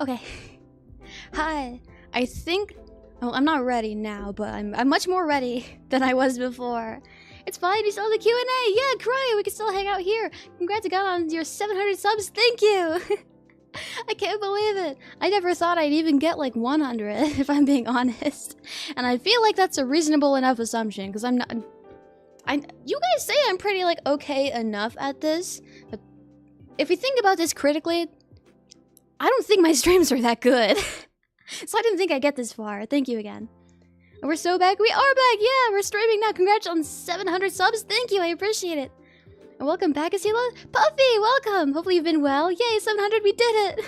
Okay. Hi. I think... Well, I'm not ready now, but I'm much more ready than I was before. It's fine, we still have the QnA! Yeah, cry! We can still hang out here! Congrats again on your 700 subs, thank you! I can't believe it! I never thought I'd even get like 100, if I'm being honest. And I feel like that's a reasonable enough assumption, because I'm not... You guys say I'm pretty, like, okay enough at this, but if we think about this critically, I don't think my streams are that good. So I didn't think I'd get this far. Thank you again. And we're so back. We are back! Yeah, we're streaming now. Congrats on 700 subs. Thank you, I appreciate it. And welcome back, Esila. Puffy, welcome! Hopefully you've been well. Yay, 700, we did it!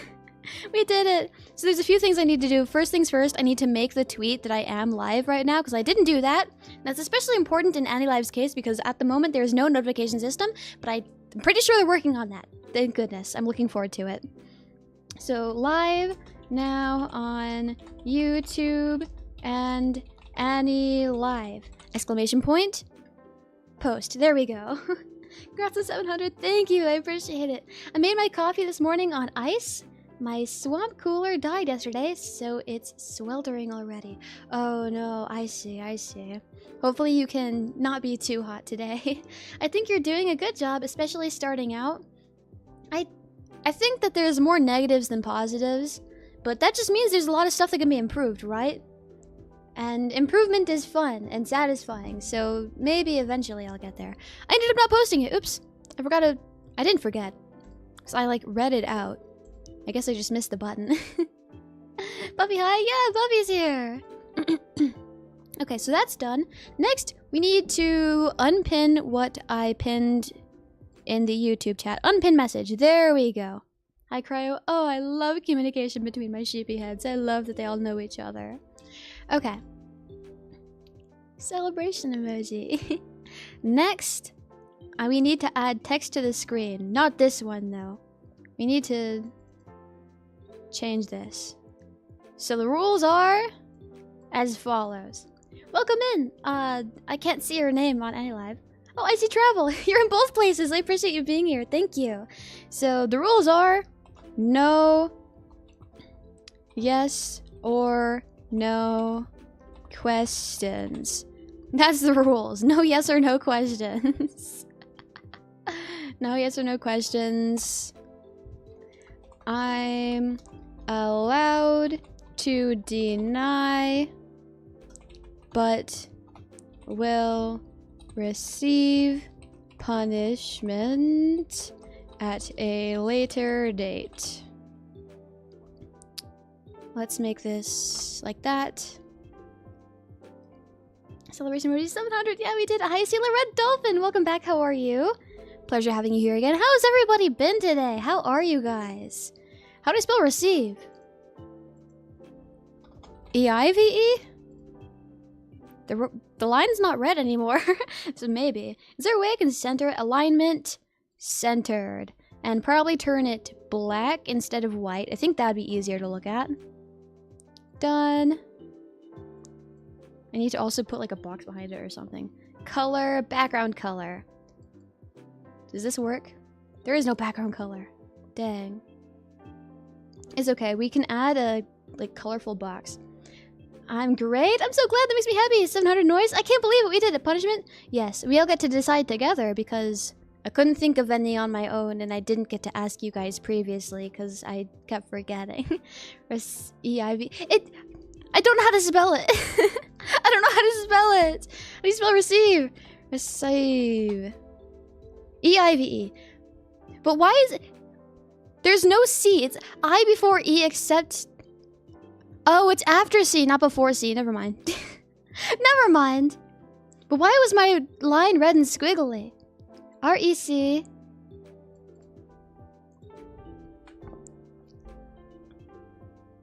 We did it! So there's a few things I need to do. First things first, I need to make the tweet that I am live right now, because I didn't do that. That's especially important in AniLive's case, because at the moment there is no notification system, but I'm pretty sure they're working on that. Thank goodness. I'm looking forward to it. So, live now on YouTube and AniLive. Exclamation point. Post. There we go. Congrats on 700. Thank you. I appreciate it. I made my coffee this morning on ice. My swamp cooler died yesterday, so it's sweltering already. Oh no, I see, I see. Hopefully you can not be too hot today. I think you're doing a good job, especially starting out. I think that there's more negatives than positives, but that just means there's a lot of stuff that can be improved, right? And improvement is fun and satisfying, so maybe eventually I'll get there. I ended up not posting it. Oops. I didn't forget. Because I, like, read it out. I guess I just missed the button. Buffy, hi! Yeah, Buffy's here! Okay, so that's done. Next, we need to unpin what I pinned in the YouTube chat. Unpin message. There we go. Hi, Cryo. Oh, I love communication between my sheepy heads. I love that they all know each other. Okay. Celebration emoji. Next, we need to add text to the screen. Not this one, though. We need to change this. So the rules are as follows. Welcome in. I can't see your name on AniLive. Oh, I see Travel. You're in both places. I appreciate you being here. Thank you. So the rules are no, yes, or no questions. That's the rules. No yes or no questions. No yes or no questions. I'm allowed to deny, but will receive punishment at a later date. Let's make this like that. Celebration emoji 700. Yeah, we did. Hi, Esila Red Dolphin. Welcome back. How are you? Pleasure having you here again. How's everybody been today? How are you guys? How do I spell receive? E-I-V-E? The line's not red anymore, so maybe. Is there a way I can center it? Alignment, centered. And probably turn it black instead of white. I think that'd be easier to look at. Done. I need to also put like a box behind it or something. Color, background color. Does this work? There is no background color. Dang. It's okay, we can add a like colorful box. I'm great. I'm so glad. That makes me happy. 700 noise. I can't believe it. We did a punishment. Yes, we all get to decide together because I couldn't think of any on my own and I didn't get to ask you guys previously because I kept forgetting. E-I-V. I don't know how to spell it. I don't know how to spell it. How do you spell receive? Receive. E-I-V-E. But why is it? There's no C. It's I before E except... Oh, it's after C, not before C. Never mind. Never mind. But why was my line red and squiggly? R-E-C.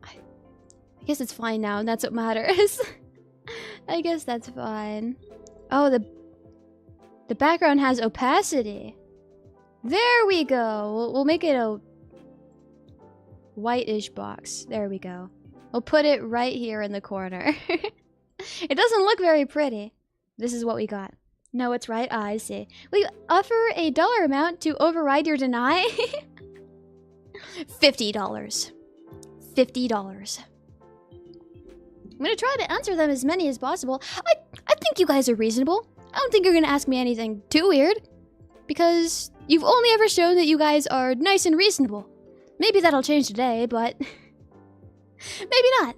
I guess it's fine now, and that's what matters. I guess that's fine. Oh, the background has opacity. There we go. We'll make it a whitish box. There we go. We'll put it right here in the corner. It doesn't look very pretty. This is what we got. No, it's right. Ah, I see. Will you offer a dollar amount to override your deny? $50. $50. I'm gonna try to answer them as many as possible. I think you guys are reasonable. I don't think you're gonna ask me anything too weird. Because you've only ever shown that you guys are nice and reasonable. Maybe that'll change today, but maybe not.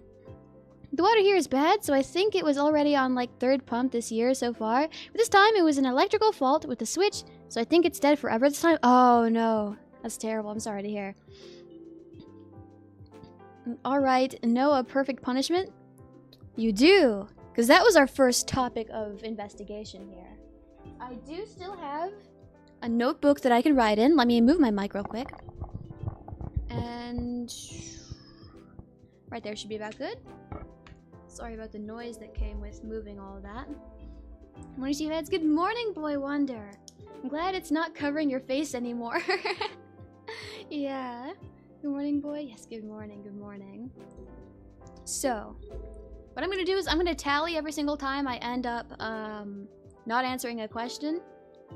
The water here is bad, so I think it was already on like 3rd pump this year so far. But this time it was an electrical fault with the switch, so I think it's dead forever this time. Oh no, that's terrible. I'm sorry to hear. Alright, know a perfect punishment? You do, because that was our first topic of investigation here. I do still have a notebook that I can write in. Let me move my mic real quick. And right there should be about good. Sorry about the noise that came with moving all of that. Morning, Steve Heads. Good morning, Boy Wonder. I'm glad it's not covering your face anymore. Yeah. Good morning, boy. Yes, good morning, good morning. So, what I'm gonna do is I'm gonna tally every single time I end up not answering a question.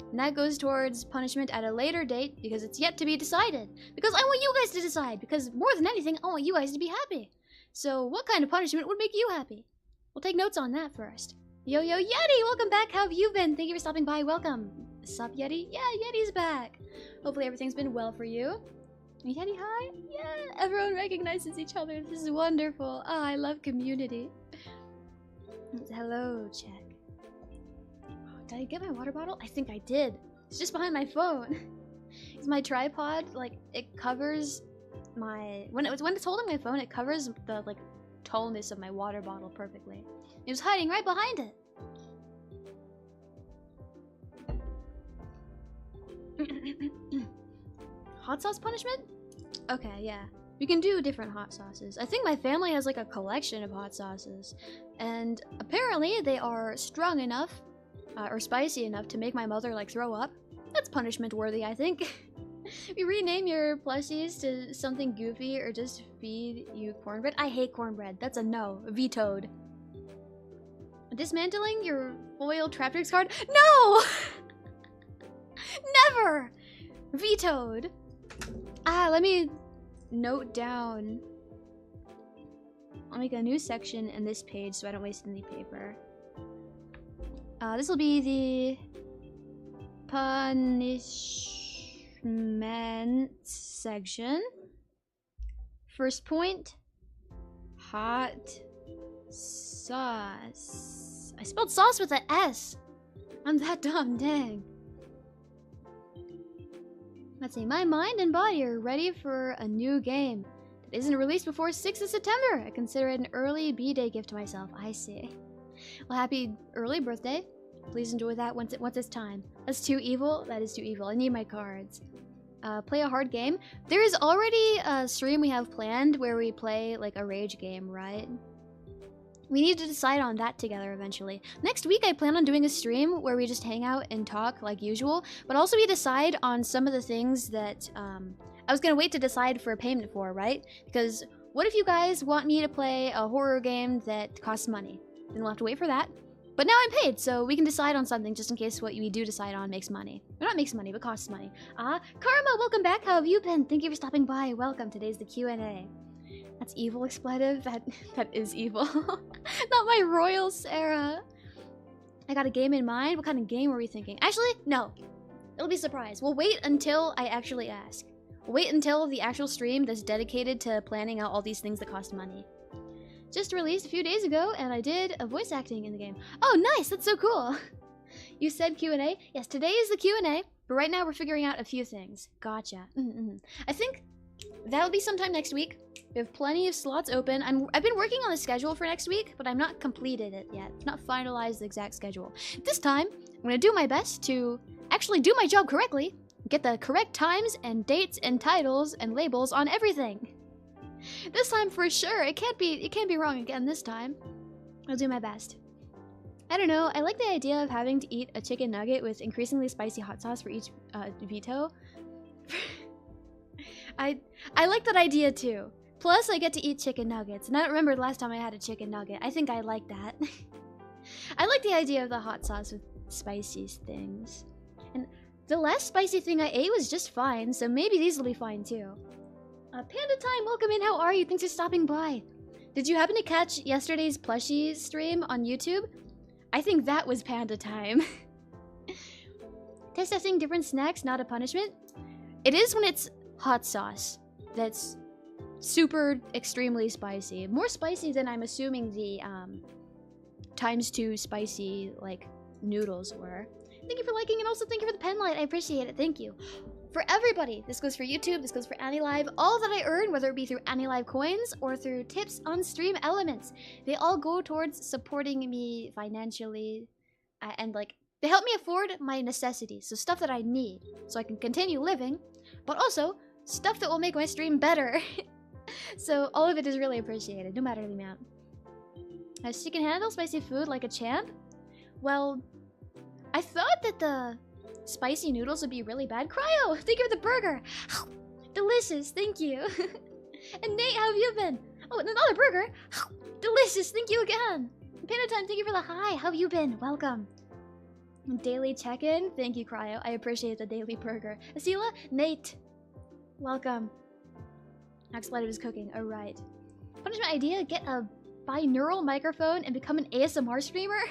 And that goes towards punishment at a later date because it's yet to be decided. Because I want you guys to decide. Because more than anything, I want you guys to be happy. So what kind of punishment would make you happy? We'll take notes on that first. Yo Yeti, welcome back. How have you been? Thank you for stopping by. Welcome. Sup Yeti? Yeah, Yeti's back. Hopefully everything's been well for you. Yeti, hi. Yeah, everyone recognizes each other. This is wonderful. Oh, I love community. Hello, check. Did I get my water bottle? I think I did. It's just behind my phone. It's my tripod, like, it covers my... When it's holding my phone, it covers the, like, tallness of my water bottle perfectly. It was hiding right behind it. Hot sauce punishment? Okay, yeah. We can do different hot sauces. I think my family has, like, a collection of hot sauces. And apparently they are strong enough or spicy enough to make my mother, like, throw up. That's punishment worthy, I think. We rename your plushies to something goofy or just feed you cornbread. I hate cornbread. That's a no. Vetoed. Dismantling your foil Traptrix card? No! Never! Vetoed. Let me note down. I'll make a new section in this page so I don't waste any paper. This will be the punishment section. First point, hot sauce. I spelled sauce with an S. I'm that dumb, dang. Let's see, my mind and body are ready for a new game that isn't released before 6th of September. I consider it an early B-Day gift to myself. I see. Well, happy early birthday. Please enjoy that once it's time. That's too evil. That is too evil. I need my cards. Play a hard game. There is already a stream we have planned where we play like a rage game, right? We need to decide on that together eventually. Next week I plan on doing a stream where we just hang out and talk like usual, but also we decide on some of the things that I was gonna wait to decide for a payment for, right? Because what if you guys want me to play a horror game that costs money? Then we'll have to wait for that. But now I'm paid, so we can decide on something just in case what we do decide on makes money. Or not makes money, but costs money. Karma, welcome back. How have you been? Thank you for stopping by. Welcome. Today's the Q&A. That's evil expletive. That is evil. Not my royal Sarah. I got a game in mind. What kind of game were we thinking? Actually, no. It'll be a surprise. We'll wait until I actually ask. We'll wait until the actual stream that's dedicated to planning out all these things that cost money. Just released a few days ago, and I did a voice acting in the game. Oh, nice! That's so cool! You said Q&A? Yes, today is the Q&A, but right now we're figuring out a few things. Gotcha. I think that'll be sometime next week. We have plenty of slots open. I've been working on the schedule for next week, but I'm not completed it yet. Not finalized the exact schedule. This time, I'm gonna do my best to actually do my job correctly, get the correct times and dates and titles and labels on everything. This time for sure. It can't be wrong again this time. I'll do my best. I don't know. I like the idea of having to eat a chicken nugget with increasingly spicy hot sauce for each veto. I like that idea too. Plus, I get to eat chicken nuggets, and I don't remember the last time I had a chicken nugget. I think I like that. I like the idea of the hot sauce with spicy things. And the last spicy thing I ate was just fine, so maybe these will be fine too. Panda Time, welcome in. How are you? Thanks for stopping by. Did you happen to catch yesterday's plushie stream on YouTube? I think that was Panda Time. Testing different snacks, not a punishment. It is when it's hot sauce that's super extremely spicy. More spicy than I'm assuming the ×2 spicy like noodles were. Thank you for liking and also thank you for the pen light. I appreciate it. Thank you. For everybody, this goes for YouTube, this goes for AniLive, all that I earn, whether it be through AniLive coins or through tips on stream elements, they all go towards supporting me financially and like they help me afford my necessities, so stuff that I need so I can continue living, but also stuff that will make my stream better. So all of it is really appreciated, no matter the amount. She can handle spicy food like a champ? Well, I thought that the spicy noodles would be really bad. Cryo, thank you for the burger. Delicious, thank you. And Nate, how have you been? Oh, another burger. Delicious, thank you again. Panda Time, thank you for the hi. How have you been? Welcome. Daily check-in, thank you, Cryo. I appreciate the daily burger. Esila, Nate, welcome. Axelighted is cooking. All right. Punishment idea: get a binaural microphone and become an ASMR streamer.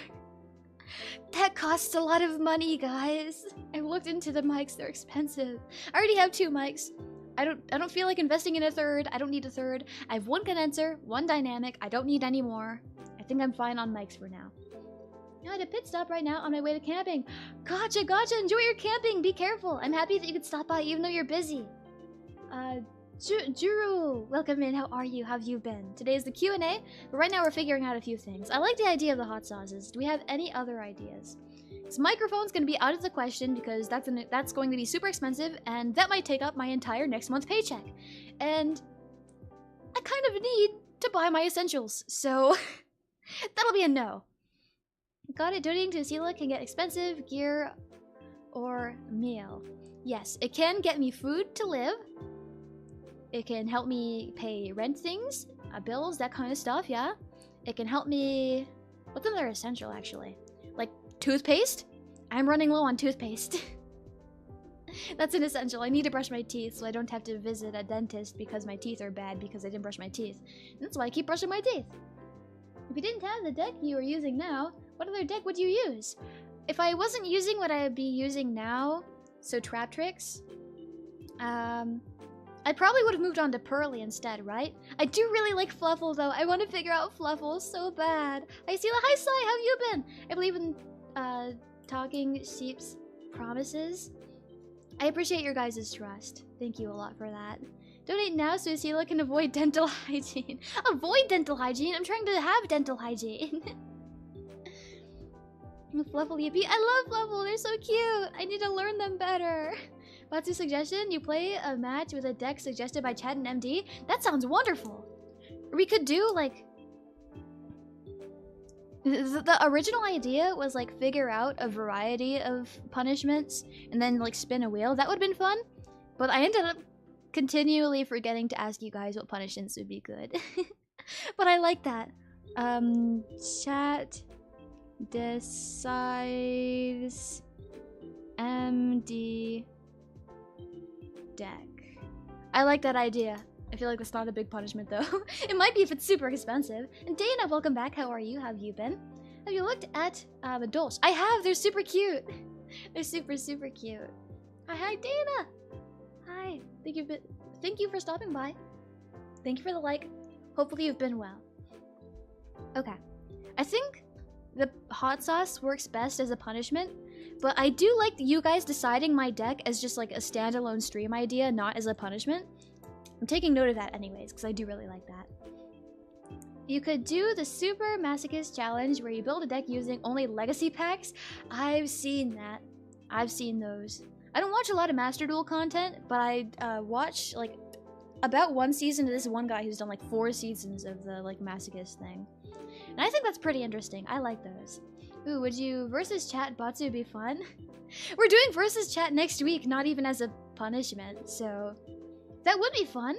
That costs a lot of money, guys. I looked into the mics; they're expensive. I already have 2 mics. I don't feel like investing in a third. I don't need a third. I have 1 condenser, 1 dynamic. I don't need any more. I think I'm fine on mics for now. I had a pit stop right now on my way to camping. Gotcha, gotcha. Enjoy your camping. Be careful. I'm happy that you could stop by even though you're busy. Juru, welcome in. How are you? How have you been? Today is the Q&A, but right now we're figuring out a few things. I like the idea of the hot sauces. Do we have any other ideas? This microphone's going to be out of the question because that's going to be super expensive, and that might take up my entire next month's paycheck. And I kind of need to buy my essentials, so that'll be a no. Got it. Donating to Esila can get expensive, gear, or meal. Yes, it can get me food to live. It can help me pay rent things, bills, that kind of stuff, yeah. It can help me... What's another essential, actually? Like, toothpaste? I'm running low on toothpaste. That's an essential. I need to brush my teeth so I don't have to visit a dentist because my teeth are bad because I didn't brush my teeth. And that's why I keep brushing my teeth. If you didn't have the deck you are using now, what other deck would you use? If I wasn't using what I would be using now, so Trap Tricks, I probably would have moved on to Pearly instead, right? I do really like Fluffle, though. I want to figure out Fluffle so bad. Hi, Esila. Hi, Sai. How have you been? I believe in, talking sheep's promises. I appreciate your guys' trust. Thank you a lot for that. Donate now so Esila can avoid dental hygiene. Avoid dental hygiene? I'm trying to have dental hygiene. Fluffle Yippee. I love Fluffle. They're so cute. I need to learn them better. Batsu suggestion, you play a match with a deck suggested by Chad and MD? That sounds wonderful. We could do, like... The original idea was, like, figure out a variety of punishments and then, like, spin a wheel. That would have been fun. But I ended up continually forgetting to ask you guys what punishments would be good. But I like that. Chat decides MD... deck. I like that idea. I feel like that's not a big punishment though. It might be if it's super expensive. And Dana, welcome back. How are you? How have you been? Have you looked at the dolls? I have. They're super cute. They're super, super cute. Hi, Dana. Hi. Thank you for stopping by. Thank you for the like. Hopefully you've been well. Okay. I think the hot sauce works best as a punishment. But I do like you guys deciding my deck as just like a standalone stream idea, not as a punishment. I'm taking note of that anyways, because I do really like that. You could do the Super Masochist Challenge where you build a deck using only legacy packs. I've seen that. I've seen those. I don't watch a lot of Master Duel content, but I watch like about 1 season of this one guy who's done like 4 seasons of the like Masochist thing. And I think that's pretty interesting. I like those. Ooh, would you versus chat Batsu be fun? We're doing versus chat next week, not even as a punishment, so that would be fun.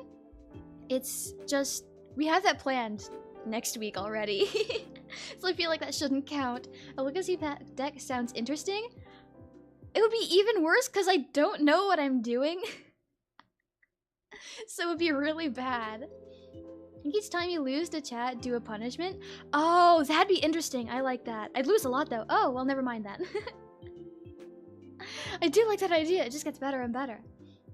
It's just, we have that planned next week already. So I feel like that shouldn't count. A legacy deck sounds interesting. It would be even worse because I don't know what I'm doing. So it would be really bad. I think each time you lose to chat, do a punishment. Oh, that'd be interesting. I like that. I'd lose a lot though. Oh, well, never mind that. I do like that idea. It just gets better and better.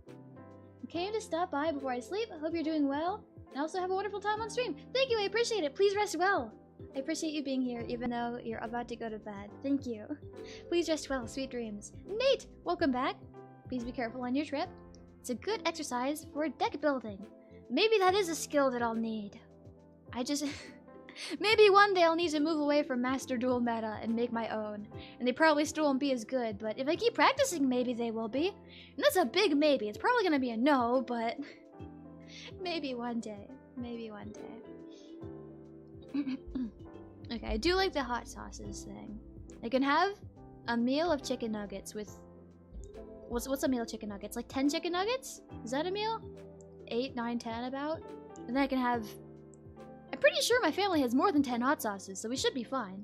I came to stop by before I sleep. I hope you're doing well. And also have a wonderful time on stream. Thank you, I appreciate it. Please rest well. I appreciate you being here even though you're about to go to bed. Thank you. Please rest well. Sweet dreams. Nate, welcome back. Please be careful on your trip. It's a good exercise for deck building. Maybe that is a skill that I'll need. Maybe one day I'll need to move away from Master Duel meta and make my own. And they probably still won't be as good, but if I keep practicing, maybe they will be. And that's a big maybe. It's probably gonna be a no, but maybe one day. Maybe one day. Okay, I do like the hot sauces thing. I can have a meal of chicken nuggets with... What's a meal of chicken nuggets? Like 10 chicken nuggets? Is that a meal? 8, 9, 10 about? And then I can have... I'm pretty sure my family has more than 10 hot sauces, so we should be fine.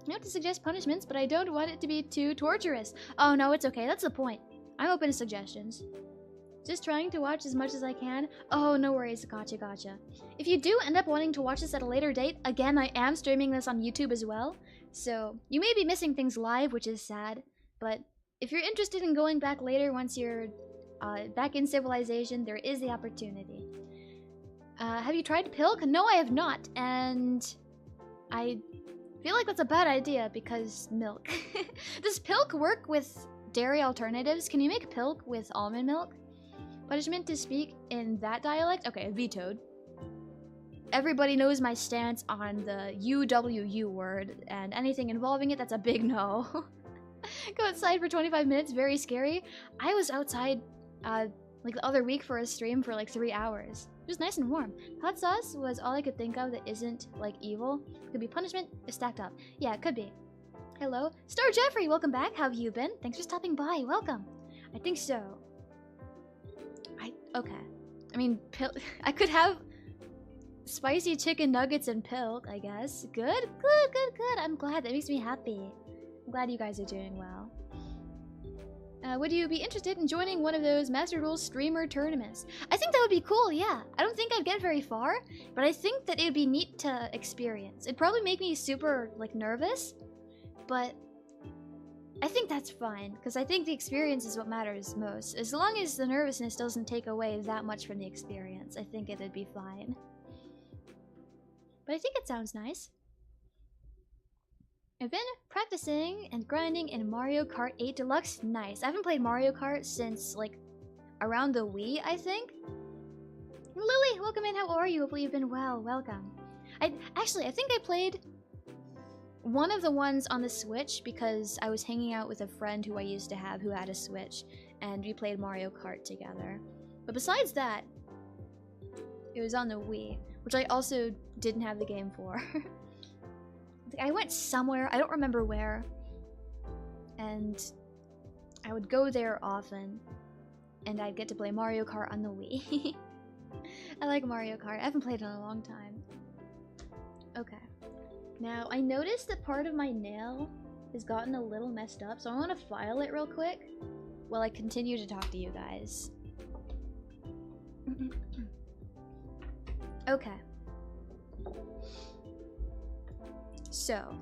I have to suggest punishments, but I don't want it to be too torturous. Oh no, it's okay. That's the point. I'm open to suggestions. Just trying to watch as much as I can. Oh, no worries. Gotcha, gotcha. If you do end up wanting to watch this at a later date, again, I am streaming this on YouTube as well. So you may be missing things live, which is sad. But if you're interested in going back later once you're back in Civilization, there is the opportunity. Have you tried Pilk? No, I have not. And I feel like that's a bad idea because milk. Does Pilk work with dairy alternatives? Can you make Pilk with almond milk? Punishment to speak in that dialect? Okay, vetoed. Everybody knows my stance on the UWU word, and anything involving it, that's a big no. Go outside for 25 minutes, very scary. I was outside, like the other week for a stream for like 3 hours. It was nice and warm. Hot sauce was all I could think of that isn't, like, evil. Could be punishment, it's stacked up. Yeah, it could be. Hello? Star Jeffrey, welcome back. How have you been? Thanks for stopping by. Welcome. I think so. Okay. I mean, I could have spicy chicken nuggets and Pilk, I guess. Good, good, good, good. I'm glad. That makes me happy. I'm glad you guys are doing well. Would you be interested in joining one of those Master Duel streamer tournaments? I think that would be cool, yeah. I don't think I'd get very far, but I think that it would be neat to experience. It'd probably make me super, like, nervous, but I think that's fine, because I think the experience is what matters most. As long as the nervousness doesn't take away that much from the experience, I think it'd be fine. But I think it sounds nice. I've been practicing and grinding in Mario Kart 8 Deluxe. Nice. I haven't played Mario Kart since, like, around the Wii, I think. Lily, welcome in. How are you? Hopefully you've been well. Welcome. I think I played one of the ones on the Switch because I was hanging out with a friend who I used to have who had a Switch, and we played Mario Kart together. But besides that, it was on the Wii, which I also didn't have the game for. I went somewhere, I don't remember where, and I would go there often, and I'd get to play Mario Kart on the Wii. I like Mario Kart. I haven't played it in a long time. Okay. Now, I noticed that part of my nail has gotten a little messed up, so I want to file it real quick while I continue to talk to you guys. Okay. So,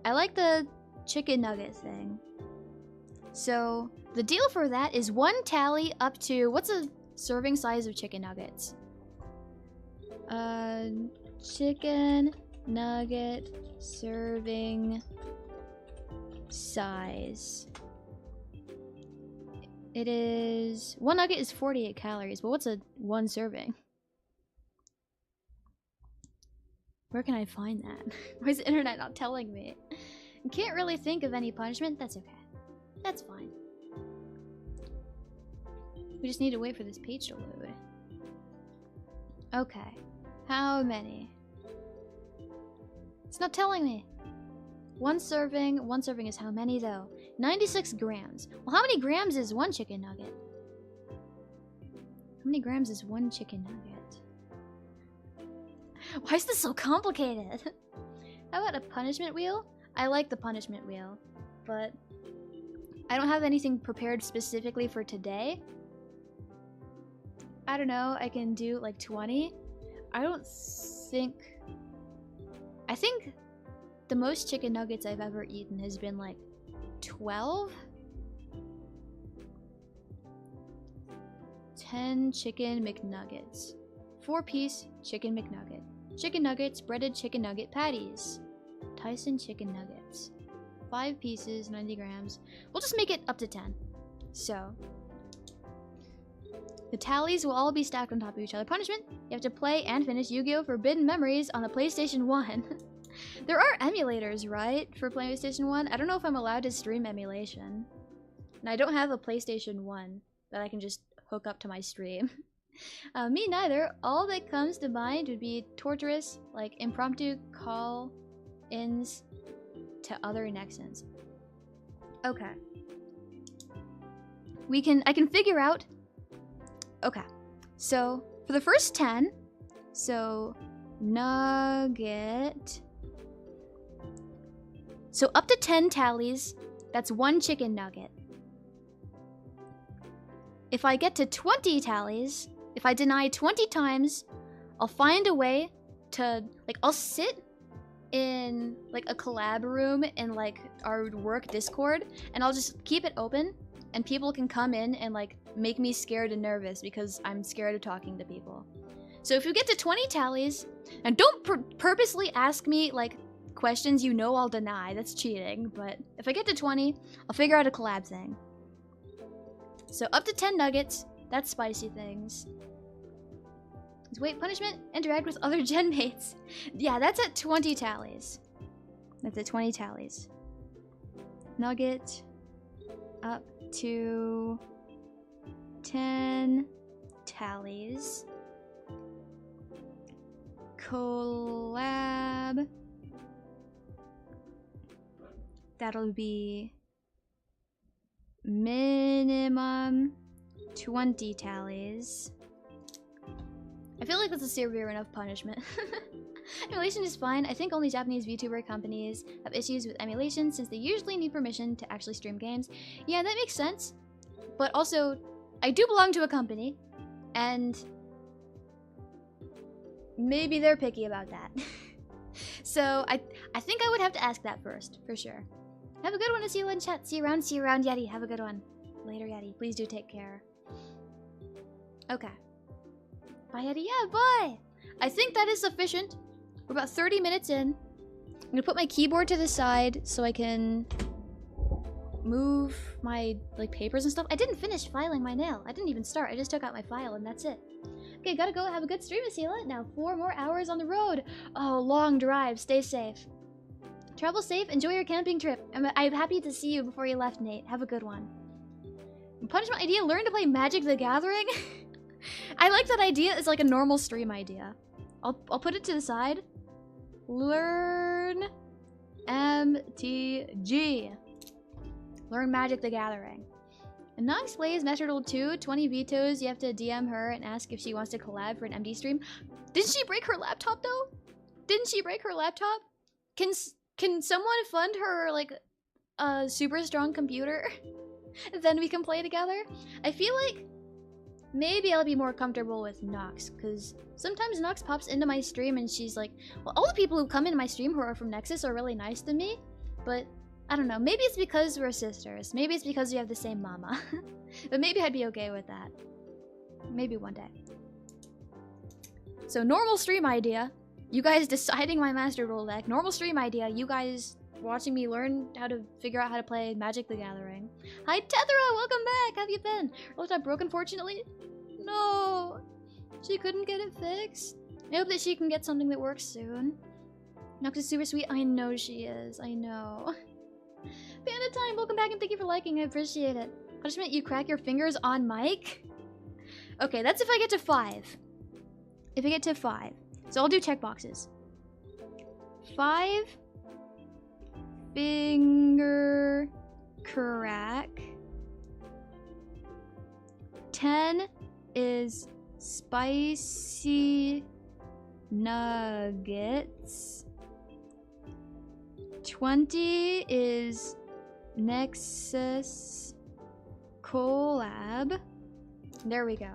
I like the chicken nugget thing. So, the deal for that is 1 tally up to... What's a serving size of chicken nuggets? Chicken nugget serving size. It is... 1 nugget is 48 calories, but what's a 1 serving? Where can I find that? Why is the internet not telling me? I can't really think of any punishment. That's okay. That's fine. We just need to wait for this page to load. Okay. How many? It's not telling me. 1 serving. 1 serving is how many though? 96 grams. Well, how many grams is 1 chicken nugget? How many grams is 1 chicken nugget? Why is this so complicated? How about a punishment wheel? I like the punishment wheel, but I don't have anything prepared specifically for today. I don't know, I can do like 20. I think the most chicken nuggets I've ever eaten has been like 12. 10 chicken McNuggets. 4-piece chicken McNugget. Chicken nuggets, breaded chicken nugget patties. Tyson chicken nuggets. 5 pieces, 90 grams. We'll just make it up to 10. So, the tallies will all be stacked on top of each other. Punishment: you have to play and finish Yu-Gi-Oh! Forbidden Memories on the PlayStation 1. There are emulators, right, for PlayStation 1? I don't know if I'm allowed to stream emulation. And I don't have a PlayStation 1 that I can just hook up to my stream. Me neither. All that comes to mind would be torturous, like impromptu call-ins to other Nexons. Okay. I can figure out. Okay. So, for the first 10, so nugget. So up to 10 tallies, that's 1 chicken nugget. If I get to 20 tallies, if I deny 20 times, I'll find a way to, like, I'll sit in, like, a collab room in, like, our work Discord, and I'll just keep it open, and people can come in and, like, make me scared and nervous because I'm scared of talking to people. So if you get to 20 tallies, and don't purposely ask me, like, questions you know I'll deny, that's cheating, but if I get to 20, I'll figure out a collab thing. So up to 10 nuggets, that's spicy things. Wait, punishment, interact with other gen mates. Yeah, that's at 20 tallies. That's at 20 tallies. Nugget, up to 10 tallies. Collab. That'll be minimum 20 tallies. I feel like that's a severe enough punishment. Emulation is fine. I think only Japanese VTuber companies have issues with emulation since they usually need permission to actually stream games. Yeah, that makes sense. But also, I do belong to a company, and maybe they're picky about that. So I think I would have to ask that first, for sure. Have a good one, Esila in chat. See you around, Yeti. Have a good one. Later, Yeti. Please do take care. Okay. Bye, Yeti. Yeah, bye! I think that is sufficient. We're about 30 minutes in. I'm gonna put my keyboard to the side so I can move my, like, papers and stuff. I didn't finish filing my nail. I didn't even start. I just took out my file and that's it. Okay, gotta go. Have a good stream, Esila. Now 4 more hours on the road. Oh, long drive. Stay safe. Travel safe. Enjoy your camping trip. I'm happy to see you before you left, Nate. Have a good one. Punishment idea, learn to play Magic the Gathering. I like that idea. It's like a normal stream idea. I'll put it to the side. Learn MTG. Learn Magic the Gathering. And Nox plays Master Duel 2, 20 vetoes. You have to DM her and ask if she wants to collab for an MD stream. Didn't she break her laptop though? Didn't she break her laptop? Can someone fund her, like, a super strong computer? Then we can play together? I feel like maybe I'll be more comfortable with Nox, because sometimes Nox pops into my stream and she's like, well, all the people who come into my stream who are from Nexus are really nice to me, but I don't know, maybe it's because we're sisters. Maybe it's because we have the same mama. But maybe I'd be okay with that. Maybe one day. So normal stream idea. You guys deciding my Master Duel deck. Normal stream idea. You guys watching me learn how to figure out how to play Magic the Gathering. Hi Tethera, welcome back. How have you been? Laptop broken, fortunately? No. She couldn't get it fixed. I hope that she can get something that works soon. Nox is super sweet. I know she is. I know. Panda Time, welcome back and thank you for liking. I appreciate it. Punishment, you crack your fingers on mic? Okay, that's if I get to 5. If I get to 5. So I'll do checkboxes. 5 finger crack. 10 is spicy nuggets. 20 is Nexus collab. There we go.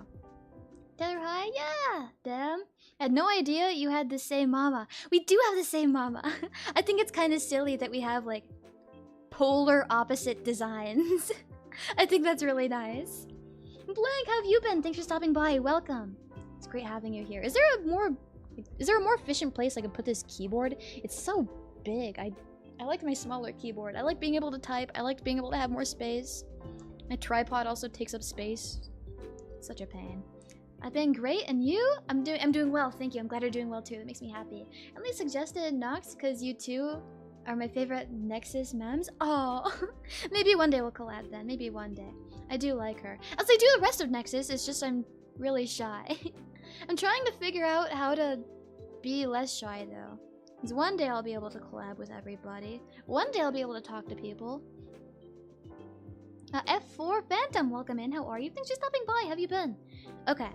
Taylor, hi. Yeah. Damn. I had no idea you had the same mama. We do have the same mama. I think it's kind of silly that we have like polar opposite designs. I think that's really nice. Blank, how have you been? Thanks for stopping by. Welcome. It's great having you here. Is there a more efficient place I can put this keyboard? It's so big. I like my smaller keyboard. I like being able to type. I like being able to have more space. My tripod also takes up space. Such a pain. I've been great, and you? I'm doing well, thank you. I'm glad you're doing well too. That makes me happy. Emily suggested Nox because you two are my favorite Nexus memes. Oh, maybe one day we'll collab then. Maybe one day. I do like her. As I do the rest of Nexus, it's just I'm really shy. I'm trying to figure out how to be less shy though. Because one day I'll be able to collab with everybody. One day I'll be able to talk to people. F4 Phantom, welcome in. How are you? Thanks for stopping by. How have you been? Okay.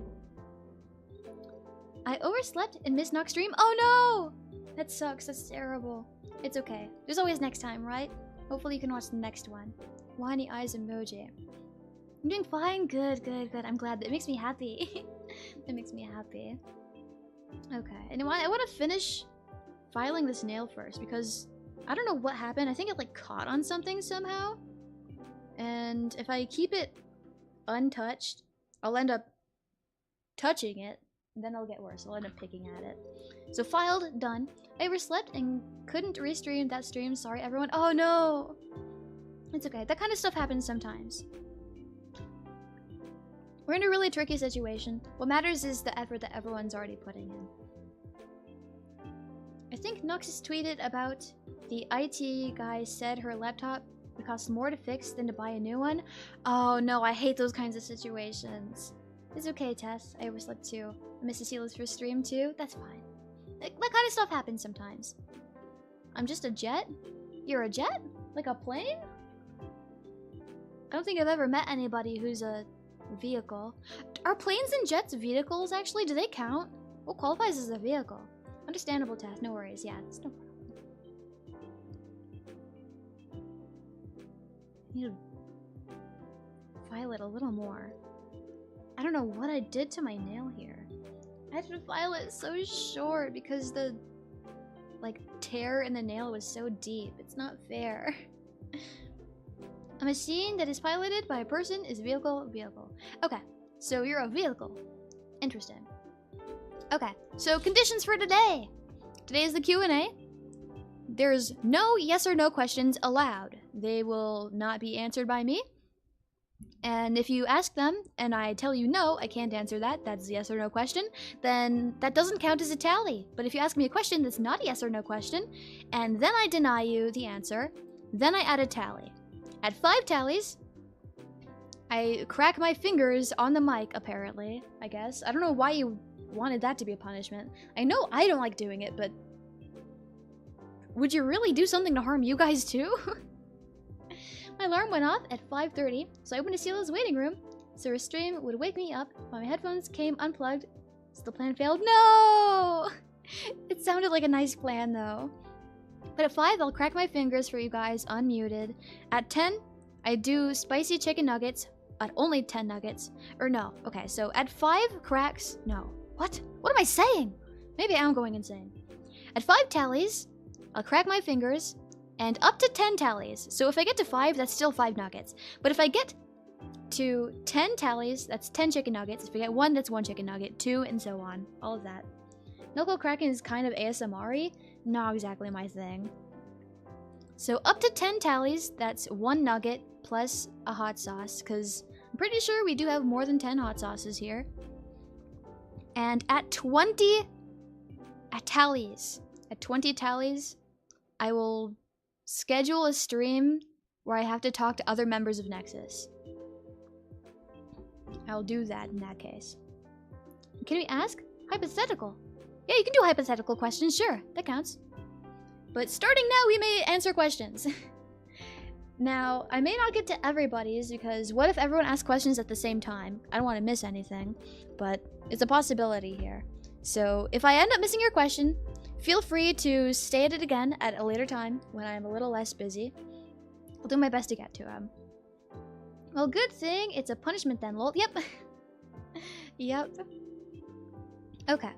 I overslept and missed Nox stream. Oh no! That sucks. That's terrible. It's okay. There's always next time, right? Hopefully you can watch the next one. Whiny eyes emoji. I'm doing fine. Good, good, good. I'm glad. It makes me happy. It makes me happy. Okay. And I want to finish filing this nail first because I don't know what happened. I think it like caught on something somehow. And if I keep it untouched, I'll end up touching it, and then it'll get worse. I'll end up picking at it. So filed, done. I overslept and couldn't restream that stream. Sorry, everyone. Oh no! It's okay. That kind of stuff happens sometimes. We're in a really tricky situation. What matters is the effort that everyone's already putting in. I think Noxus tweeted about the IT guy said her laptop would cost more to fix than to buy a new one. Oh no, I hate those kinds of situations. It's okay, Tess. I overslept too. I missed Esila's first stream too. That's fine. That kind of stuff happens sometimes. I'm just a jet? You're a jet? Like a plane? I don't think I've ever met anybody who's a vehicle. Are planes and jets vehicles actually? Do they count? What qualifies as a vehicle? Understandable, Tess. No worries. Yeah, it's no problem. I need to file it a little more. I don't know what I did to my nail here. I had to file it so short because the like tear in the nail was so deep. It's not fair. A machine that is piloted by a person is vehicle. Okay, so you're a vehicle. Interesting. Okay, so conditions for today. Today is the Q&A. There's no yes or no questions allowed. They will not be answered by me. And if you ask them and I tell you no, I can't answer that, that's a yes or no question, then that doesn't count as a tally. But if you ask me a question that's not a yes or no question, and then I deny you the answer, then I add a tally. At 5 tallies, I crack my fingers on the mic, apparently, I guess. I don't know why you wanted that to be a punishment. I know I don't like doing it, but would you really do something to harm you guys too? My alarm went off at 5:30, so I went to Esila's waiting room, so her stream would wake me up while my headphones came unplugged, so the plan failed. No! It sounded like a nice plan, though. But at 5, I'll crack my fingers for you guys, unmuted. At 10, I do spicy chicken nuggets, at only 10 nuggets. Or no, okay, so at 5 cracks, no. What? What am I saying? Maybe I'm going insane. At 5 tallies, I'll crack my fingers, and up to 10 tallies. So if I get to 5, that's still 5 nuggets. But if I get to 10 tallies, that's 10 chicken nuggets. If I get 1, that's 1 chicken nugget. 2, and so on. All of that. Knuckle cracking is kind of ASMR-y. Not exactly my thing. So up to 10 tallies, that's 1 nugget plus a hot sauce. Because I'm pretty sure we do have more than 10 hot sauces here. And at 20 tallies, I will schedule a stream where I have to talk to other members of Nexus. I'll do that in that case. Can we ask? Hypothetical. Yeah, you can do hypothetical questions, sure. That counts. But starting now, we may answer questions. Now, I may not get to everybody's because what if everyone asks questions at the same time? I don't want to miss anything, but it's a possibility here. So if I end up missing your question, feel free to state it again at a later time when I'm a little less busy. I'll do my best to get to him. Well, good thing it's a punishment then, lol. Yep. Yep. Okay.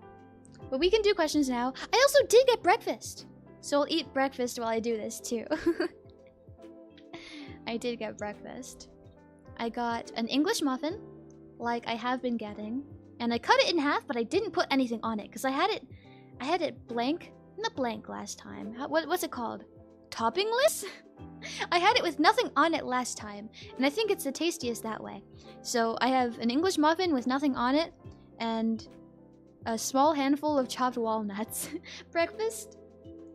But we can do questions now. I also did get breakfast. So I'll eat breakfast while I do this too. I did get breakfast. I got an English muffin, like I have been getting. And I cut it in half, but I didn't put anything on it. Because I had it blank. Not blank last time. What's it called? Toppingless? I had it with nothing on it last time. And I think it's the tastiest that way. So I have an English muffin with nothing on it. And a small handful of chopped walnuts. Breakfast?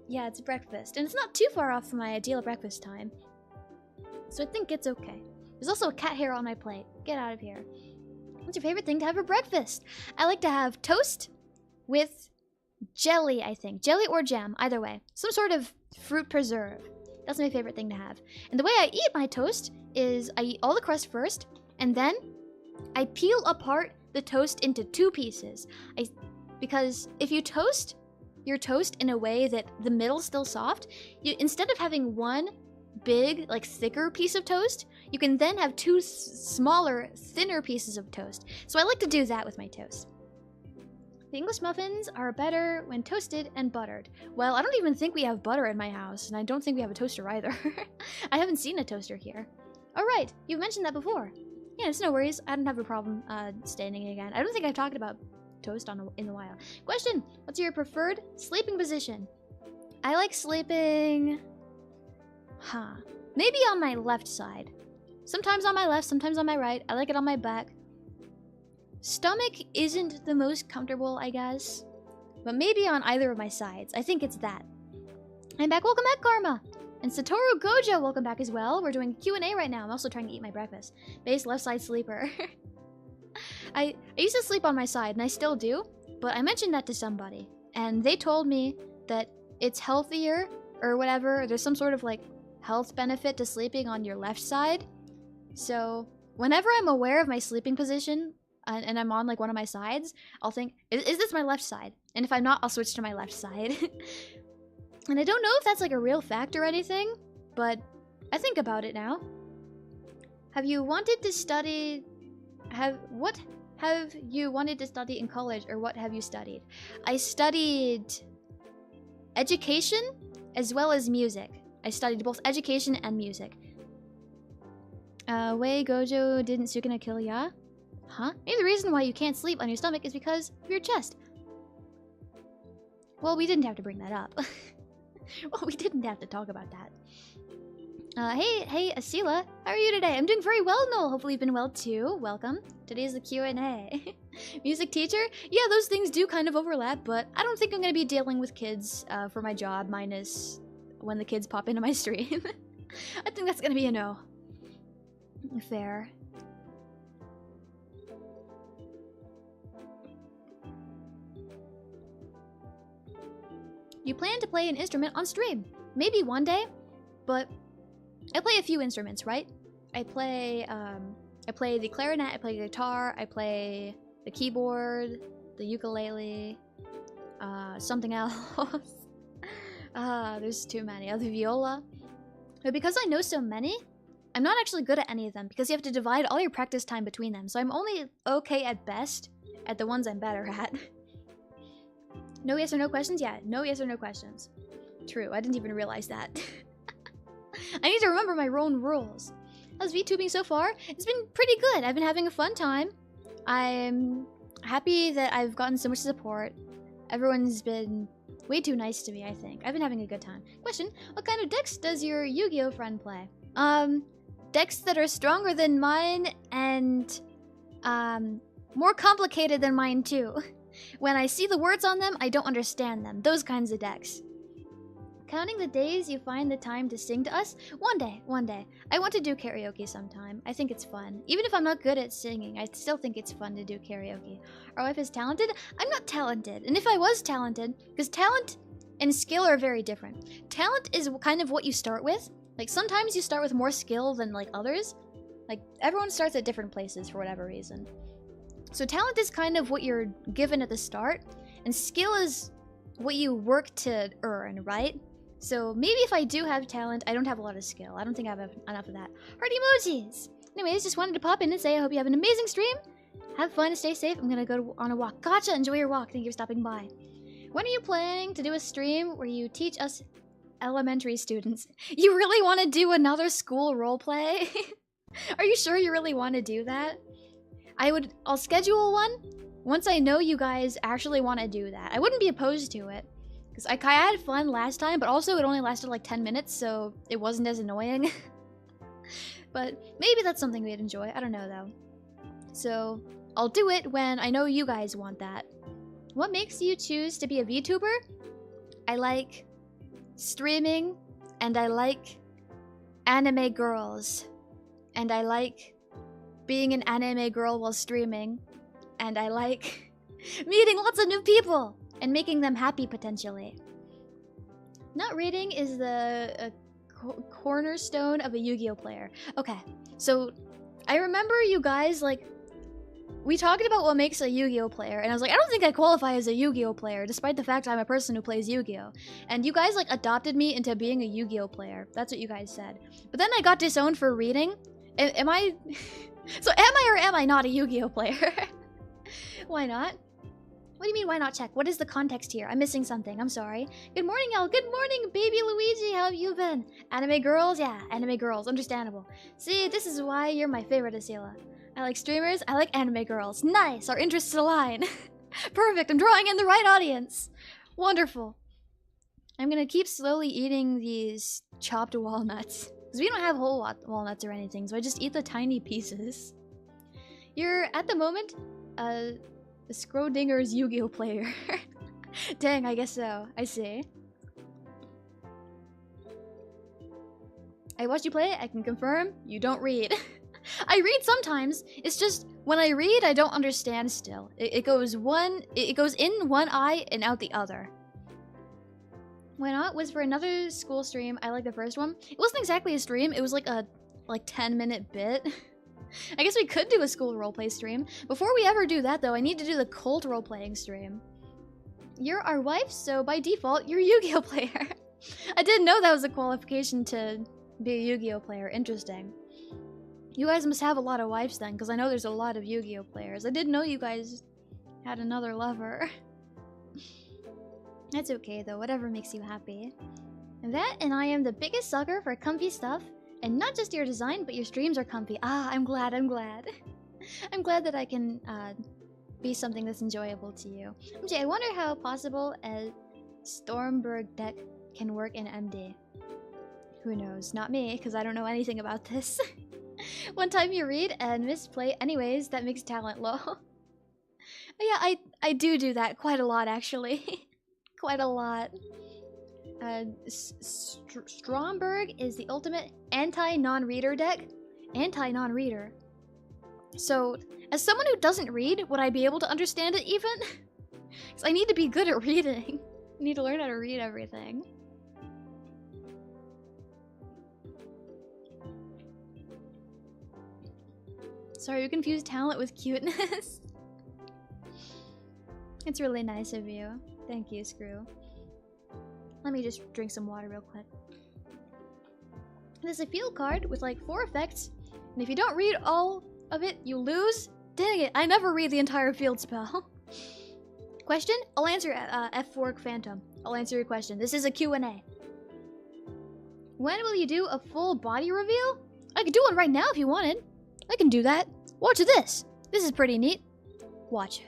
Yeah, it's breakfast. And it's not too far off from my ideal breakfast time. So I think it's okay. There's also a cat hair on my plate. Get out of here. What's your favorite thing to have for breakfast? I like to have toast with jelly, I think. Jelly or jam, either way. Some sort of fruit preserve. That's my favorite thing to have. And the way I eat my toast is I eat all the crust first, and then I peel apart the toast into 2 pieces. Because if you toast your toast in a way that the middle's still soft, instead of having one big, like thicker piece of toast, you can then have 2 smaller, thinner pieces of toast. So I like to do that with my toast. The English muffins are better when toasted and buttered. Well, I don't even think we have butter in my house, and I don't think we have a toaster either. I haven't seen a toaster here. Alright, you've mentioned that before. Yeah, it's no worries. I don't have a problem standing again. I don't think I've talked about toast in a while. Question, what's your preferred sleeping position? I like sleeping... maybe on my left side. Sometimes on my left, sometimes on my right. I like it on my back. Stomach isn't the most comfortable, I guess. But maybe on either of my sides. I think it's that. I'm back. Welcome back, Karma. And Satoru Gojo, welcome back as well. We're doing Q&A right now. I'm also trying to eat my breakfast. Base left side sleeper. I used to sleep on my side, and I still do. But I mentioned that to somebody. And they told me that it's healthier, or whatever. There's some sort of, like, health benefit to sleeping on your left side. So, whenever I'm aware of my sleeping position, and I'm on, like, one of my sides, I'll think, is this my left side? And if I'm not, I'll switch to my left side. And I don't know if that's, like, a real fact or anything, but I think about it now. Have you wanted to study... What have you wanted to study in college, or what have you studied? I studied education as well as music. I studied both education and music. Wei Gojo didn't Sukuna kill ya? Huh? Maybe the reason why you can't sleep on your stomach is because of your chest. Well, we didn't have to bring that up. Well, we didn't have to talk about that. Hey, Esila. How are you today? I'm doing very well, Noel. Hopefully you've been well too. Welcome. Today's the Q&A. Music teacher? Yeah, those things do kind of overlap, but I don't think I'm going to be dealing with kids for my job, minus when the kids pop into my stream. I think that's going to be a no. Fair. You plan to play an instrument on stream. Maybe one day, but I play a few instruments, right? I play the clarinet, I play the guitar, I play the keyboard, the ukulele, something else. There's too many. The viola. But because I know so many, I'm not actually good at any of them because you have to divide all your practice time between them. So I'm only okay at best at the ones I'm better at. No yes or no questions? Yeah, no yes or no questions. True, I didn't even realize that. I need to remember my own rules. How's VTubing so far? It's been pretty good. I've been having a fun time. I'm happy that I've gotten so much support. Everyone's been way too nice to me, I think. I've been having a good time. Question, what kind of decks does your Yu-Gi-Oh friend play? Decks that are stronger than mine and, more complicated than mine too. When I see the words on them, I don't understand them. Those kinds of decks. Counting the days you find the time to sing to us? One day. I want to do karaoke sometime. I think it's fun. Even if I'm not good at singing, I still think it's fun to do karaoke. Our wife is talented? I'm not talented. And if I was talented, because talent and skill are very different. Talent is kind of what you start with. Like, sometimes you start with more skill than, like, others. Like, everyone starts at different places for whatever reason. So talent is kind of what you're given at the start, and skill is what you work to earn, right? So maybe if I do have talent, I don't have a lot of skill. I don't think I have enough of that. Heart emojis! Anyways, just wanted to pop in and say I hope you have an amazing stream. Have fun, stay safe. I'm gonna go on a walk. Gotcha, enjoy your walk. Thank you for stopping by. When are you planning to do a stream where you teach us elementary students? You really want to do another school roleplay? Are you sure you really want to do that? I'll schedule one once I know you guys actually want to do that. I wouldn't be opposed to it. Because I had fun last time, but also it only lasted like 10 minutes, so it wasn't as annoying. But maybe that's something we'd enjoy. I don't know, though. So, I'll do it when I know you guys want that. What makes you choose to be a VTuber? I like streaming, and I like anime girls. And I like being an anime girl while streaming. And I like meeting lots of new people and making them happy, potentially. Not reading is the cornerstone of a Yu-Gi-Oh player. Okay, so I remember you guys, like, we talked about what makes a Yu-Gi-Oh player, and I was like, I don't think I qualify as a Yu-Gi-Oh player, despite the fact I'm a person who plays Yu-Gi-Oh. And you guys, like, adopted me into being a Yu-Gi-Oh player. That's what you guys said. But then I got disowned for reading. Am I... So am I or am I not a Yu-Gi-Oh player? Why not? What do you mean, why not check? What is the context here? I'm missing something. I'm sorry. Good morning, y'all. Good morning, baby Luigi. How have you been? Anime girls? Yeah, anime girls. Understandable. See, this is why you're my favorite, Esila. I like streamers. I like anime girls. Nice. Our interests align. Perfect. I'm drawing in the right audience. Wonderful. I'm gonna keep slowly eating these chopped walnuts. Because we don't have whole walnuts or anything, so I just eat the tiny pieces. You're, at the moment, the Scrodinger's Yu-Gi-Oh player. Dang, I guess so. I see. I watched you play. I can confirm you don't read. I read sometimes. It's just when I read, I don't understand still. It goes in one eye and out the other. Why not? Was for another school stream. I like the first one. It wasn't exactly a stream. It was like a 10-minute bit. I guess we could do a school roleplay stream. Before we ever do that, though, I need to do the cult roleplaying stream. You're our wife, so by default, you're a Yu-Gi-Oh player. I didn't know that was a qualification to be a Yu-Gi-Oh player. Interesting. You guys must have a lot of wives then, because I know there's a lot of Yu-Gi-Oh players. I didn't know you guys had another lover. That's okay, though. Whatever makes you happy. That and I am the biggest sucker for comfy stuff. And not just your design, but your streams are comfy. Ah, I'm glad, I'm glad. I'm glad that I can be something that's enjoyable to you. MJ, I wonder how possible a Stormberg deck can work in MD. Who knows? Not me, because I don't know anything about this. One time you read and misplay anyways, that makes talent low. Yeah, I do that quite a lot, actually. Quite a lot. Stromberg is the ultimate anti-non-reader deck. Anti-non-reader. So, as someone who doesn't read, would I be able to understand it even? Because I need to be good at reading. I need to learn how to read everything. Sorry, you confused talent with cuteness. It's really nice of you. Thank you, Screw. Let me just drink some water real quick. There's a field card with like 4 effects, and if you don't read all of it, you lose. Dang it, I never read the entire field spell. Question? I'll answer F-Fork Phantom. I'll answer your question. This is a Q&A. When will you do a full body reveal? I could do one right now if you wanted. I can do that. Watch this. This is pretty neat. Watch.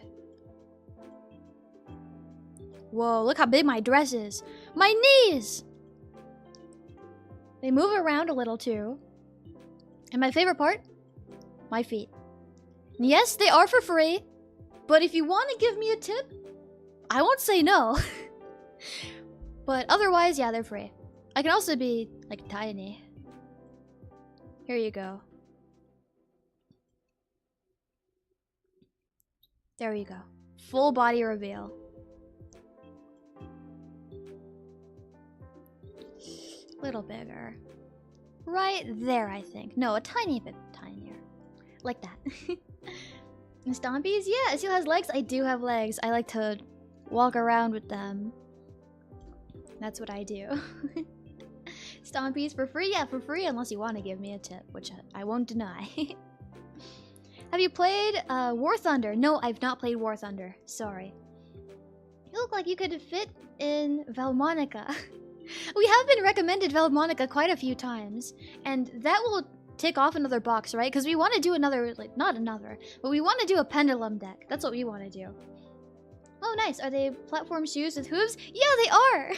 Whoa, look how big my dress is. My knees! They move around a little too. And my favorite part? My feet. Yes, they are for free. But if you want to give me a tip, I won't say no. But otherwise, yeah, they're free. I can also be, like, tiny. Here you go. There you go. Full body reveal. Little bigger. Right there, I think. No, a tiny bit tinier. Like that. And Stompies? Yeah, Esila has legs. I do have legs. I like to walk around with them. That's what I do. Stompies for free? Yeah, for free, unless you want to give me a tip, which I won't deny. Have you played War Thunder? No, I've not played War Thunder. Sorry. You look like you could fit in Valmonica. We have been recommended Valmonica quite a few times, and that will tick off another box, right? Because we want to do another, like, not another, but we want to do a pendulum deck. That's what we want to do. Oh, nice. Are they platform shoes with hooves? Yeah, they are!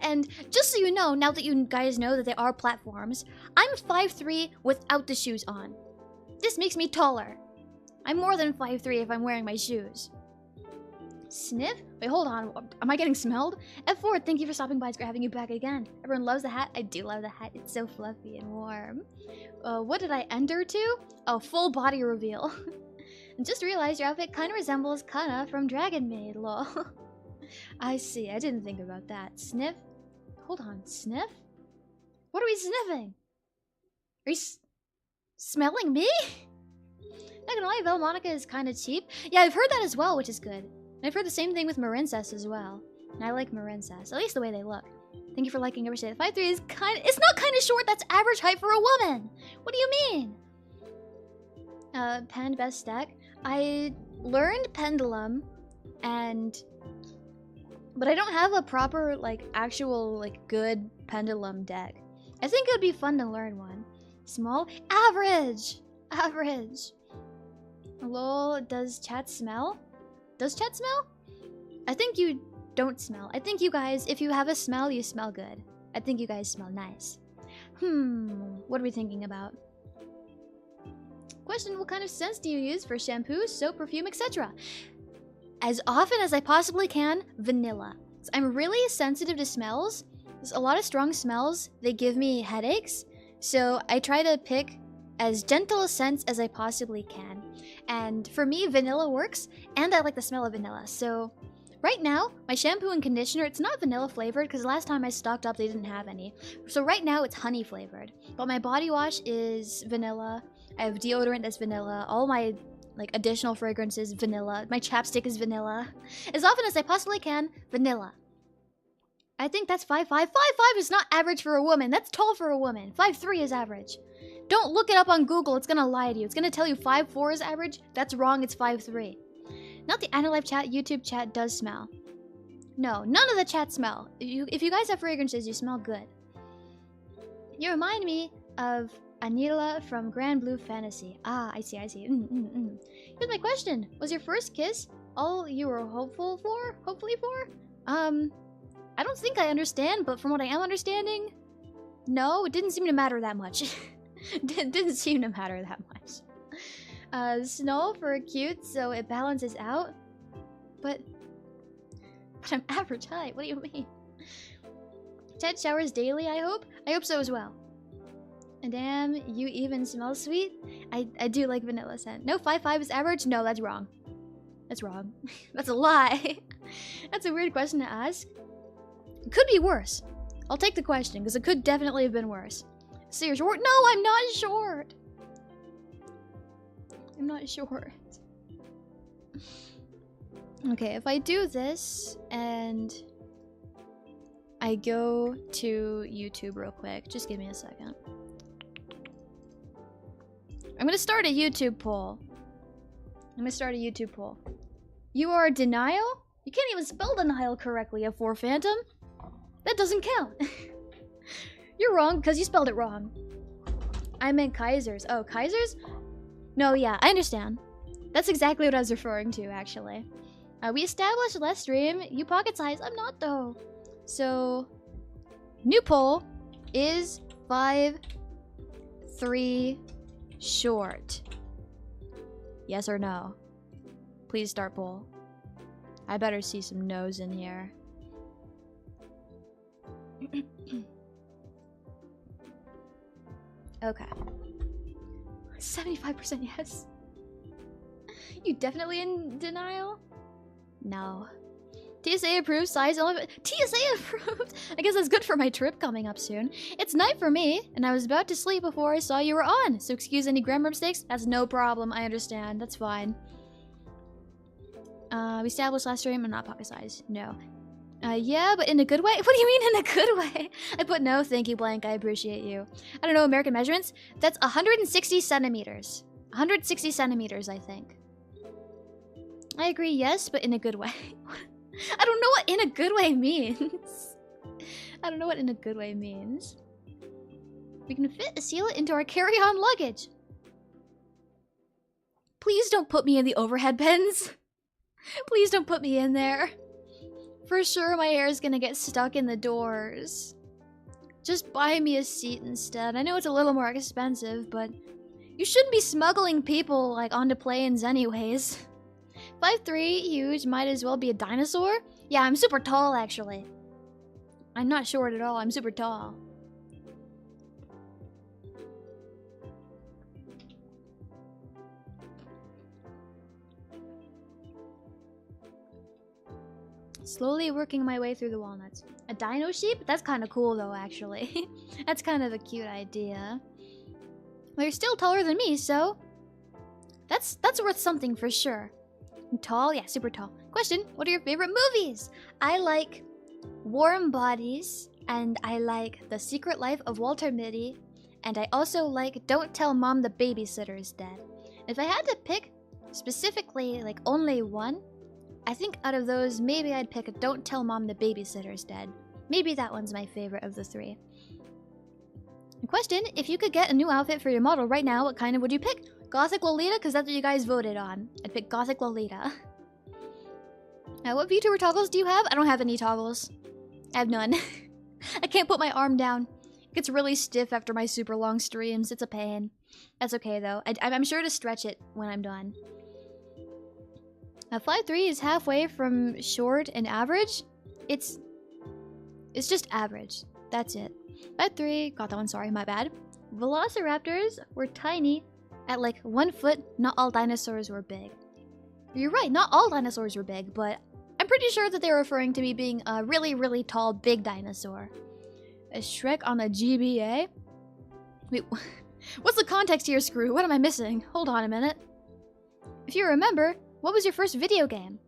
And just so you know, now that you guys know that they are platforms, I'm 5'3" without the shoes on. This makes me taller. I'm more than 5'3" if I'm wearing my shoes. Sniff? Wait, hold on. Am I getting smelled? F4, thank you for stopping by. It's great having you back again. Everyone loves the hat. I do love the hat. It's so fluffy and warm. What did I enter to? Oh, full body reveal. Just realized your outfit kind of resembles Kana from Dragon Maid, lol. I see. I didn't think about that. Sniff? Hold on. Sniff? What are we sniffing? Are you smelling me? Not gonna lie, Valmonica is kind of cheap. Yeah, I've heard that as well, which is good. And I've heard the same thing with Marincess as well. And I like Marincess, at least the way they look. Thank you for liking every shade. 5'3" is kind of... It's not kind of short, that's average height for a woman! What do you mean? Pen best deck. I learned Pendulum, but I don't have a proper, like, actual, like, good Pendulum deck. I think it would be fun to learn one. Small? Average! Average. Lol, does chat smell? Does chat smell? I think you don't smell. I think you guys, if you have a smell, you smell good. I think you guys smell nice. What are we thinking about? Question, what kind of scents do you use for shampoo, soap, perfume, etc.? As often as I possibly can, vanilla. So I'm really sensitive to smells. There's a lot of strong smells. They give me headaches. So I try to pick as gentle a scents as I possibly can. And for me, vanilla works, and I like the smell of vanilla. So right now, my shampoo and conditioner, it's not vanilla flavored, because last time I stocked up, they didn't have any. So right now, it's honey flavored. But my body wash is vanilla. I have deodorant that's vanilla. All my, like, additional fragrances, vanilla. My chapstick is vanilla. As often as I possibly can, vanilla. I think that's 5'5". 5'5" is not average for a woman. That's tall for a woman. 5'3" is average. Don't look it up on Google. It's gonna lie to you. It's gonna tell you 5'4" is average. That's wrong. It's 5'3". Not the Analife chat. YouTube chat does smell. No, none of the chat smell. If you guys have fragrances, you smell good. You remind me of Anila from Grand Blue Fantasy. Ah, I see, I see. Here's my question. Was your first kiss all you were hopefully for? I don't think I understand, but from what I am understanding, no, it didn't seem to matter that much. Didn't seem to matter that much. Snow for cute, so it balances out. But I'm average height. What do you mean? Ted showers daily, I hope? I hope so as well. And damn, you even smell sweet? I do like vanilla scent. No, 5'5" is average? No, that's wrong. That's wrong. That's a lie. That's a weird question to ask. It could be worse. I'll take the question, because it could definitely have been worse. So you're short? No, I'm not short. I'm not short. Okay, if I do this, and I go to YouTube real quick. Just give me a second. I'm gonna start a YouTube poll. You are denial? You can't even spell denial correctly, F4 Phantom. That doesn't count. You're wrong, because you spelled it wrong. I meant Kaisers. Oh, Kaisers? No, yeah, I understand. That's exactly what I was referring to, actually. We established last stream. You pocket size. I'm not, though. So, new poll is 5'3" short. Yes or no? Please start poll. I better see some no's in here. Okay. 75% yes. You definitely in denial? No. TSA approved, size only. TSA approved! I guess that's good for my trip coming up soon. It's night for me, and I was about to sleep before I saw you were on. So excuse any grammar mistakes. That's no problem. I understand. That's fine. We established last stream. I'm not pocket size. No. Yeah, but in a good way? What do you mean in a good way? I put no, thank you, blank. I appreciate you. I don't know, American measurements? That's 160 centimeters. 160 centimeters, I think. I agree, yes, but in a good way. I don't know what in a good way means. I don't know what in a good way means. We can fit Esila into our carry-on luggage. Please don't put me in the overhead bins. Please don't put me in there. For sure my hair is gonna get stuck in the doors. Just buy me a seat instead. I know it's a little more expensive, but you shouldn't be smuggling people, like, onto planes anyways. 5'3", huge, might as well be a dinosaur? Yeah, I'm super tall, actually. I'm not short at all, I'm super tall. Slowly working my way through the walnuts. A dino sheep? That's kind of cool though, actually. That's kind of a cute idea. Well, you're still taller than me, so... That's worth something for sure. Tall? Yeah, super tall. Question, what are your favorite movies? I like Warm Bodies, and I like The Secret Life of Walter Mitty, and I also like Don't Tell Mom the Babysitter is Dead. If I had to pick specifically, like, only one, I think out of those, maybe I'd pick Don't Tell Mom the Babysitter is Dead. Maybe that one's my favorite of the three. Question, if you could get a new outfit for your model right now, what kind of would you pick? Gothic Lolita, because that's what you guys voted on. I'd pick Gothic Lolita. What VTuber toggles do you have? I don't have any toggles. I have none. I can't put my arm down. It gets really stiff after my super long streams. It's a pain. That's okay though. I'm sure to stretch it when I'm done. 5'3" is halfway from short and average. It's just average. That's it. 5'3", got that one, sorry, my bad. Velociraptors were tiny at like 1 foot. Not all dinosaurs were big. You're right, not all dinosaurs were big, but I'm pretty sure that they're referring to me being a really, really tall, big dinosaur. A Shrek on the GBA? Wait, what's the context here, Screw? What am I missing? Hold on a minute. If you remember, what was your first video game?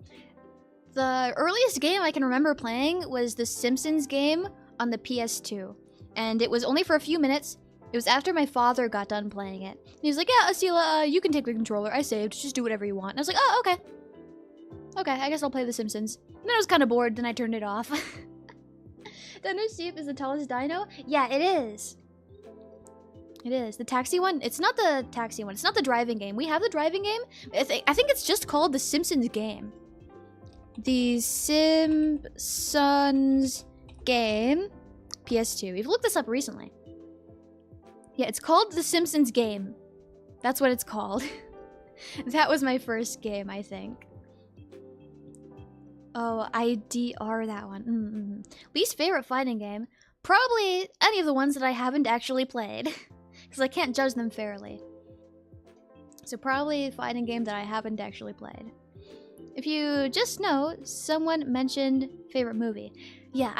The earliest game I can remember playing was the Simpsons game on the PS2. And it was only for a few minutes. It was after my father got done playing it. And he was like, yeah, Esila, you can take the controller. I saved. Just do whatever you want. And I was like, oh, okay. Okay, I guess I'll play The Simpsons. And then I was kind of bored, then I turned it off. Dino Sheep is the tallest dino? Yeah, it is. It is. The taxi one? It's not the taxi one. It's not the driving game. We have the driving game. I think it's just called The Simpsons game. The Simpsons game. PS2. We've looked this up recently. Yeah, it's called The Simpsons game. That's what it's called. That was my first game, I think. Oh, IDR that one. Least favorite fighting game? Probably any of the ones that I haven't actually played. Because I can't judge them fairly. So probably a fighting game that I haven't actually played. If you just know, someone mentioned favorite movie. Yeah,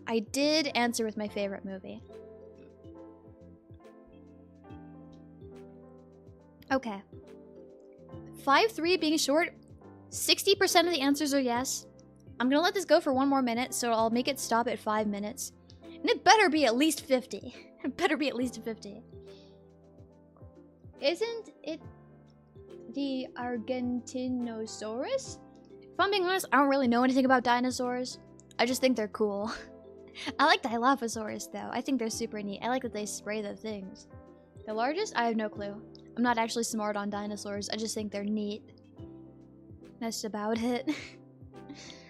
I did answer with my favorite movie. Okay. 5'3" being short, 60% of the answers are yes. I'm gonna let this go for 1 more minute, so I'll make it stop at 5 minutes. And it better be at least 50. It better be at least 50. Isn't it the Argentinosaurus? If I'm being honest, I don't really know anything about dinosaurs. I just think they're cool. I like Dilophosaurus though. I think they're super neat. I like that they spray the things. The largest? I have no clue. I'm not actually smart on dinosaurs. I just think they're neat. That's about it.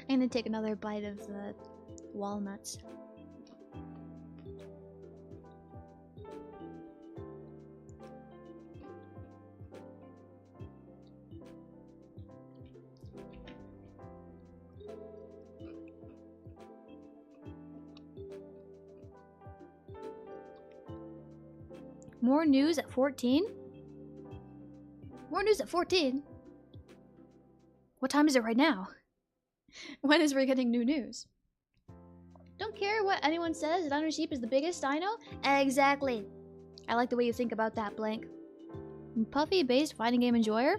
I'm gonna take another bite of the walnuts. More news at 14? More news at 14? What time is it right now? When is we getting new news? Don't care what anyone says, Dino Sheep is the biggest dino? Exactly. I like the way you think about that, Blank. Puffy-based fighting game enjoyer?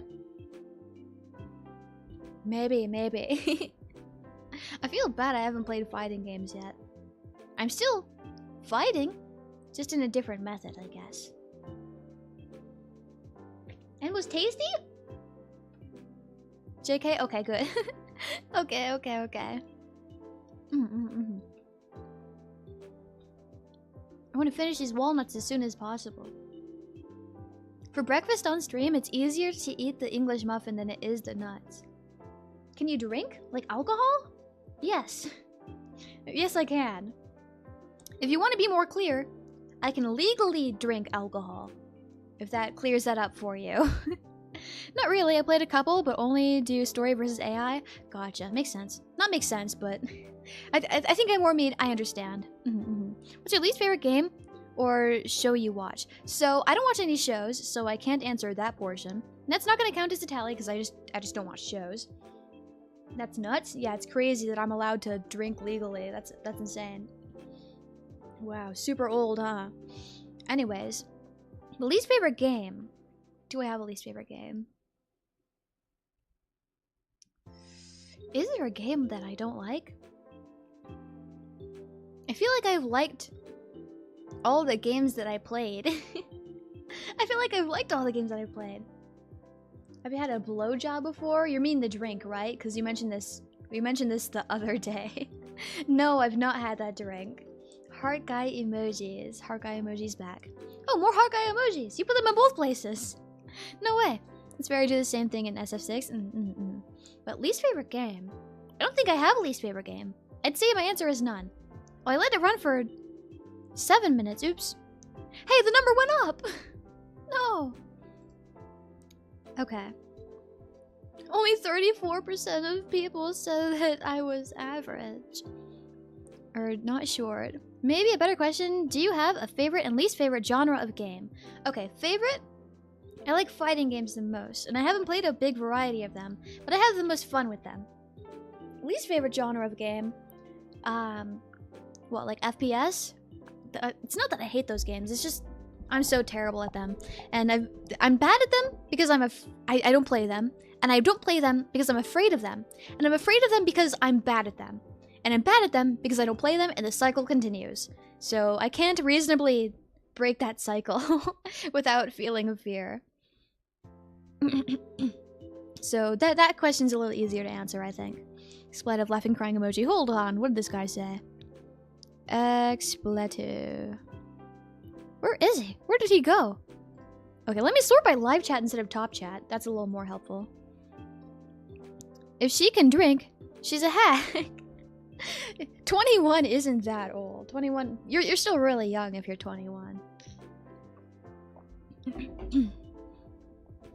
Maybe. I feel bad I haven't played fighting games yet. I'm still fighting, just in a different method, I guess. And was tasty? JK? Okay, good. Okay. I want to finish these walnuts as soon as possible. For breakfast on stream, it's easier to eat the English muffin than it is the nuts. Can you drink? Like alcohol? Yes. Yes, I can. If you want to be more clear, I can legally drink alcohol. If that clears that up for you. Not really, I played a couple, but only do story versus AI. Gotcha, makes sense. Not makes sense, but I think I more mean I understand. What's your least favorite game or show you watch? So I don't watch any shows, so I can't answer that portion. And that's not gonna count as a tally because I just don't watch shows. That's nuts. Yeah, it's crazy that I'm allowed to drink legally. That's insane. Wow, super old, huh? Anyways, the least favorite game. Do I have a least favorite game? Is there a game that I don't like? I feel like I've liked all the games that I played. I feel like I've liked all the games that I've played. Have you had a blowjob before? You mean the drink, right? Because you mentioned this. We mentioned this the other day. No, I've not had that drink. Heart guy emojis. Heart guy emojis back. Oh, more heart guy emojis. You put them in both places. No way. It's fair to do the same thing in SF6. But least favorite game? I don't think I have a least favorite game. I'd say my answer is none. Oh, I let it run for 7 minutes. Oops. Hey, the number went up. No. Okay. Only 34% of people said that I was average. Or not short. Maybe a better question, do you have a favorite and least favorite genre of game? Okay, favorite? I like fighting games the most, and I haven't played a big variety of them, but I have the most fun with them. Least favorite genre of game? What, like FPS? It's not that I hate those games, it's just I'm so terrible at them. And I'm bad at them because I don't play them, and I don't play them because I'm afraid of them. And I'm afraid of them because I'm bad at them. And I'm bad at them because I don't play them, and the cycle continues. So I can't reasonably break that cycle without feeling of fear. So that question's a little easier to answer, I think. Splat of laughing crying emoji. Hold on, what did this guy say? Expletive. Where is he? Where did he go? Okay, let me sort by live chat instead of top chat. That's a little more helpful. If she can drink, she's a hack. 21 isn't that old. 21, you're still really young if you're 21.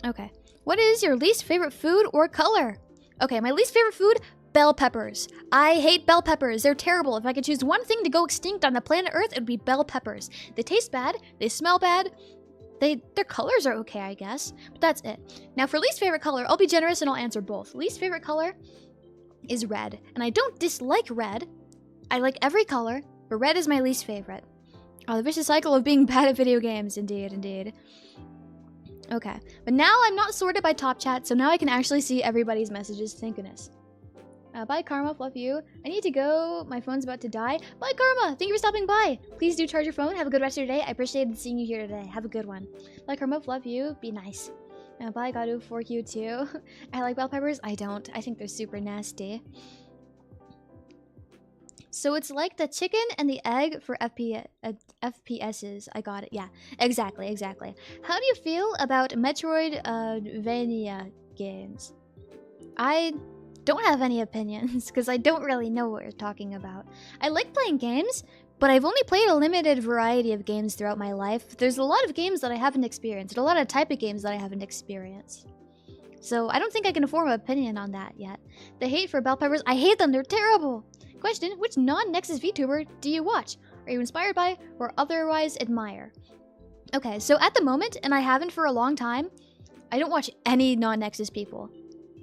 Okay. What is your least favorite food or color? Okay, my least favorite food, bell peppers. I hate bell peppers. They're terrible. If I could choose one thing to go extinct on the planet Earth, it would be bell peppers. They taste bad. They smell bad. Their colors are okay, I guess. But that's it. Now, for least favorite color, I'll be generous and I'll answer both. Least favorite color is red. And I don't dislike red. I like every color, but red is my least favorite. Oh, the vicious cycle of being bad at video games. Indeed, indeed. Okay, but now I'm not sorted by top chat, so now I can actually see everybody's messages. Thank goodness. Bye, Karma. Love you. I need to go. My phone's about to die. Bye, Karma. Thank you for stopping by. Please do charge your phone. Have a good rest of your day. I appreciated seeing you here today. Have a good one. Bye, Karma. Love you. Be nice. Bye, Gadu. For you too. I like bell peppers. I don't. I think they're super nasty. So it's like the chicken and the egg for FPSs. I got it. Yeah, exactly. How do you feel about Metroidvania games? I don't have any opinions because I don't really know what you're talking about. I like playing games, but I've only played a limited variety of games throughout my life. There's a lot of games that I haven't experienced, and a lot of type of games that I haven't experienced. So I don't think I can form an opinion on that yet. The hate for bell peppers, I hate them. They're terrible. Question, which non-Nexus VTuber do you watch? Are you inspired by or otherwise admire? Okay, so at the moment, and I haven't for a long time, I don't watch any non-Nexus people.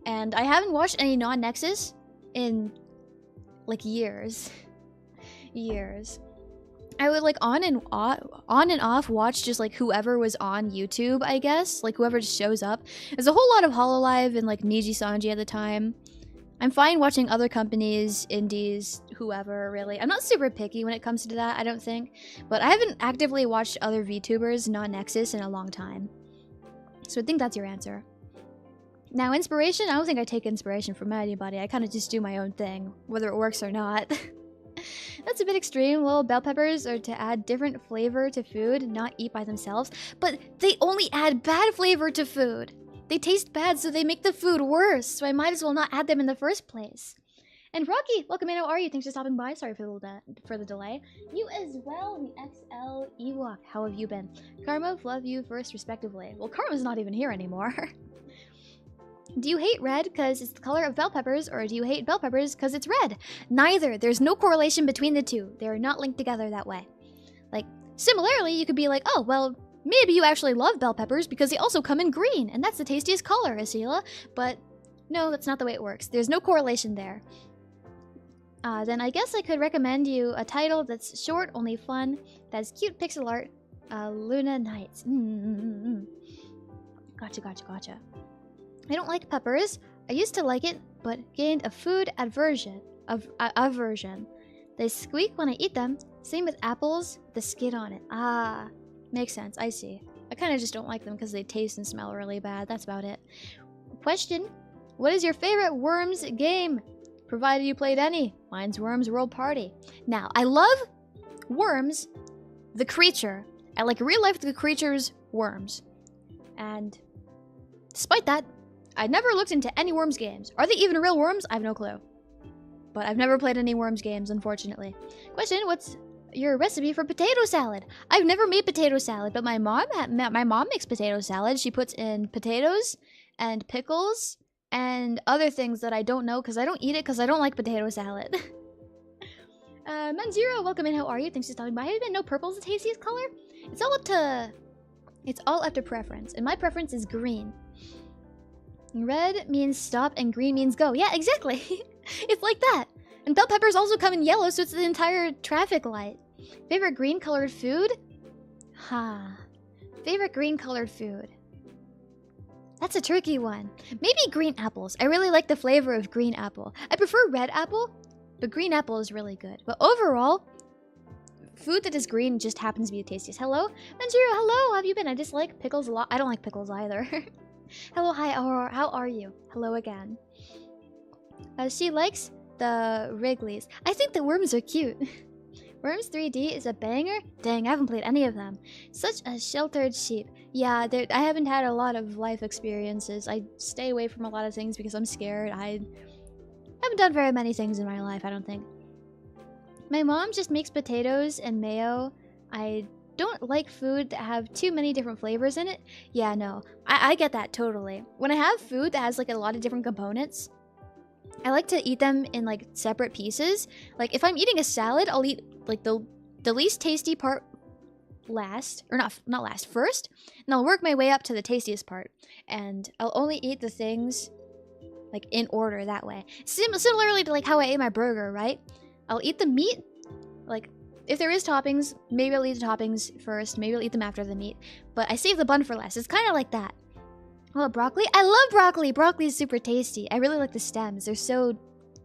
And I haven't watched any non-Nexus in, like, years. Years. I would, like, on and off watch just, like, whoever was on YouTube, I guess. Like, whoever just shows up. There's a whole lot of Hololive and, like, Niji Sanji at the time. I'm fine watching other companies, indies, whoever, really. I'm not super picky when it comes to that, I don't think. But I haven't actively watched other VTubers, non-Nexus, in a long time. So I think that's your answer. Now, inspiration, I don't think I take inspiration from anybody. I kind of just do my own thing, whether it works or not. That's a bit extreme. Well, bell peppers are to add different flavor to food, not eat by themselves. But they only add bad flavor to food. They taste bad, so they make the food worse. So I might as well not add them in the first place. And Rocky, welcome in. How are you? Thanks for stopping by. Sorry for the delay. You as well, the XL Ewok. How have you been? Karma, love you first, respectively. Well, Karma's not even here anymore. Do you hate red because it's the color of bell peppers, or do you hate bell peppers because it's red? Neither. There's no correlation between the two. They're not linked together that way. Like, similarly, you could be like, oh, well, maybe you actually love bell peppers because they also come in green, and that's the tastiest color, Esila. But no, that's not the way it works. There's no correlation there. Then I guess I could recommend you a title that's short, only fun, that's cute pixel art, Luna Nights. Gotcha. I don't like peppers. I used to like it, but gained a food aversion. They squeak when I eat them. Same with apples, the skin on it. Ah, makes sense, I see. I kind of just don't like them because they taste and smell really bad. That's about it. Question, what is your favorite Worms game? Provided you played any. Mine's Worms World Party. Now, I love Worms, the creature. I like real life the creature's Worms. And despite that, I never looked into any Worms games. Are they even real worms? I have no clue. But I've never played any Worms games, unfortunately. Question, what's your recipe for potato salad? I've never made potato salad, but my mom makes potato salad. She puts in potatoes and pickles and other things that I don't know because I don't eat it because I don't like potato salad. Manzero, welcome in. How are you? Thanks for stopping by. Have you been? No, purple's the tastiest color? It's all up to preference, and my preference is green. Red means stop and green means go. Yeah, exactly. It's like that. And bell peppers also come in yellow, so it's the entire traffic light. Favorite green colored food? Favorite green colored food. That's a tricky one. Maybe green apples. I really like the flavor of green apple. I prefer red apple, but green apple is really good. But overall, food that is green just happens to be the tastiest. Hello? Manjiro, hello! How have you been? I dislike pickles a lot. I don't like pickles either. Hello, hi, Aurora. How are you? Hello again. She likes the Wrigleys. I think the worms are cute. Worms 3D is a banger? Dang, I haven't played any of them. Such a sheltered sheep. Yeah, I haven't had a lot of life experiences. I stay away from a lot of things because I'm scared. I haven't done very many things in my life, I don't think. My mom just makes potatoes and mayo. I don't like food that have too many different flavors in it. Yeah, no. I get that totally. When I have food that has like a lot of different components, I like to eat them in like separate pieces. Like if I'm eating a salad, I'll eat like the least tasty part last, or not last, first, and I'll work my way up to the tastiest part. And I'll only eat the things like in order that way. Similarly to like how I ate my burger, right? I'll eat the meat, like if there is toppings, maybe I'll eat the toppings first, maybe I'll eat them after the meat, but I save the bun for last. It's kind of like that. Oh, broccoli? I love broccoli! Broccoli is super tasty. I really like the stems. They're so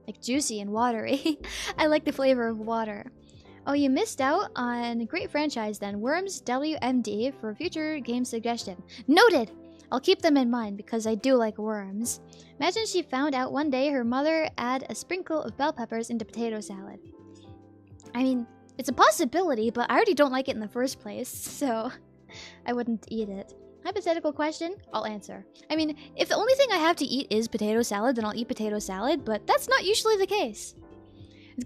like juicy and watery. I like the flavor of water. Oh, you missed out on a great franchise then. Worms WMD for future game suggestion. Noted! I'll keep them in mind because I do like worms. Imagine she found out one day her mother add a sprinkle of bell peppers into potato salad. I mean, it's a possibility, but I already don't like it in the first place, so I wouldn't eat it. Hypothetical question, I'll answer. I mean, if the only thing I have to eat is potato salad, then I'll eat potato salad, but that's not usually the case.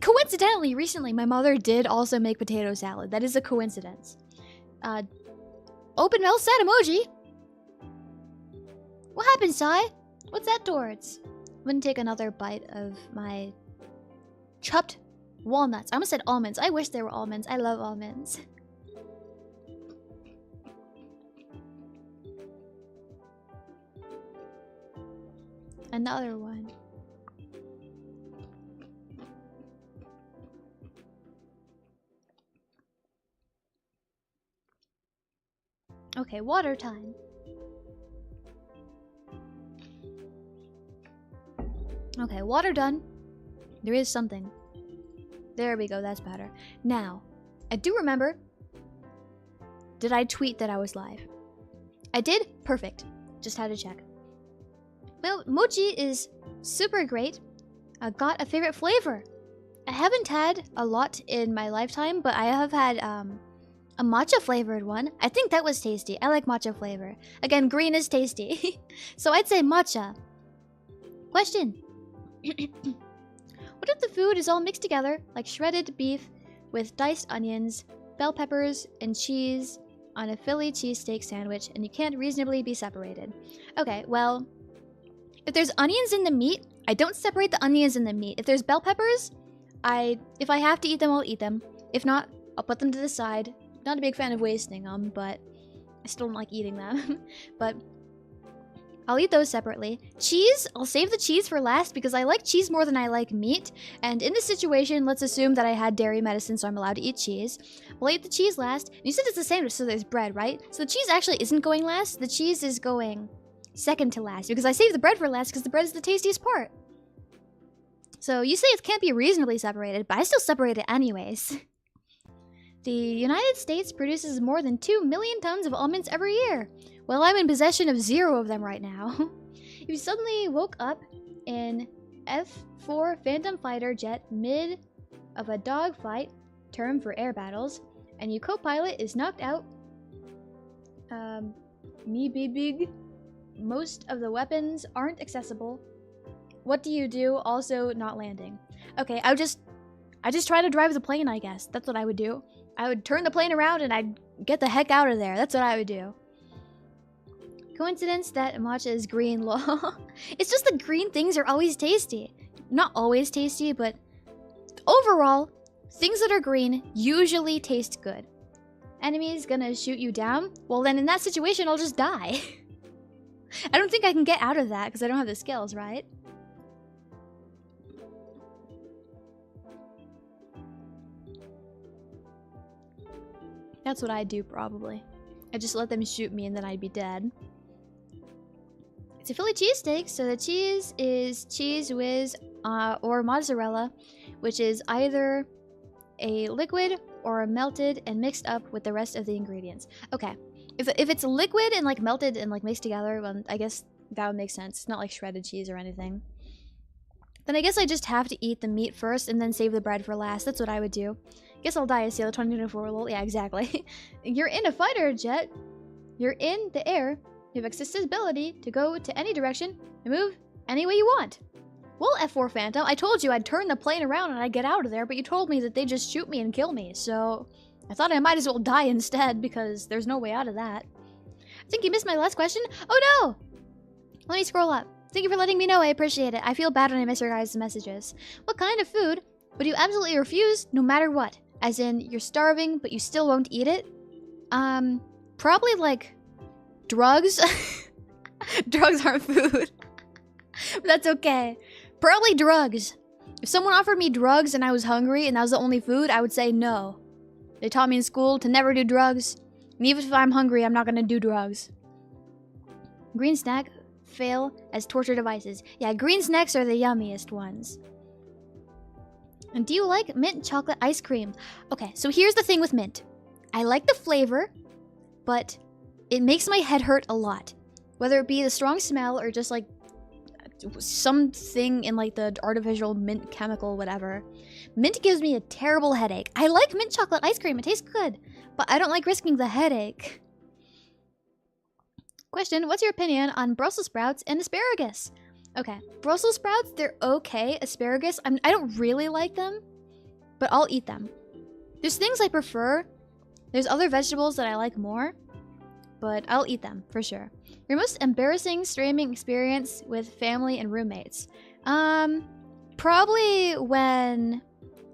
Coincidentally, recently, my mother did also make potato salad. That is a coincidence. Open mouth sad emoji. What happened, Sai? What's that towards? I'm gonna take another bite of my chopped walnuts. I almost said almonds. I wish there were almonds. I love almonds. Another one. Okay, water time. Okay, water done. There is something. There we go, that's better. Now, I do remember. Did I tweet that I was live? I did? Perfect. Just had to check. Well, mochi is super great. Got a favorite flavor. I haven't had a lot in my lifetime, but I have had a matcha flavored one. I think that was tasty. I like matcha flavor. Again, green is tasty. So I'd say matcha. Question. What if the food is all mixed together, like shredded beef with diced onions, bell peppers, and cheese on a Philly cheesesteak sandwich, and you can't reasonably be separated? Okay, well, if there's onions in the meat, I don't separate the onions in the meat. If there's bell peppers, if I have to eat them, I'll eat them. If not, I'll put them to the side. Not a big fan of wasting them, but I still don't like eating them. But I'll eat those separately. Cheese, I'll save the cheese for last because I like cheese more than I like meat. And in this situation, let's assume that I had dairy medicine, so I'm allowed to eat cheese. We'll eat the cheese last. And you said it's a sandwich, so there's bread, right? So the cheese actually isn't going last. The cheese is going second to last because I saved the bread for last because the bread is the tastiest part. So you say it can't be reasonably separated, but I still separate it anyways. The United States produces more than 2 million tons of almonds every year. Well, I'm in possession of 0 of them right now. If you suddenly woke up in F-4 Phantom Fighter jet mid of a dogfight, term for air battles, and your co-pilot is knocked out, me be big, most of the weapons aren't accessible. What do you do? Also not landing. Okay, I just try to drive the plane, I guess. That's what I would do. I would turn the plane around and I'd get the heck out of there. That's what I would do. Coincidence that matcha is green, lol. It's just the green things are always tasty. Not always tasty, but overall, things that are green usually taste good. Enemy's gonna shoot you down? Well, then in that situation, I'll just die. I don't think I can get out of that because I don't have the skills, right? That's what I'd do, probably. I'd just let them shoot me and then I'd be dead. It's a Philly cheesesteak, so the cheese is Cheese Whiz or mozzarella, which is either a liquid or a melted and mixed up with the rest of the ingredients. Okay, if it's liquid and like melted and like mixed together, well, I guess that would make sense. It's not like shredded cheese or anything. Then I guess I just have to eat the meat first and then save the bread for last. That's what I would do. Guess I'll die, Esila 2024, lol. Yeah, exactly. You're in a fighter jet. You're in the air. You have accessibility to go to any direction and move any way you want. Well, F4 Phantom, I told you I'd turn the plane around and I'd get out of there, but you told me that they just shoot me and kill me, so I thought I might as well die instead because there's no way out of that. I think you missed my last question. Oh no! Let me scroll up. Thank you for letting me know, I appreciate it. I feel bad when I miss your guys' messages. What kind of food would you absolutely refuse no matter what? As in, you're starving, but you still won't eat it? Probably like drugs. Drugs aren't food. But that's okay. Probably drugs. If someone offered me drugs and I was hungry and that was the only food, I would say no. They taught me in school to never do drugs. And even if I'm hungry, I'm not gonna do drugs. Green snack fail as torture devices. Yeah, green snacks are the yummiest ones. And do you like mint chocolate ice cream? Okay, so here's the thing with mint. I like the flavor, but it makes my head hurt a lot. Whether it be the strong smell or just like something in like the artificial mint chemical, whatever. Mint gives me a terrible headache. I like mint chocolate ice cream, it tastes good, but I don't like risking the headache. Question, what's your opinion on Brussels sprouts and asparagus? Okay, Brussels sprouts, they're okay. Asparagus, I don't really like them, but I'll eat them. There's things I prefer. There's other vegetables that I like more, but I'll eat them for sure. Your most embarrassing streaming experience with family and roommates? Probably when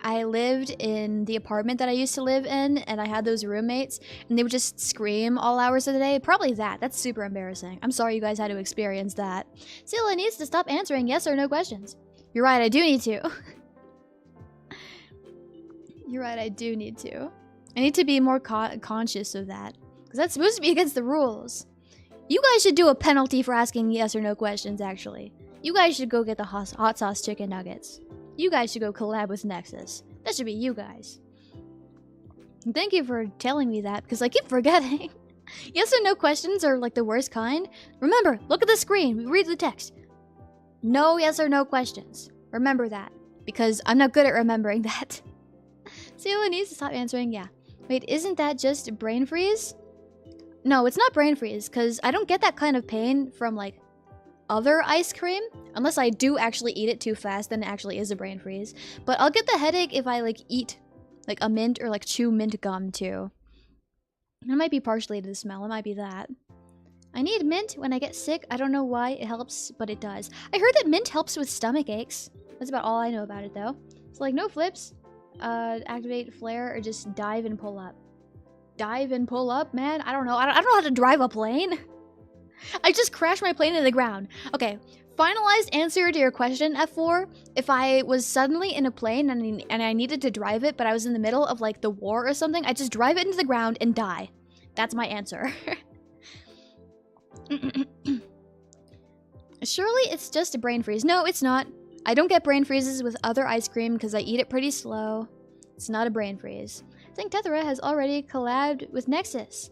I lived in the apartment that I used to live in and I had those roommates and they would just scream all hours of the day. Probably that. That's super embarrassing. I'm sorry you guys had to experience that. Esila needs to stop answering yes or no questions. You're right, I do need to. You're right, I do need to. I need to be more conscious of that. Because that's supposed to be against the rules. You guys should do a penalty for asking yes or no questions, actually. You guys should go get the hot sauce chicken nuggets. You guys should go collab with Nexus. That should be you guys. And thank you for telling me that, because I keep forgetting. Yes or no questions are like the worst kind. Remember, look at the screen. Read the text. No yes or no questions. Remember that. Because I'm not good at remembering that. Esila needs to stop answering. Yeah. Wait, isn't that just brain freeze? No, it's not brain freeze. Because I don't get that kind of pain from like other ice cream. Unless I do actually eat it too fast, then it actually is a brain freeze. But I'll get the headache if I like eat like a mint or like chew mint gum too. It might be partially to the smell. It might be that. I need mint when I get sick. I don't know why it helps, but it does. I heard that mint helps with stomach aches. That's about all I know about it, though. It's like, no flips. Activate flare or just dive and pull up. Dive and pull up, man? I don't know. I don't know how to drive a plane. I just crashed my plane into the ground. Okay, finalized answer to your question, F4. If I was suddenly in a plane and I needed to drive it, but I was in the middle of, like, the war or something, I'd just drive it into the ground and die. That's my answer. Surely it's just a brain freeze. No, it's not. I don't get brain freezes with other ice cream because I eat it pretty slow. It's not a brain freeze. I think Tethera has already collabed with Nexus.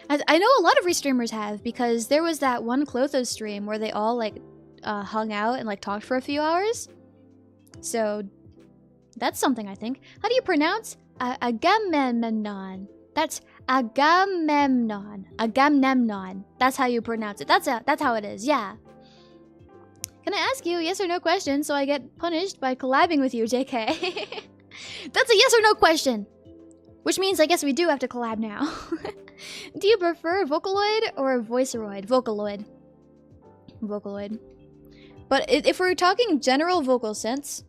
I know a lot of restreamers have, because there was that one Clotho stream where they all like hung out and like talked for a few hours. So that's something, I think. How do you pronounce Agamemnon? That's Agamemnon. Agamemnon. That's how you pronounce it. That's how it is. Yeah. Can I ask you a yes or no question so I get punished by collabing with you, JK? That's a yes or no question. Which means I guess we do have to collab now. Do you prefer Vocaloid or Voiceroid? Vocaloid. Vocaloid. But if we're talking general vocal sense,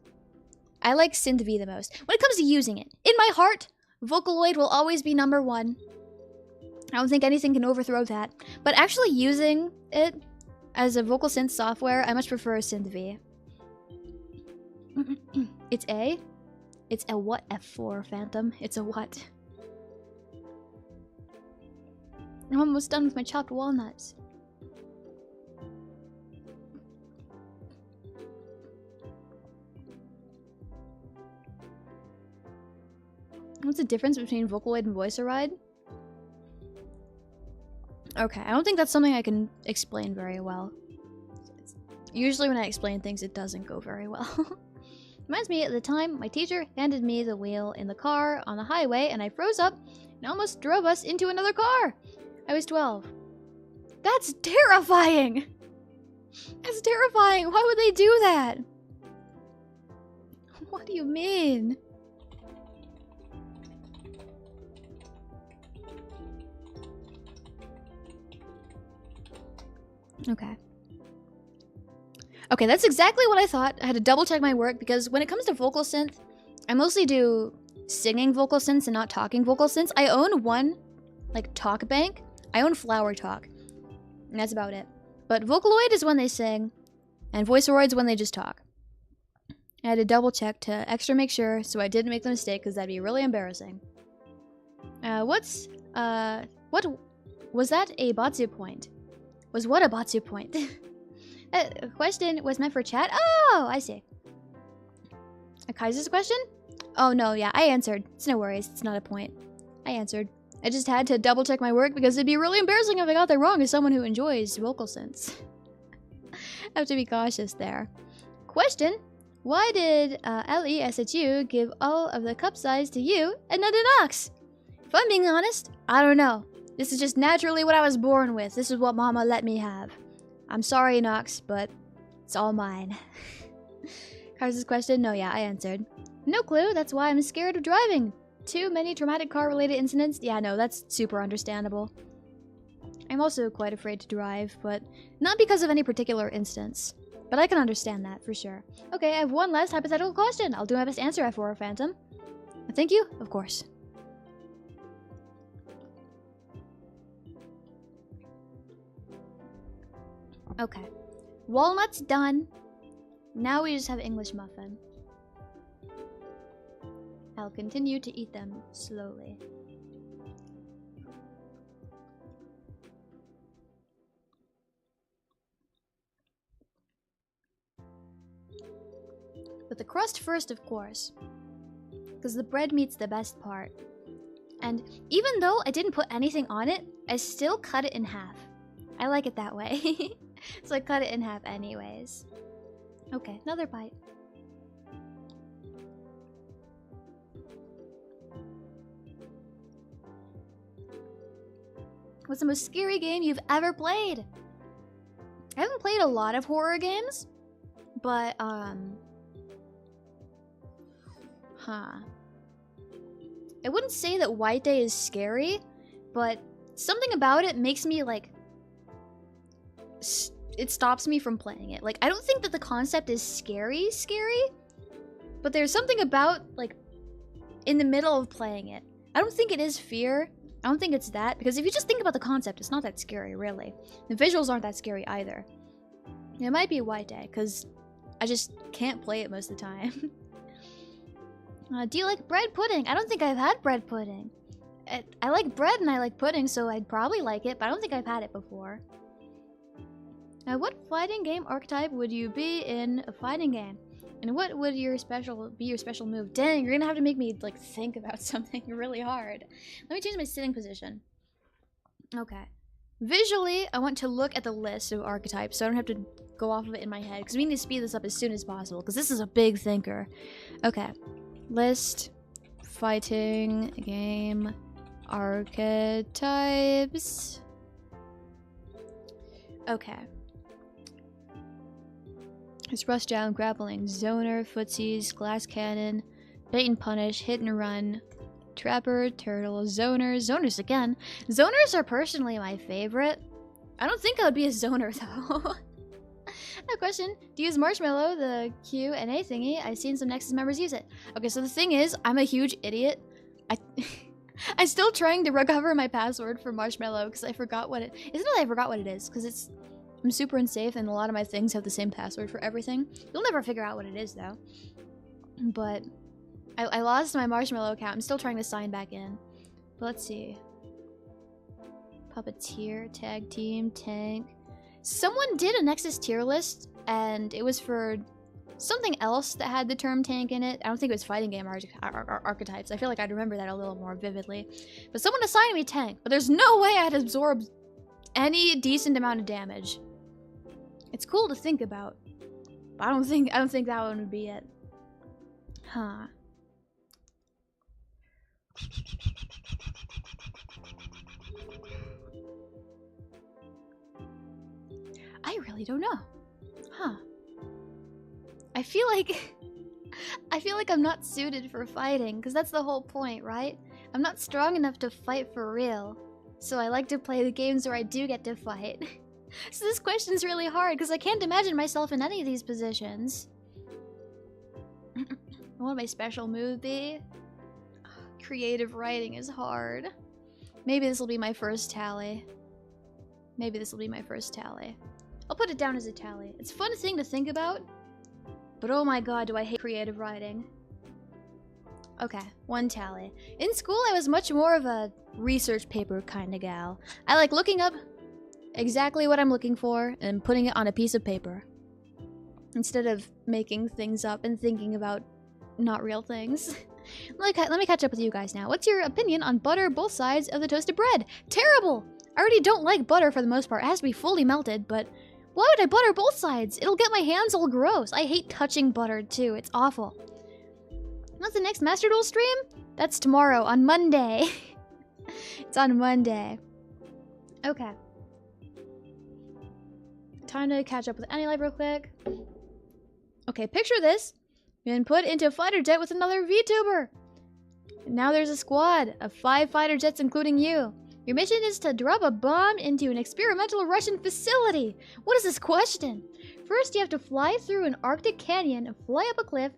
I like Synth V the most. When it comes to using it, in my heart, Vocaloid will always be #1. I don't think anything can overthrow that. But actually using it as a vocal synth software, I much prefer Synth V. It's A? It's a what, F4, Phantom? It's a what? I'm almost done with my chopped walnuts. What's the difference between Vocaloid and Voiceroid? Okay, I don't think that's something I can explain very well. Usually when I explain things, it doesn't go very well. Reminds me, at the time, my teacher handed me the wheel in the car on the highway, and I froze up and almost drove us into another car. I was 12. That's terrifying! That's terrifying! Why would they do that? What do you mean? Okay. Okay, that's exactly what I thought. I had to double check my work because when it comes to vocal synth, I mostly do singing vocal synths and not talking vocal synths. I own one, like, talk bank. I own Flower Talk. And that's about it. But Vocaloid is when they sing, and Voiceroid's when they just talk. I had to double check to extra make sure so I didn't make the mistake because that'd be really embarrassing. What was that a Batsu point? Was what a Batsu point? A question was meant for chat? Oh, I see. A Kaiser's question? Oh no, yeah, I answered. It's no worries, it's not a point. I answered. I just had to double check my work because it'd be really embarrassing if I got that wrong as someone who enjoys vocal synths. I have to be cautious there. Question: why did LESHU give all of the cup size to you and none to Nox? If I'm being honest, I don't know. This is just naturally what I was born with. This is what Mama let me have. I'm sorry, Nox, but it's all mine. Kaiser's question? No, yeah, I answered. No clue, that's why I'm scared of driving. Too many traumatic car-related incidents? Yeah, no, that's super understandable. I'm also quite afraid to drive, but not because of any particular instance. But I can understand that, for sure. Okay, I have one last hypothetical question. I'll do my best to answer for a Phantom. Thank you, of course. Okay. Walnuts done. Now we just have English muffin. I'll continue to eat them slowly. But the crust first, of course. Because the bread meat's the best part. And even though I didn't put anything on it, I still cut it in half. I like it that way. So I cut it in half anyways. Okay, another bite. What's the most scary game you've ever played? I haven't played a lot of horror games, but, I wouldn't say that White Day is scary, but something about it makes me, like, it stops me from playing it. Like, I don't think that the concept is scary, but there's something about, like, in the middle of playing it. I don't think it is fear. I don't think it's that, because if you just think about the concept, it's not that scary, really. The visuals aren't that scary either. It might be White Day, because I just can't play it most of the time. Do you like bread pudding? I don't think I've had bread pudding. I like bread and I like pudding, so I'd probably like it, but I don't think I've had it before. What fighting game archetype would you be in a fighting game? And what would be your special move? Dang, you're gonna have to make me, like, think about something really hard. Let me change my sitting position. Okay. Visually, I want to look at the list of archetypes, so I don't have to go off of it in my head, because we need to speed this up as soon as possible, because this is a big thinker. Okay. List. Fighting game archetypes. Okay. It's rushdown, grappling, zoner, footsies, glass cannon, bait and punish, hit and run, trapper, turtle, zoners. Zoners again. Zoners are personally my favorite. I don't think I would be a zoner though. No question. Do you use Marshmallow, the QnA thingy? I've seen some Nexus members use it. Okay, so the thing is, I'm a huge idiot. I'm still trying to recover my password for Marshmallow because I forgot what it... It's not that I forgot what it is, because it's... I'm super unsafe and a lot of my things have the same password for everything. You'll never figure out what it is though. But I lost my Marshmallow account. I'm still trying to sign back in. But let's see. Puppeteer, tag team, tank. Someone did a Nexus tier list and it was for something else that had the term tank in it. I don't think it was fighting game archetypes. I feel like I'd remember that a little more vividly. But someone assigned me tank, but there's no way I'd absorb any decent amount of damage. It's cool to think about, but I don't think that one would be it. Huh. I really don't know. Huh. I feel like I'm not suited for fighting, because that's the whole point, right? I'm not strong enough to fight for real. So I like to play the games where I do get to fight. So this question's really hard, because I can't imagine myself in any of these positions. What would my special move be? Creative writing is hard. Maybe this will be my first tally. I'll put it down as a tally. It's a fun thing to think about, but oh my god, do I hate creative writing. Okay, 1 tally. In school, I was much more of a research paper kind of gal. I like looking up exactly what I'm looking for and putting it on a piece of paper, instead of making things up and thinking about not real things. Let me catch up with you guys now. What's your opinion on butter both sides of the toasted bread? Terrible! I already don't like butter for the most part. It has to be fully melted, but why would I butter both sides? It'll get my hands all gross. I hate touching butter too. It's awful. What's the next Master Duel stream? That's tomorrow, on Monday. It's on Monday. Okay. Time to catch up with AnyLife real quick. Okay, picture this. You've been put into a fighter jet with another VTuber. Now there's a squad of 5 fighter jets, including you. Your mission is to drop a bomb into an experimental Russian facility. What is this question? First, you have to fly through an Arctic canyon and fly up a cliff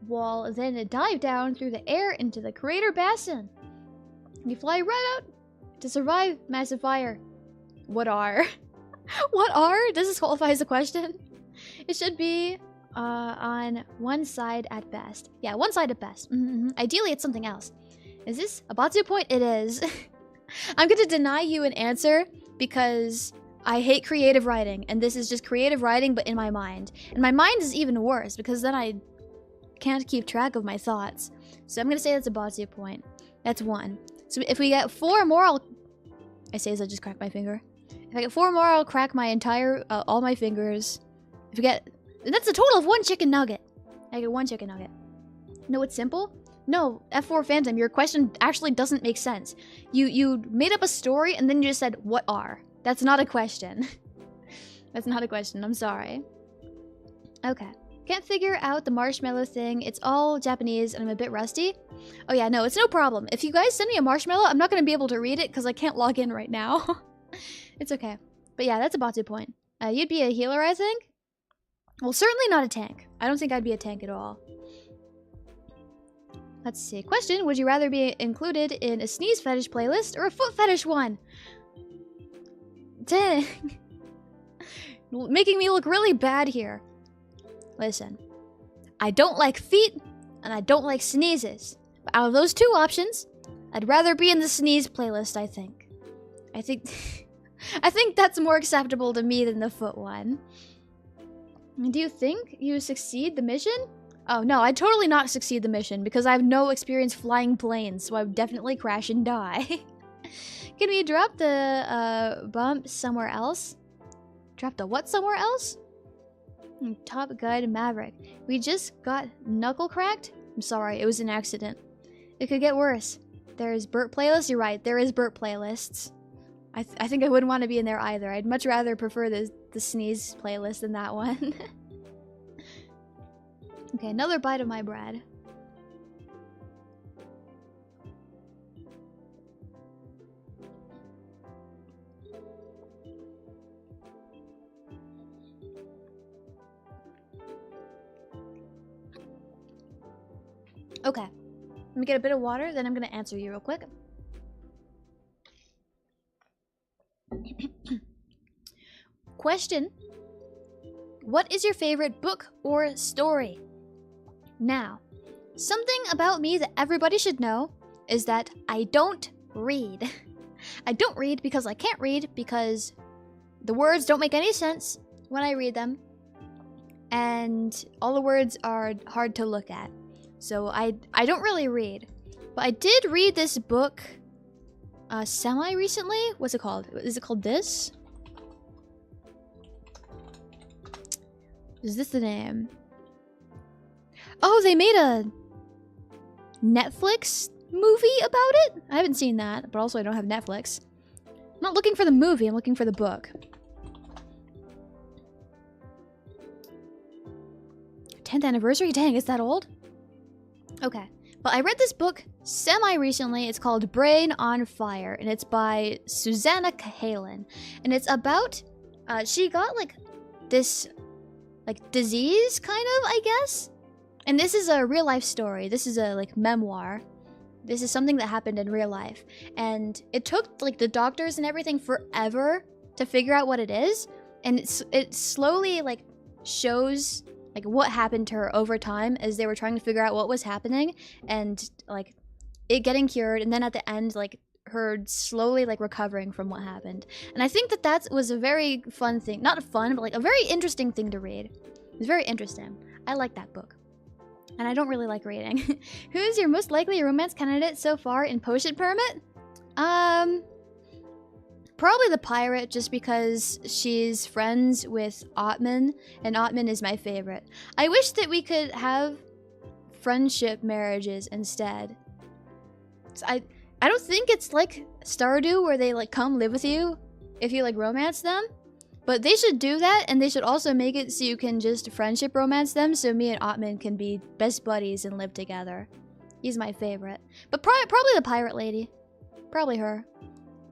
wall, then dive down through the air into the crater basin. You fly right out to survive massive fire. What are? What are? Does this qualify as a question? It should be on one side at best. Yeah, one side at best. Ideally, it's something else. Is this a Batsu point? It is. I'm going to deny you an answer because I hate creative writing, and this is just creative writing, but in my mind. And my mind is even worse because then I can't keep track of my thoughts. So I'm going to say that's a Batsu point. That's 1. So if we get 4 more, I say as I just crack my finger. If I get 4 more, I'll crack my entire, all my fingers. If you get... That's a total of 1 chicken nugget. I get 1 chicken nugget. No, it's simple? No, F4 Phantom, your question actually doesn't make sense. You made up a story and then you just said, what are? That's not a question. That's not a question, I'm sorry. Okay. Can't figure out the marshmallow thing. It's all Japanese and I'm a bit rusty. Oh yeah, no, it's no problem. If you guys send me a marshmallow, I'm not going to be able to read it because I can't log in right now. It's okay. But yeah, that's a Batu point. You'd be a healer, I think? Well, certainly not a tank. I don't think I'd be a tank at all. Let's see. Question, would you rather be included in a sneeze fetish playlist or a foot fetish one? Dang. Making me look really bad here. Listen. I don't like feet, and I don't like sneezes. But out of those 2 options, I'd rather be in the sneeze playlist, I think. I think that's more acceptable to me than the foot one. Do you think you succeed the mission? Oh no, I'd totally not succeed the mission because I have no experience flying planes, so I would definitely crash and die. Can we drop the bump somewhere else? Drop the what somewhere else? Top Gun Maverick. We just got knuckle cracked? I'm sorry, it was an accident. It could get worse. There's burp playlists? You're right, there is burp playlists. I think I wouldn't want to be in there either. I'd much rather prefer the sneeze playlist than that one. Okay, another bite of my bread. Okay, let me get a bit of water, then I'm gonna answer you real quick. Question. What is your favorite book or story? Now, something about me that everybody should know is that I don't read. I don't read because I can't read because the words don't make any sense when I read them. And all the words are hard to look at. So I don't really read. But I did read this book semi-recently. What's it called? Is it called this? Is this the name? Oh, they made a Netflix movie about it? I haven't seen that, but also I don't have Netflix. I'm not looking for the movie, I'm looking for the book. 10th anniversary? Dang, is that old? Okay. But I read this book semi-recently. It's called Brain on Fire, and it's by Susanna Cahalan. And it's about, she got, like, this, like, disease, kind of, I guess? And this is a real-life story. This is a, like, memoir. This is something that happened in real life. And it took, like, the doctors and everything forever to figure out what it is. And it slowly, like, shows, like, what happened to her over time as they were trying to figure out what was happening. And, like, it getting cured. And then at the end, like, her slowly, like, recovering from what happened. And I think that that was a very fun thing. Not fun, but, like, a very interesting thing to read. It was very interesting. I like that book. And I don't really like reading. Who is your most likely romance candidate so far in Potion Permit? Probably the pirate, just because she's friends with Ottman, and Ottman is my favorite. I wish that we could have friendship marriages instead. I don't think it's like Stardew where they like come live with you if you like romance them. But they should do that, and they should also make it so you can just friendship romance them, so me and Ottman can be best buddies and live together. He's my favorite. But probably the pirate lady. Probably her.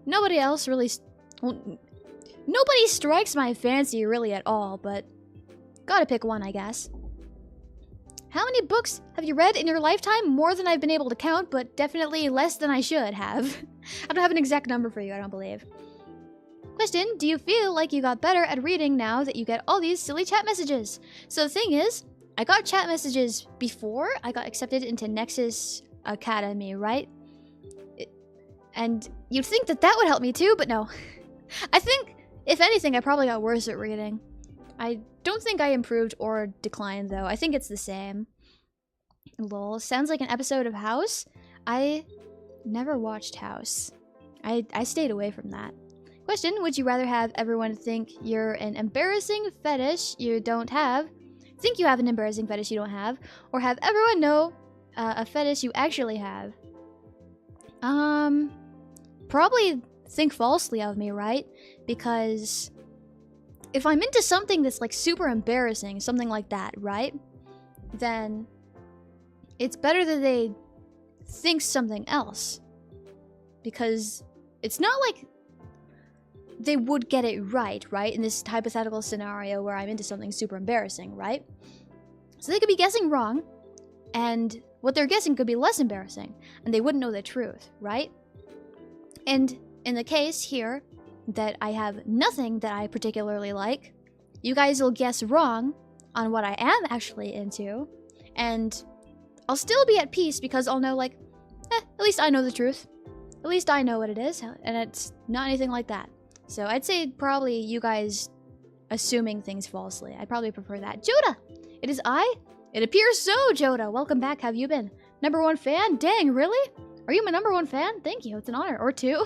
Nobody else really... Well, nobody strikes my fancy really at all, but... Gotta pick one, I guess. How many books have you read in your lifetime? More than I've been able to count, but definitely less than I should have. I don't have an exact number for you, I don't believe. Question, do you feel like you got better at reading now that you get all these silly chat messages? So the thing is, I got chat messages before I got accepted into Nexus Academy, right? And you'd think that that would help me too, but no. I think, if anything, I probably got worse at reading. I don't think I improved or declined, though. I think it's the same. Lol, sounds like an episode of House. I never watched House. I stayed away from that. Question, would you rather have everyone think you're an embarrassing fetish you don't have, think you have an embarrassing fetish you don't have, or have everyone know a fetish you actually have? Probably think falsely of me, right? Because if I'm into something that's like super embarrassing, something like that, right? Then it's better that they think something else. Because it's not like they would get it right, in this hypothetical scenario where I'm into something super embarrassing, right? So they could be guessing wrong, and what they're guessing could be less embarrassing, and they wouldn't know the truth, right? And in the case here that I have nothing that I particularly like, you guys will guess wrong on what I am actually into, and I'll still be at peace because I'll know, like, at least I know the truth. At least I know what it is, and it's not anything like that. So I'd say probably you guys assuming things falsely. I'd probably prefer that. Joda! It is I? It appears so, Joda. Welcome back. How have you been? #1 fan? Dang, really? Are you my #1 fan? Thank you. It's an honor. Or 2.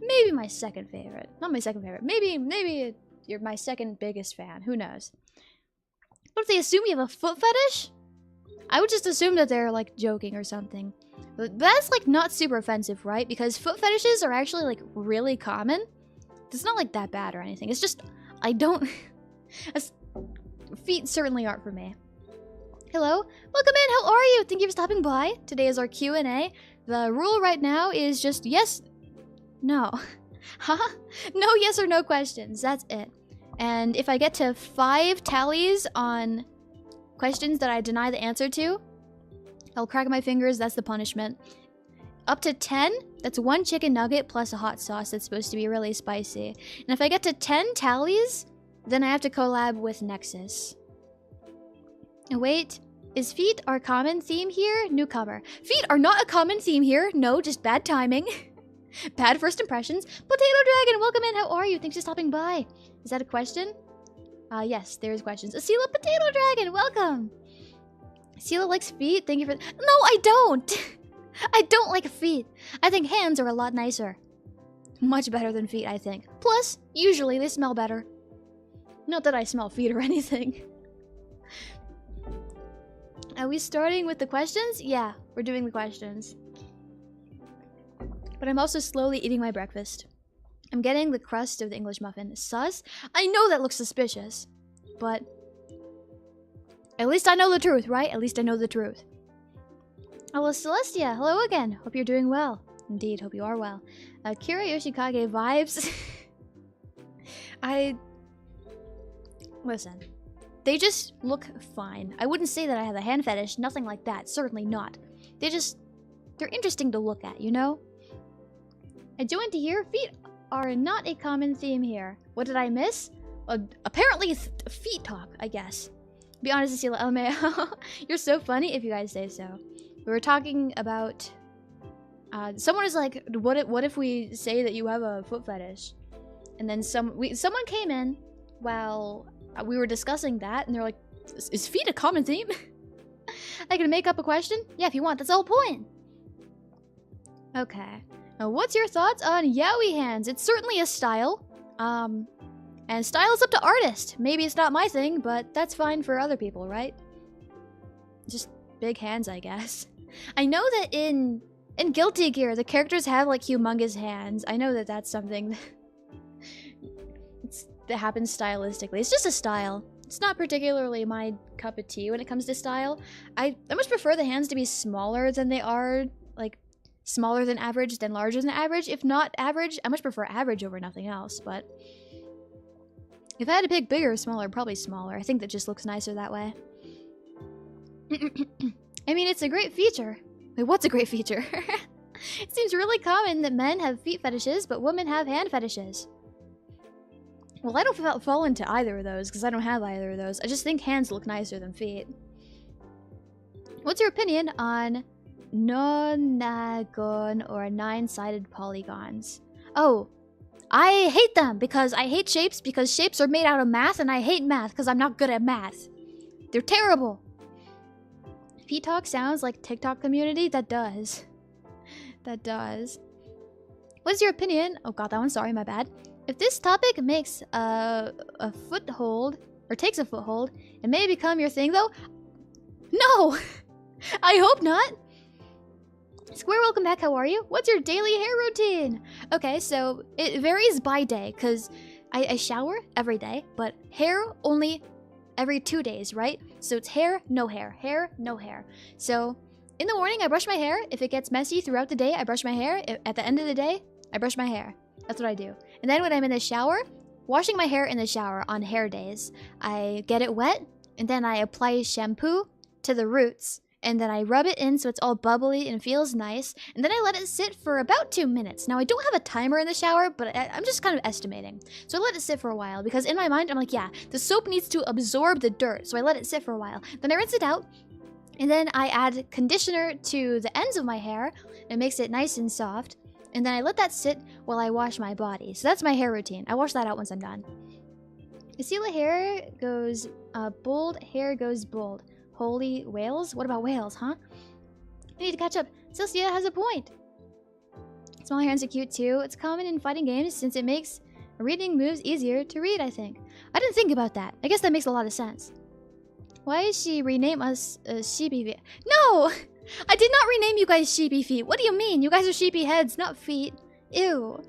Maybe my second favorite. Not my second favorite. Maybe you're my second biggest fan. Who knows? What if they assume you have a foot fetish? I would just assume that they're, like, joking or something. But that's, like, not super offensive, right? Because foot fetishes are actually, like, really common. It's not, like, that bad or anything. It's just, I don't... Feet certainly aren't for me. Hello? Welcome in! How are you? Thank you for stopping by. Today is our Q&A. The rule right now is just yes... No. Huh? No yes or no questions. That's it. And if I get to 5 tallies on questions that I deny the answer to, I'll crack my fingers. That's the punishment. Up to 10, that's 1 chicken nugget plus a hot sauce that's supposed to be really spicy. And if I get to 10 tallies, then I have to collab with Nexus. And wait, is feet our common theme here? Newcomer. Feet are not a common theme here. No, just bad timing. Bad first impressions. Potato Dragon, welcome in. How are you? Thanks for stopping by. Is that a question? Yes, there's questions. Esila Potato Dragon, welcome. Esila likes feet. Thank you for... No, I don't. I don't like feet. I think hands are a lot nicer. Much better than feet, I think. Plus, usually they smell better. Not that I smell feet or anything. Are we starting with the questions? Yeah, we're doing the questions. But I'm also slowly eating my breakfast. I'm getting the crust of the English muffin. Sus? I know that looks suspicious. But at least I know the truth, right? At least I know the truth. Oh, well, Celestia, hello again. Hope you're doing well. Indeed, hope you are well. Kira Yoshikage vibes. Listen. They just look fine. I wouldn't say that I have a hand fetish, nothing like that. Certainly not. They're interesting to look at, you know? I joined to hear feet are not a common theme here. What did I miss? Apparently feet talk, I guess. Be honest, Esila, LMAO. You're so funny if you guys say so. We were talking about... someone is like, what if we say that you have a foot fetish? And then someone came in while we were discussing that, and they're like, is feet a common theme? I can make up a question? Yeah, if you want, that's the whole point. Okay. Now, what's your thoughts on yaoi hands? It's certainly a style. And style is up to artist. Maybe it's not my thing, but that's fine for other people, right? Just big hands, I guess. I know that in Guilty Gear, the characters have, like, humongous hands. I know that that's something that happens stylistically. It's just a style. It's not particularly my cup of tea when it comes to style. I much prefer the hands to be smaller than they are, like, smaller than average, than larger than average. If not average, I much prefer average over nothing else, but... if I had to pick bigger or smaller, probably smaller. I think that just looks nicer that way. I mean, it's a great feature. Wait, what's a great feature? It seems really common that men have feet fetishes, but women have hand fetishes. Well, I don't fall into either of those, because I don't have either of those. I just think hands look nicer than feet. What's your opinion on nonagon or 9-sided polygons? Oh, I hate them because I hate shapes because shapes are made out of math, and I hate math because I'm not good at math. They're terrible. P-Talk sounds like TikTok community? That does. That does. What's your opinion? Oh god, that one, sorry, my bad. If this topic makes a foothold, or takes a foothold, it may become your thing though. No! I hope not! Square, welcome back, how are you? What's your daily hair routine? Okay, so it varies by day, because I shower every day, but hair only every 2 days, right? So it's hair, no hair, hair, no hair. So in the morning, I brush my hair. If it gets messy throughout the day, I brush my hair. At the end of the day, I brush my hair. That's what I do. And then when I'm in the shower, washing my hair in the shower on hair days, I get it wet, and then I apply shampoo to the roots, and then I rub it in so it's all bubbly and feels nice, and then I let it sit for about 2 minutes. Now, I don't have a timer in the shower, but I'm just kind of estimating. So I let it sit for a while, because in my mind, I'm like, yeah, the soap needs to absorb the dirt, so I let it sit for a while. Then I rinse it out, and then I add conditioner to the ends of my hair. It makes it nice and soft, and then I let that sit while I wash my body. So that's my hair routine. I wash that out once I'm done. Esila hair goes bold, hair goes bold. Holy whales? What about whales, huh? I need to catch up. Celestia has a point. Small hands are cute too. It's common in fighting games since it makes reading moves easier to read, I think. I didn't think about that. I guess that makes a lot of sense. Why did she rename us Sheepy Feet? No! I did not rename you guys Sheepy Feet. What do you mean? You guys are sheepy heads, not feet. Ew.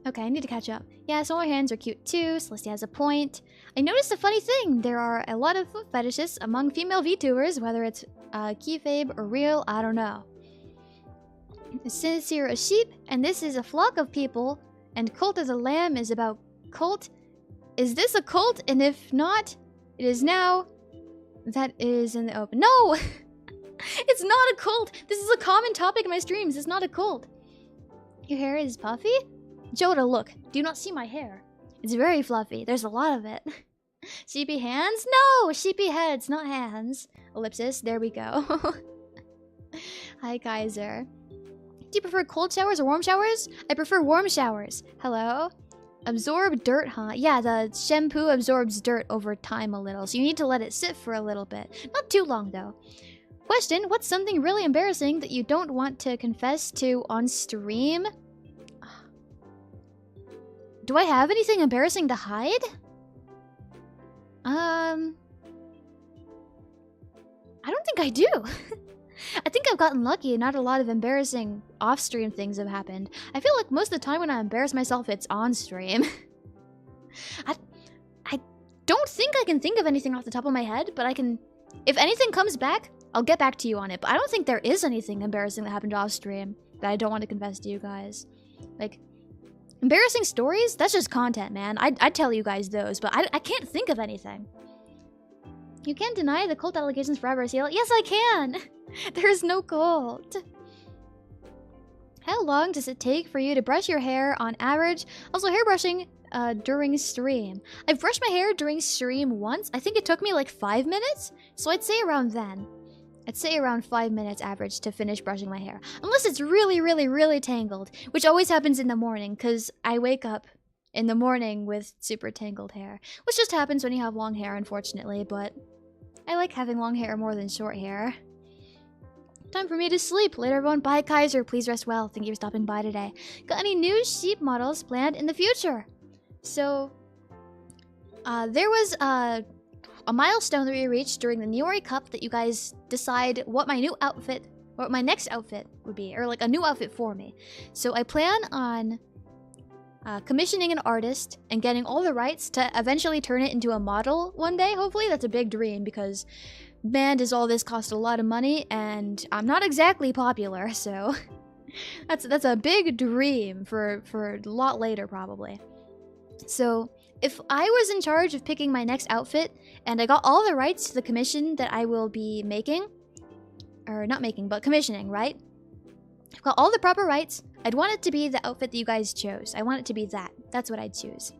Okay, I need to catch up. Yeah, smaller hands are cute too. Celestia has a point. I noticed a funny thing. There are a lot of foot fetishists among female VTubers, whether it's kayfabe or real, I don't know. Since you're a sheep, and this is a flock of people, and Cult of the Lamb is about cult, is this a cult? And if not, it is now. That is in the open. No! It's not a cult! This is a common topic in my streams. It's not a cult. Your hair is puffy? Joda, look. Do you not see my hair? It's very fluffy. There's a lot of it. Sheepy hands? No! Sheepy heads, not hands. Ellipsis. There we go. Hi, Kaiser. Do you prefer cold showers or warm showers? I prefer warm showers. Hello? Absorb dirt, huh? Yeah, the shampoo absorbs dirt over time a little, so you need to let it sit for a little bit. Not too long, though. Question, what's something really embarrassing that you don't want to confess to on stream? Do I have anything embarrassing to hide? I don't think I do. I think I've gotten lucky and not a lot of embarrassing off-stream things have happened. I feel like most of the time when I embarrass myself, it's on-stream. I don't think I can think of anything off the top of my head, but I can... If anything comes back, I'll get back to you on it. But I don't think there is anything embarrassing that happened off-stream that I don't want to confess to you guys. Like, embarrassing stories? That's just content, man. I'd tell you guys those, but I can't think of anything. You can't deny the cult allegations forever, Esila. Yes, I can! There is no cult. How long does it take for you to brush your hair on average? Also, hair brushing during stream. I've brushed my hair during stream once. I think it took me like 5 minutes. So I'd say around then. I'd say around 5 minutes average to finish brushing my hair. Unless it's really, really, really tangled. Which always happens in the morning, because I wake up in the morning with super tangled hair. Which just happens when you have long hair, unfortunately, but I like having long hair more than short hair. Time for me to sleep. Later, everyone. Bye, Kaiser. Please rest well. Thank you for stopping by today. Got any new sheep models planned in the future? So, there was a milestone that we reached during the Niori Cup that you guys decide what my new outfit, or what my next outfit would be, or like a new outfit for me. So I plan on commissioning an artist and getting all the rights to eventually turn it into a model one day, hopefully. That's a big dream, because man, does all this cost a lot of money, and I'm not exactly popular, so that's a big dream for a lot later, probably. So if I was in charge of picking my next outfit, and I got all the rights to the commission that I will be making, or not making, but commissioning, right? I've got all the proper rights. I'd want it to be the outfit that you guys chose. I want it to be that. That's what I'd choose.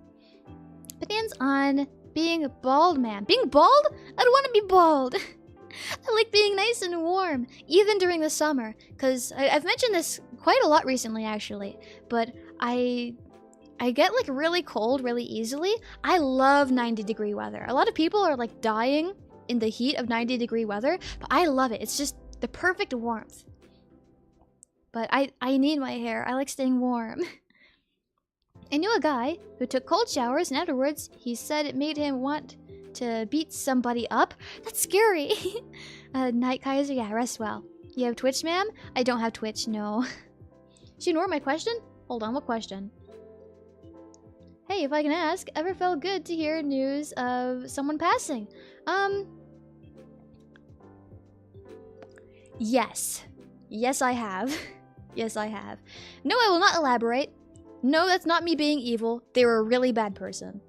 Opinions on being a bald man. Being bald? I don't want to be bald. I like being nice and warm, even during the summer. Because I've mentioned this quite a lot recently, actually. But I get like really cold really easily. I love 90-degree weather. A lot of people are like dying in the heat of 90-degree weather. But I love it. It's just the perfect warmth. But I need my hair. I like staying warm. I knew a guy who took cold showers, and afterwards he said it made him want to beat somebody up. That's scary. Night Kaiser, yeah, rest well. You have Twitch, ma'am? I don't have Twitch, no. She ignored my question? Hold on, what question? Hey, if I can ask, ever felt good to hear news of someone passing? Yes. Yes, I have. Yes, I have. No, I will not elaborate. No, that's not me being evil. They were a really bad person.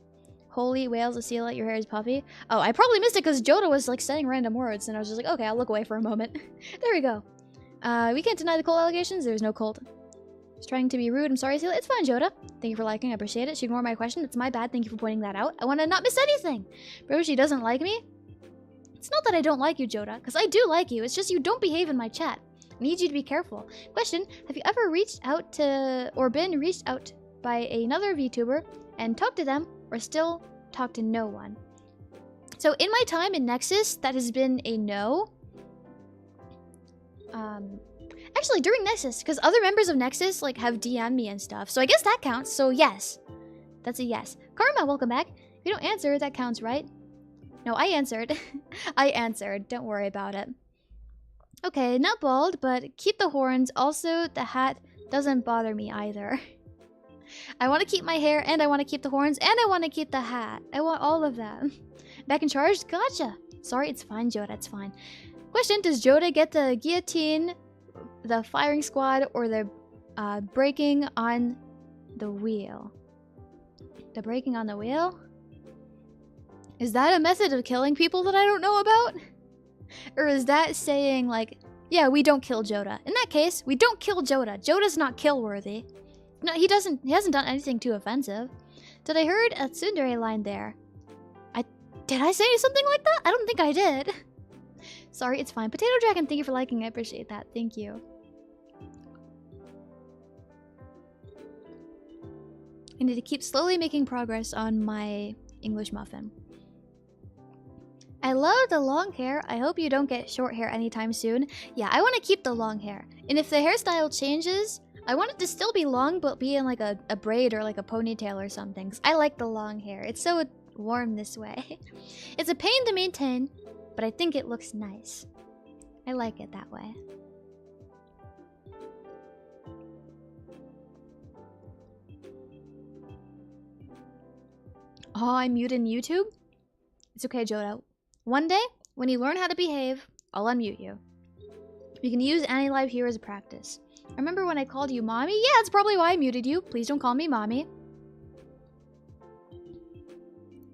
Holy whales, Esila, your hair is puffy. Oh, I probably missed it because Joda was like saying random words, and I was just like, okay, I'll look away for a moment. There we go. We can't deny the cult allegations. There's no cult. Just trying to be rude. I'm sorry, Esila. It's fine, Joda. Thank you for liking. I appreciate it. She ignored my question. It's my bad. Thank you for pointing that out. I want to not miss anything. Bro, she doesn't like me. It's not that I don't like you, Joda, because I do like you. It's just you don't behave in my chat. I need you to be careful. Question, have you ever reached out to, or been reached out by another VTuber and talked to them, or still talk to no one? So in my time in Nexus, that has been a no. Actually, during Nexus, because other members of Nexus like have DM'd me and stuff, so I guess that counts. So yes, that's a yes. Karma, welcome back. If you don't answer, that counts, right? No, I answered. I answered. Don't worry about it. Okay, not bald, but keep the horns. Also, the hat doesn't bother me either. I want to keep my hair, and I want to keep the horns, and I want to keep the hat. I want all of them. Back in charge? Gotcha. Sorry, it's fine, Joda. It's fine. Question, does Joda get the guillotine, the firing squad, or the breaking on the wheel? The breaking on the wheel? Is that a method of killing people that I don't know about? Or is that saying, like, yeah, we don't kill Joda? In that case, we don't kill Joda. Joda's not kill-worthy. No, he hasn't done anything too offensive. Did I heard a tsundere line there? Did I say something like that? I don't think I did. Sorry, it's fine. Potato Dragon, thank you for liking. I appreciate that. Thank you. I need to keep slowly making progress on my English muffin. I love the long hair. I hope you don't get short hair anytime soon. Yeah, I want to keep the long hair. And if the hairstyle changes, I want it to still be long, but be in like a braid or like a ponytail or something. 'Cause I like the long hair. It's so warm this way. It's a pain to maintain, but I think it looks nice. I like it that way. Oh, I'm muted in YouTube? It's okay, Jodo. One day, when you learn how to behave, I'll unmute you. You can use AniLive here as a practice. Remember when I called you mommy? Yeah, that's probably why I muted you. Please don't call me mommy.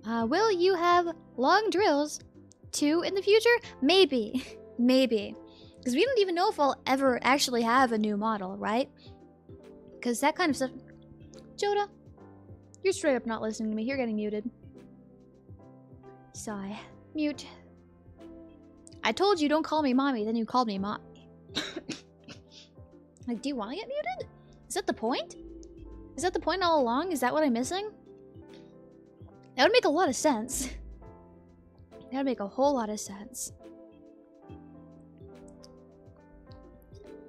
Will you have long drills too in the future? Maybe. Maybe. Because we don't even know if I'll ever actually have a new model, right? Because that kind of stuff... Joda, you're straight up not listening to me. You're getting muted. Sigh. Mute. I told you don't call me mommy, then you called me mommy. Like, do you want to get muted? Is that the point? Is that the point all along? Is that what I'm missing? That would make a lot of sense. That would make a whole lot of sense.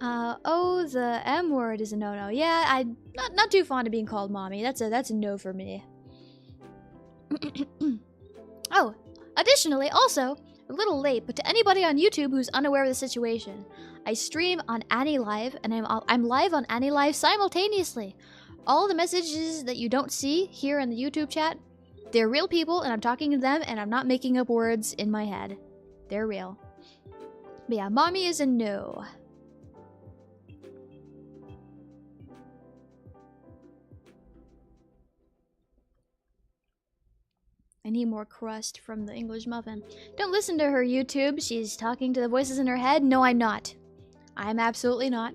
Oh, the M word is a no-no. Yeah, I'm not too fond of being called mommy. That's a no for me. Oh, additionally, also, a little late, but to anybody on YouTube who's unaware of the situation, I stream on AniLive, and I'm live on AniLive simultaneously. All the messages that you don't see here in the YouTube chat, they're real people, and I'm talking to them, and I'm not making up words in my head. They're real. But yeah, mommy is a no. I need more crust from the English muffin. Don't listen to her, YouTube. She's talking to the voices in her head. No, I'm not. I'm absolutely not.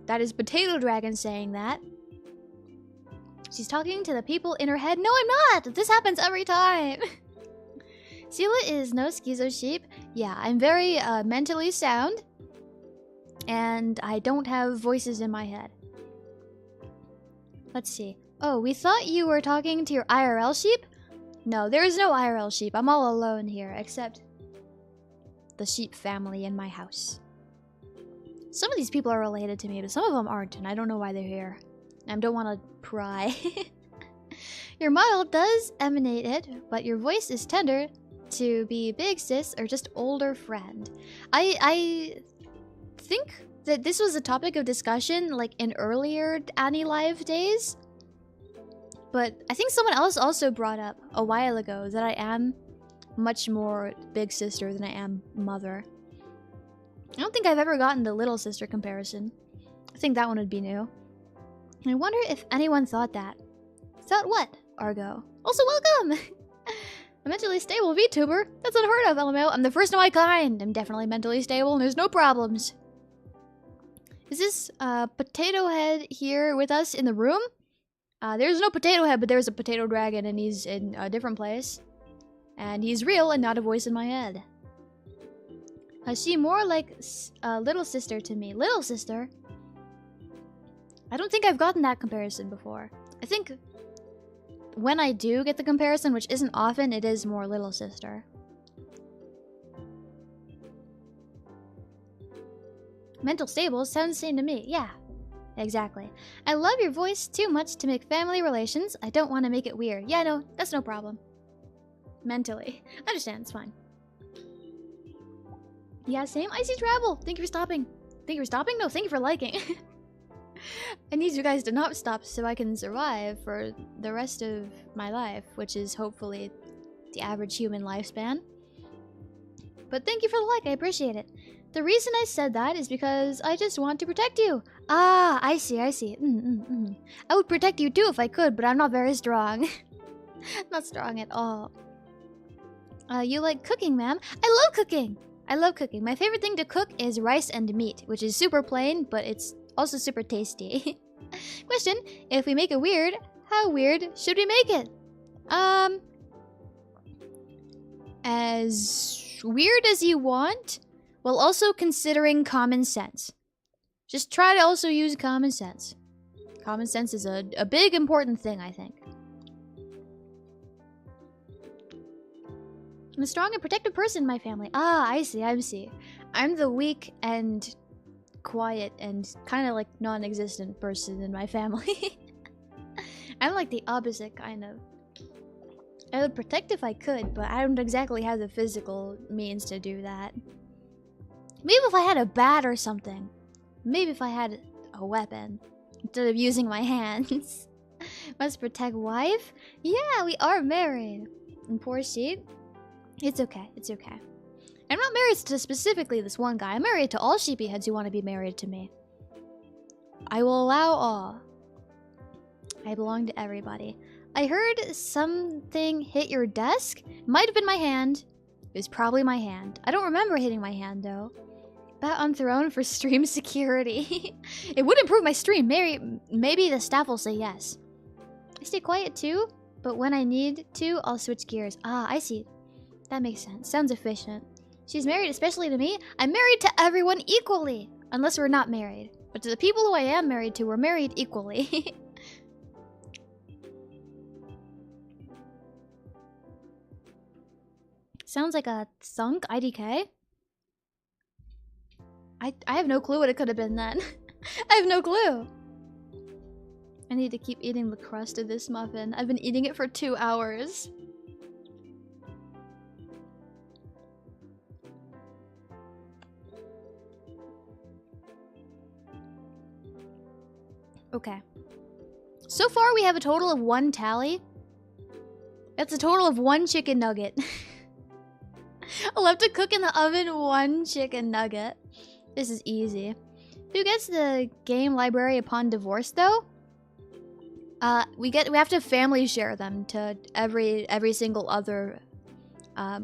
That is Potato Dragon saying that. She's talking to the people in her head. No, I'm not! This happens every time. Esila is no schizo sheep. Yeah, I'm very mentally sound. And I don't have voices in my head. Let's see. Oh, we thought you were talking to your IRL sheep? No, there is no IRL sheep. I'm all alone here, except the sheep family in my house. Some of these people are related to me, but some of them aren't, and I don't know why they're here. I don't want to pry. Your model does emanate it, but your voice is tender to be big sis or just older friend. I think that this was a topic of discussion like in earlier Annie Live days. But I think someone else also brought up a while ago that I am much more big sister than I am mother. I don't think I've ever gotten the little sister comparison. I think that one would be new. I wonder if anyone thought that. Thought what, Argo? Also welcome! A mentally stable VTuber? That's unheard of, LMAO. I'm the first of my kind. I'm definitely mentally stable and there's no problems. Is this Potato Head here with us in the room? There's no Potato Head, but there's a Potato Dragon and he's in a different place. And he's real and not a voice in my head. She more like little sister to me. Little sister? I don't think I've gotten that comparison before. I think when I do get the comparison, which isn't often, it is more little sister. Mental stable sounds the same to me. Yeah, exactly. I love your voice too much to make family relations. I don't want to make it weird. Yeah, no, that's no problem. Mentally. I understand, it's fine. Yeah, same. Icy Travel. Thank you for stopping. Thank you for stopping? No, thank you for liking. I need you guys to not stop so I can survive for the rest of my life, which is hopefully the average human lifespan. But thank you for the like, I appreciate it. The reason I said that is because I just want to protect you. Ah, I see. I would protect you too if I could, but I'm not very strong. Not strong at all. You like cooking, ma'am? I love cooking! I love cooking. My favorite thing to cook is rice and meat, which is super plain, but it's also super tasty. Question, if we make it weird, how weird should we make it? As weird as you want, while also considering common sense. Just try to also use common sense. Common sense is a big important thing, I think. I'm a strong and protective person in my family. Ah, I see. I'm the weak and quiet and kind of like non-existent person in my family. I'm like the opposite, kind of. I would protect if I could, but I don't exactly have the physical means to do that. Maybe if I had a bat or something. Maybe if I had a weapon instead of using my hands. Must protect wife? Yeah, we are married. And poor sheep. It's okay. I'm not married to specifically this one guy. I'm married to all sheepy heads who want to be married to me. I will allow all. I belong to everybody. I heard something hit your desk. It might have been my hand. It was probably my hand. I don't remember hitting my hand though. Bat on throne for stream security. It would improve my stream. Maybe the staff will say yes. I stay quiet too, but when I need to, I'll switch gears. Ah, I see. That makes sense. Sounds efficient. She's married especially to me. I'm married to everyone equally. Unless we're not married. But to the people who I am married to, we're married equally. Sounds like a thunk IDK. I have no clue what it could have been then. I have no clue. I need to keep eating the crust of this muffin. I've been eating it for 2 hours. Okay. So far, we have a total of 1 tally. That's a total of 1 chicken nugget. I'll have to cook in the oven 1 chicken nugget. This is easy. Who gets the game library upon divorce, though? We have to family share them to every single other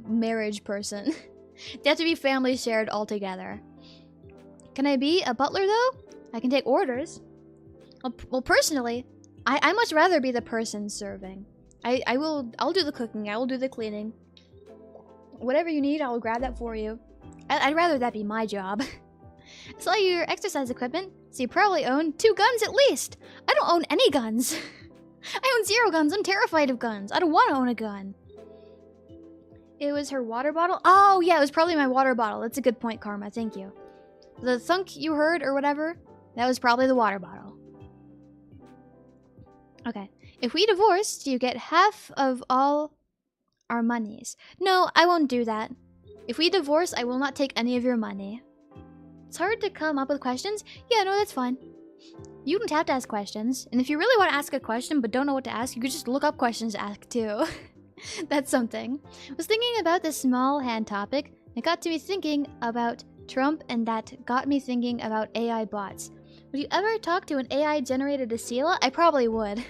marriage person. They have to be family shared altogether. Can I be a butler, though? I can take orders. Well, personally, I much rather be the person serving. I'll do the cooking, I will do the cleaning. Whatever you need, I will grab that for you. I'd rather that be my job. I saw your exercise equipment, so you probably own 2 guns at least. I don't own any guns. I own 0 guns, I'm terrified of guns. I don't want to own a gun. It was her water bottle? Oh, yeah, it was probably my water bottle. That's a good point, Karma, thank you. The thunk you heard or whatever, that was probably the water bottle. Okay. If we divorce, do you get half of all our monies? No, I won't do that. If we divorce, I will not take any of your money. It's hard to come up with questions. Yeah, no, that's fine. You don't have to ask questions. And if you really want to ask a question but don't know what to ask, you could just look up questions to ask too. That's something. I was thinking about this small hand topic. It got to me thinking about Trump, and that got me thinking about AI bots. Would you ever talk to an AI-generated Esila? I probably would.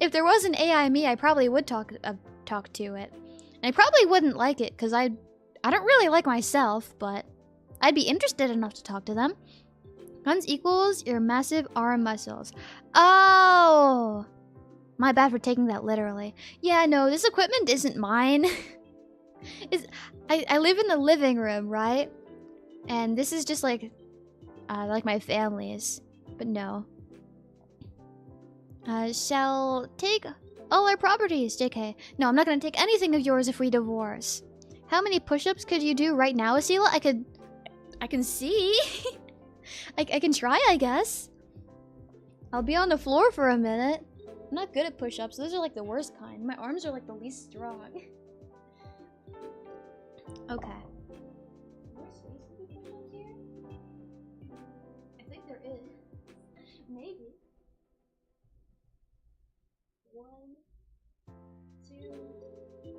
If there was an AI me, I probably would talk to it. And I probably wouldn't like it, because I don't really like myself, but I'd be interested enough to talk to them. Guns equals your massive arm muscles. Oh! My bad for taking that literally. Yeah, no, this equipment isn't mine. I live in the living room, right? And this is just like my family's. But no. Shall take all our properties, JK. No, I'm not gonna take anything of yours if we divorce. How many push-ups could you do right now, Esila? I can see. I can try, I guess. I'll be on the floor for a minute. I'm not good at push-ups. Those are like the worst kind. My arms are like the least strong. Okay. Is there space to do push-ups here? I think there is. Maybe. 1, 2, 3,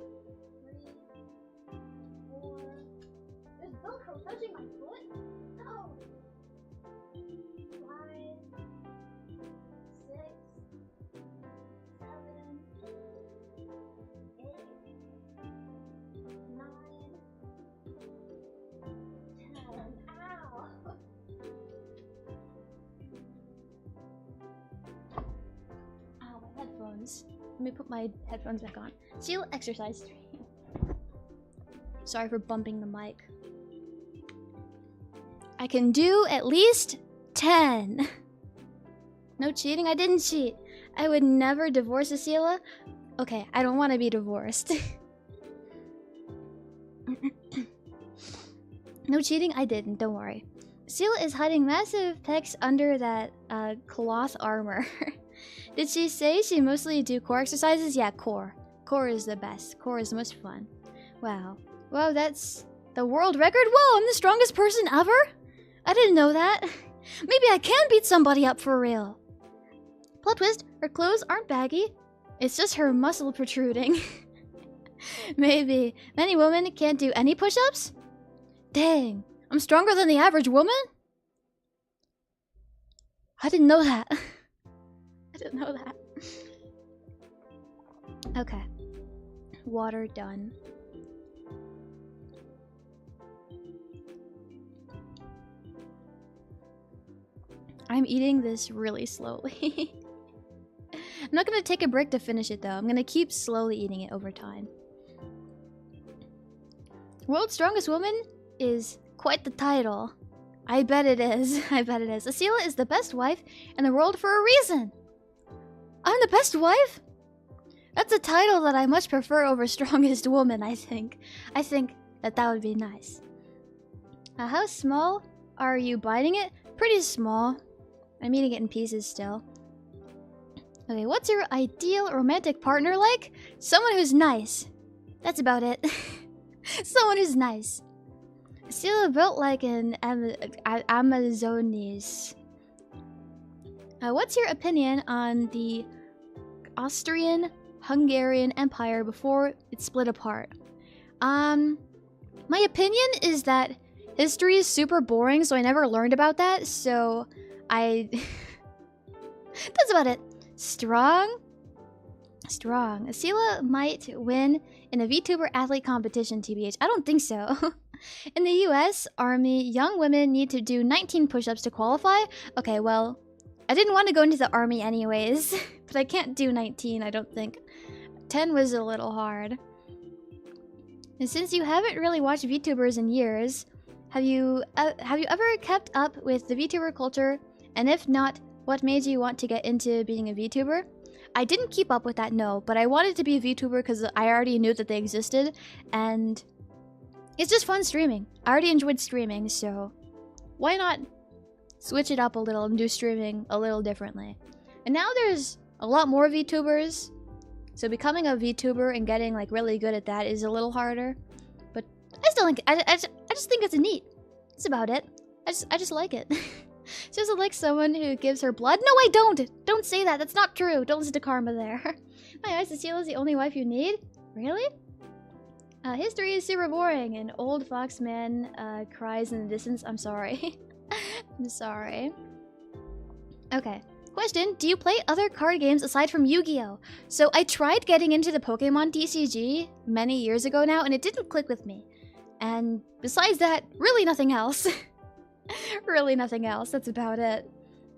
4. There's Velcro touching my foot? No! 5, 6, 7, 8, 9, 10. Ow! Ow, my headphones. Let me put my headphones back on. Seal exercise stream. Sorry for bumping the mic. I can do at least 10. No cheating? I didn't cheat. I would never divorce Esila. Okay, I don't want to be divorced. No cheating? I didn't, don't worry. Esila is hiding massive pecs under that cloth armor. Did she say she mostly do core exercises? Yeah, core. Core is the best. Core is the most fun. Wow. Wow, that's the world record? Whoa, I'm the strongest person ever? I didn't know that. Maybe I can beat somebody up for real. Plot twist, her clothes aren't baggy. It's just her muscle protruding. Maybe. Many women can't do any push-ups? Dang, I'm stronger than the average woman? I didn't know that. I didn't know that. Okay. Water done. I'm eating this really slowly. I'm not gonna take a break to finish it though. I'm gonna keep slowly eating it over time. World's Strongest Woman is quite the title. I bet it is. I bet it is. Esila is the best wife in the world for a reason. I'm the best wife? That's a title that I much prefer over Strongest Woman, I think. I think that would be nice. How small are you biting it? Pretty small. I'm eating it in pieces still. Okay, what's your ideal romantic partner like? Someone who's nice. That's about it. Someone who's nice. Esila built like an Amazonese. What's your opinion on the Austrian-Hungarian Empire before it split apart? My opinion is that history is super boring, so I never learned about that, so that's about it. Strong? Strong. Esila might win in a VTuber athlete competition, TBH. I don't think so. In the US Army, young women need to do 19 push-ups to qualify. Okay, well, I didn't want to go into the army anyways, but I can't do 19, I don't think. 10 was a little hard. And since you haven't really watched VTubers in years, have you ever kept up with the VTuber culture? And if not, what made you want to get into being a VTuber? I didn't keep up with that, no, but I wanted to be a VTuber because I already knew that they existed, and it's just fun streaming. I already enjoyed streaming, so why not switch it up a little and do streaming a little differently? And now there's a lot more VTubers, so becoming a VTuber and getting like really good at that is a little harder. But I still think I just think it's neat. That's about it. I just like it. She doesn't like someone who gives her blood. No, I don't. Don't say that. That's not true. Don't listen to Karma there. My eyes, Esila is the only wife you need. Really? History is super boring. An old fox man cries in the distance. I'm sorry. I'm sorry. Okay. Question, do you play other card games aside from Yu-Gi-Oh? So I tried getting into the Pokemon TCG many years ago now, and it didn't click with me. And besides that, really nothing else. Really nothing else. That's about it.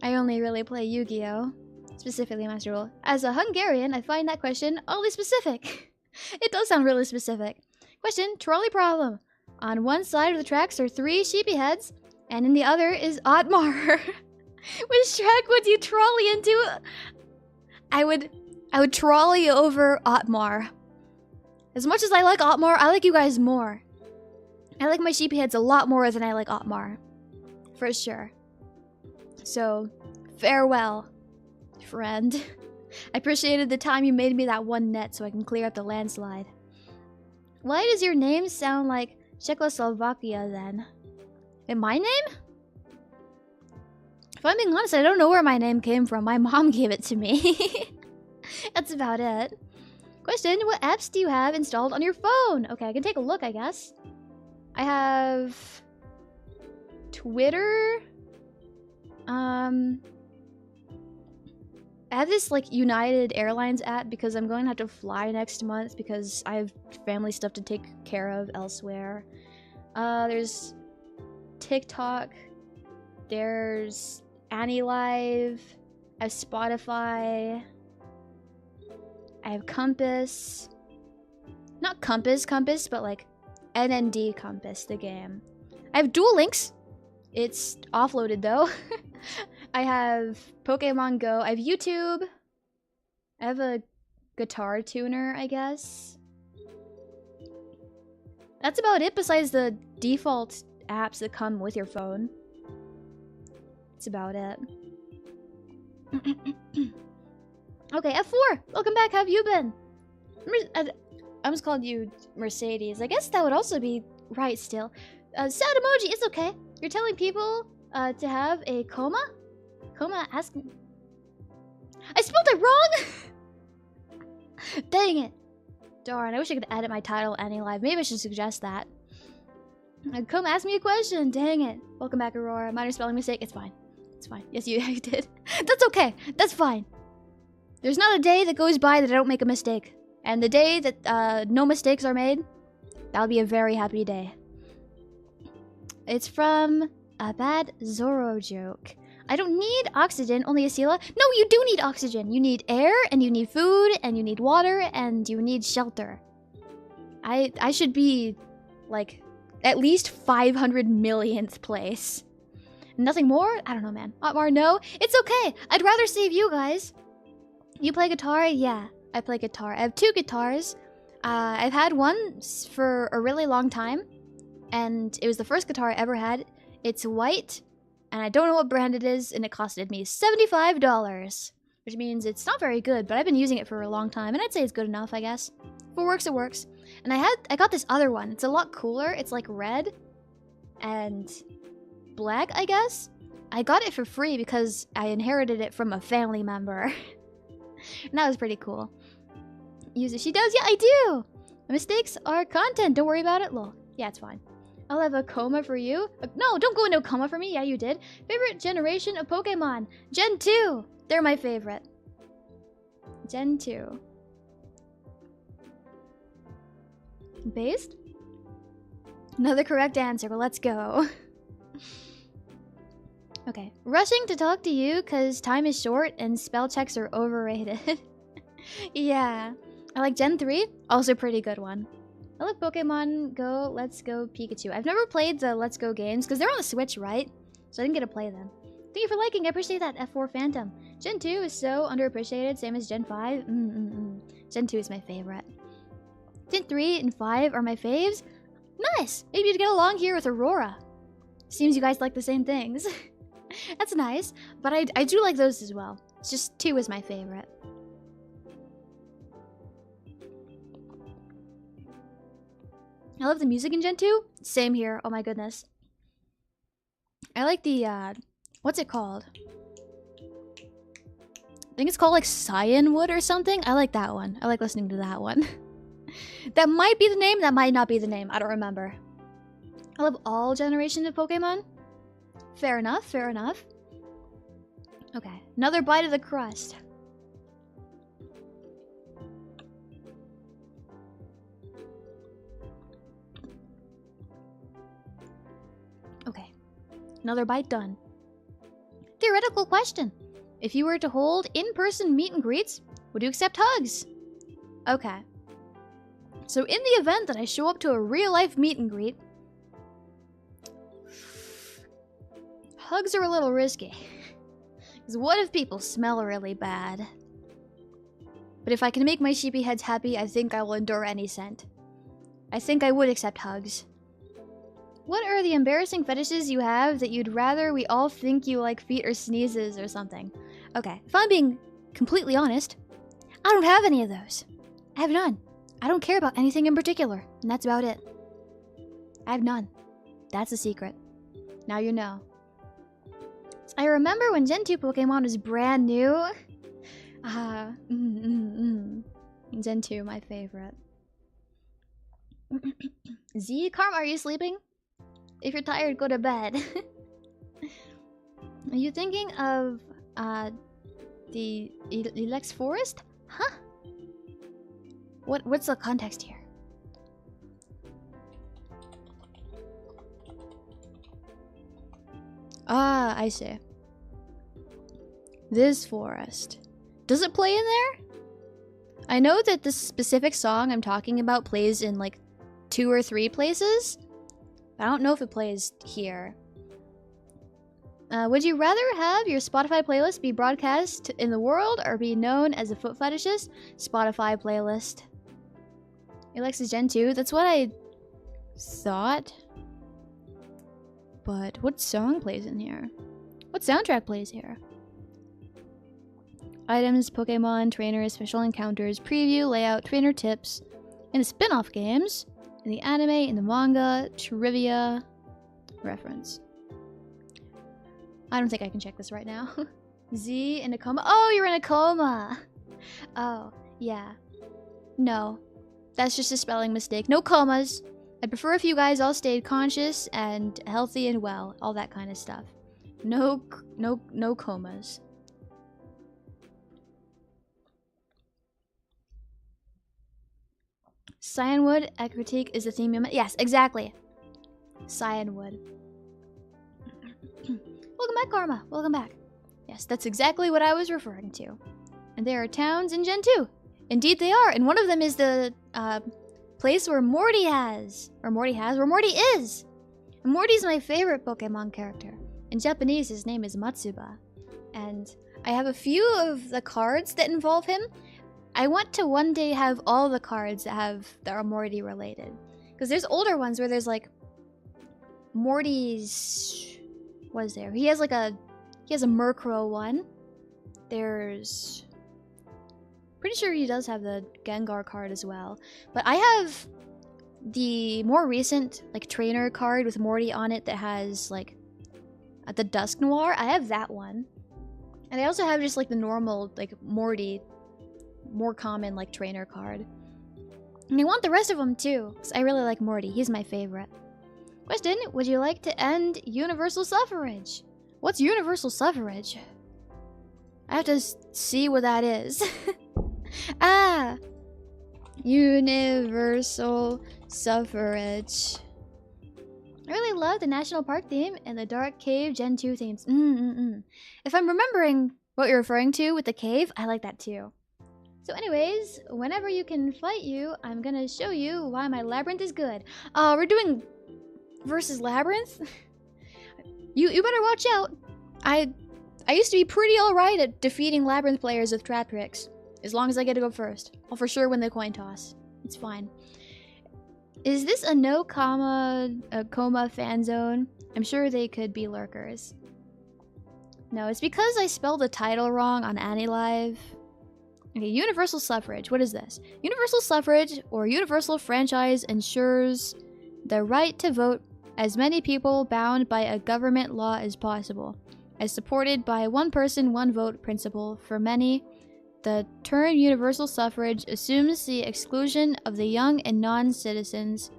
I only really play Yu-Gi-Oh! Specifically Master Duel. As a Hungarian, I find that question oddly specific. It does sound really specific. Question, trolley problem. On one side of the tracks are 3 sheepy heads, and in the other is Otmar. Which track would you trolley into? I would trolley over Otmar. As much as I like Otmar, I like you guys more. I like my sheepy heads a lot more than I like Otmar. For sure. So, farewell, friend. I appreciated the time you made me that one net so I can clear up the landslide. Why does your name sound like Czechoslovakia then? And my name? If I'm being honest, I don't know where my name came from. My mom gave it to me. That's about it. Question, what apps do you have installed on your phone? Okay, I can take a look, I guess. I have Twitter. I have this like United Airlines app because I'm going to have to fly next month because I have family stuff to take care of elsewhere. There's TikTok. There's AnyLive. I have Spotify. I have Compass. Not Compass, but like NND Compass, the game. I have Duel Links. It's offloaded though. I have Pokemon Go. I have YouTube. I have a guitar tuner, I guess. That's about it besides the default apps that come with your phone. That's about it. Okay, F4! Welcome back, how have you been? I almost called you Mercedes. I guess that would also be right still. Sad emoji, it's okay. You're telling people to have a coma? Coma, ask me. I spelled it wrong! Dang it. Darn, I wish I could edit my title AnyLive. Maybe I should suggest that. Coma, ask me a question. Dang it. Welcome back, Aurora. Minor spelling mistake. It's fine. It's fine. Yes, you did. That's okay. That's fine. There's not a day that goes by that I don't make a mistake. And the day that no mistakes are made, that'll be a very happy day. It's from a bad Zorro joke. I don't need oxygen, only Esila. No, you do need oxygen. You need air, and you need food, and you need water, and you need shelter. I should be, like, at least 500 millionth place. Nothing more? I don't know, man. Otmar, no. It's okay. I'd rather save you guys. You play guitar? Yeah, I play guitar. I have 2 guitars. I've had one for a really long time, and it was the first guitar I ever had. It's white, and I don't know what brand it is, and it costed me $75, which means it's not very good, but I've been using it for a long time, and I'd say it's good enough, I guess. If it works, it works. And I got this other one. It's a lot cooler. It's like red and black, I guess. I got it for free because I inherited it from a family member. And that was pretty cool. Use it. She does? Yeah, I do! Mistakes are content. Don't worry about it. Lol. Yeah, it's fine. I'll have a coma for you. No, don't go into a coma for me. Yeah, you did. Favorite generation of Pokemon? Gen 2. They're my favorite. Gen 2. Based? Another correct answer. Well, let's go. Okay. Rushing to talk to you because time is short and spell checks are overrated. Yeah. I like Gen 3. Also pretty good one. I love Pokemon Go, Let's Go Pikachu. I've never played the Let's Go games because they're on the Switch, right? So I didn't get to play them. Thank you for liking. I appreciate that, F4 Phantom. Gen 2 is so underappreciated, same as Gen 5. Gen 2 is my favorite. Gen 3 and 5 are my faves. Nice! Maybe you'd get along here with Aurora. Seems you guys like the same things. That's nice, but I do like those as well. It's just 2 is my favorite. I love the music in Gen 2. Same here. Oh my goodness. I like the, what's it called? I think it's called like Cyanwood or something. I like that one. I like listening to that one. That might be the name. That might not be the name. I don't remember. I love all generations of Pokemon. Fair enough. Fair enough. Okay. Another bite of the crust. Okay. Another bite done. Theoretical question. If you were to hold in-person meet and greets, would you accept hugs? Okay. So in the event that I show up to a real-life meet and greet, hugs are a little risky. Because what if people smell really bad? But if I can make my sheepy heads happy, I think I will endure any scent. I think I would accept hugs. What are the embarrassing fetishes you have that you'd rather we all think you like feet or sneezes or something? Okay, if I'm being completely honest, I don't have any of those. I have none. I don't care about anything in particular, and that's about it. I have none. That's a secret. Now you know. So I remember when Gen 2 Pokemon was brand new. Gen 2, my favorite. Z, Karma, are you sleeping? If you're tired, go to bed. Are you thinking of the Elex Forest? Huh? What's the context here? Ah, I see. This forest. Does it play in there? I know that this specific song I'm talking about plays in like 2 or 3 places. I don't know if it plays here. Would you rather have your Spotify playlist be broadcast in the world or be known as a foot fetishist? Spotify playlist. Alexis Gen 2? That's what I thought. But what song plays in here? What soundtrack plays here? Items, Pokemon, trainers, special encounters, preview, layout, trainer tips, in the spin-off games, in the anime, in the manga, trivia, reference. I don't think I can check this right now. Z in a coma. Oh, you're in a coma. Oh, yeah. No. That's just a spelling mistake. No comas. I'd prefer if you guys all stayed conscious and healthy and well. All that kind of stuff. No comas. Cyanwood, a critique is the theme. Yes, exactly. Cyanwood. Welcome back, Karma. Welcome back. Yes, that's exactly what I was referring to. And there are towns in Gen 2. Indeed they are. And one of them is the place where Morty is. And Morty's my favorite Pokemon character. In Japanese, his name is Matsuba. And I have a few of the cards that involve him. I want to one day have all the cards that are Morty related. Because there's older ones where there's like Morty's... What is there? He has a Murkrow one. There's... Pretty sure he does have the Gengar card as well. But I have the more recent like trainer card with Morty on it that has like the Dusk Noir. I have that one. And I also have just like the normal like Morty, more common like trainer card. And I want the rest of them too, because I really like Morty. He's my favorite. Question, would you like to end universal suffrage? What's universal suffrage? I have to see what that is. Ah! Universal suffrage. I really love the National Park theme and the Dark Cave Gen 2 themes. If I'm remembering what you're referring to with the cave, I like that too. So anyways, whenever you can fight you, I'm gonna show you why my Labyrinth is good. We're doing versus Labyrinth? You better watch out. I used to be pretty alright at defeating Labyrinth players with trap tricks. As long as I get to go first. I'll for sure win the coin toss. It's fine. Is this a no coma fan zone? I'm sure they could be lurkers. No, it's because I spelled the title wrong on AniLive. Okay, universal suffrage. What is this? Universal suffrage or universal franchise ensures the right to vote as many people bound by a government law as possible, as supported by one person, one vote principle. For many, the term universal suffrage assumes the exclusion of the young and non-citizens,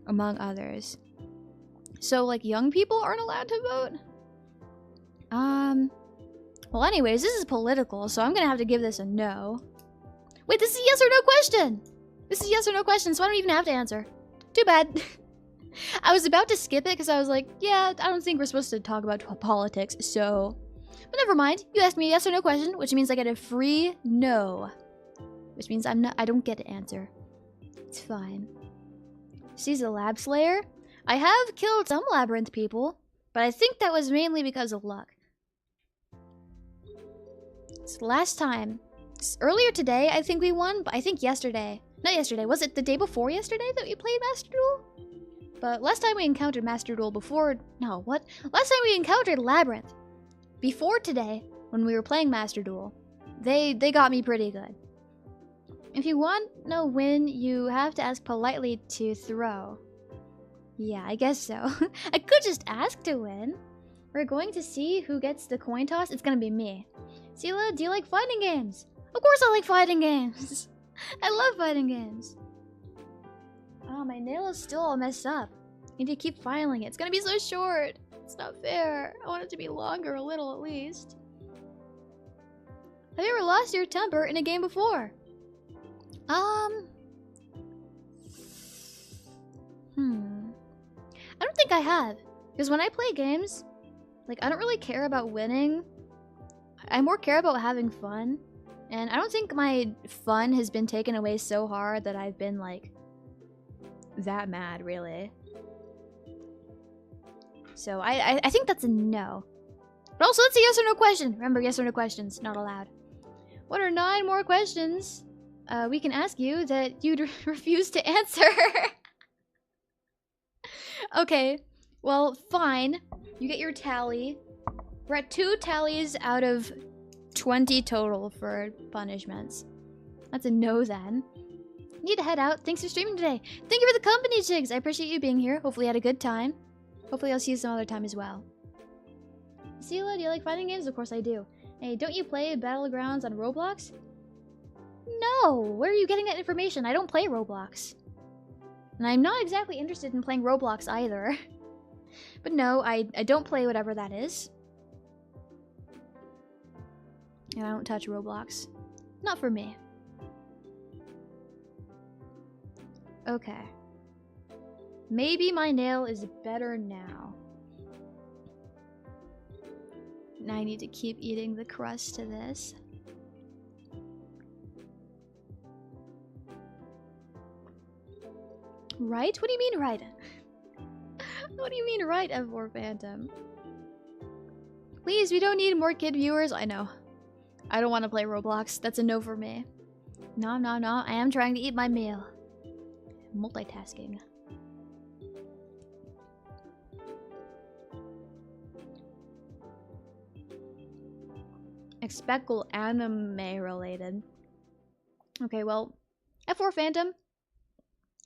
among others. So, like, young people aren't allowed to vote? Well, anyways, this is political, so I'm gonna have to give this a no. Wait, this is a yes or no question! This is a yes or no question, so I don't even have to answer. Too bad. I was about to skip it because I was like, yeah, I don't think we're supposed to talk about politics, so... But never mind. You asked me a yes or no question, which means I get a free no. Which means I don't get to answer. It's fine. She's a lab slayer. I have killed some labyrinth people, but I think that was mainly because of luck. So last time, earlier today, I think we won, but I think yesterday. Not yesterday, was it the day before yesterday that we played Master Duel? But last time we encountered Master Duel before... No, what? Last time we encountered Labyrinth. Before today, when we were playing Master Duel, they got me pretty good. If you want to win, you have to ask politely to throw. Yeah, I guess so. I could just ask to win. We're going to see who gets the coin toss. It's gonna be me. Esila, do you like fighting games? Of course I like fighting games. I love fighting games. Oh, my nail is still all messed up. I need to keep filing it. It's gonna be so short. It's not fair. I want it to be longer, a little at least. Have you ever lost your temper in a game before? I don't think I have. Because when I play games, like, I don't really care about winning. I more care about having fun. And I don't think my fun has been taken away so hard that I've been, like, that mad, really. So I think that's a no. But also, it's a yes or no question. Remember, yes or no questions, not allowed. What are 9 more questions we can ask you that you'd refuse to answer? Okay, well, fine. You get your tally. We're at 2 tallies out of 20 total for punishments. That's a no then. Need to head out. Thanks for streaming today. Thank you for the company, Chigs. I appreciate you being here. Hopefully you had a good time. Hopefully I'll see you some other time as well. Esila, do you like fighting games? Of course I do. Hey, don't you play Battlegrounds on Roblox? No! Where are you getting that information? I don't play Roblox. And I'm not exactly interested in playing Roblox either. But no, I don't play whatever that is. And I don't touch Roblox. Not for me. Okay. Maybe my nail is better now. Now I need to keep eating the crust to this. Right? What do you mean right? What do you mean right, F4 Phantom? Please, we don't need more kid viewers. I know. I don't want to play Roblox. That's a no for me. No. I am trying to eat my meal. Multitasking. Expectful anime related. Okay, well, F4 Phantom,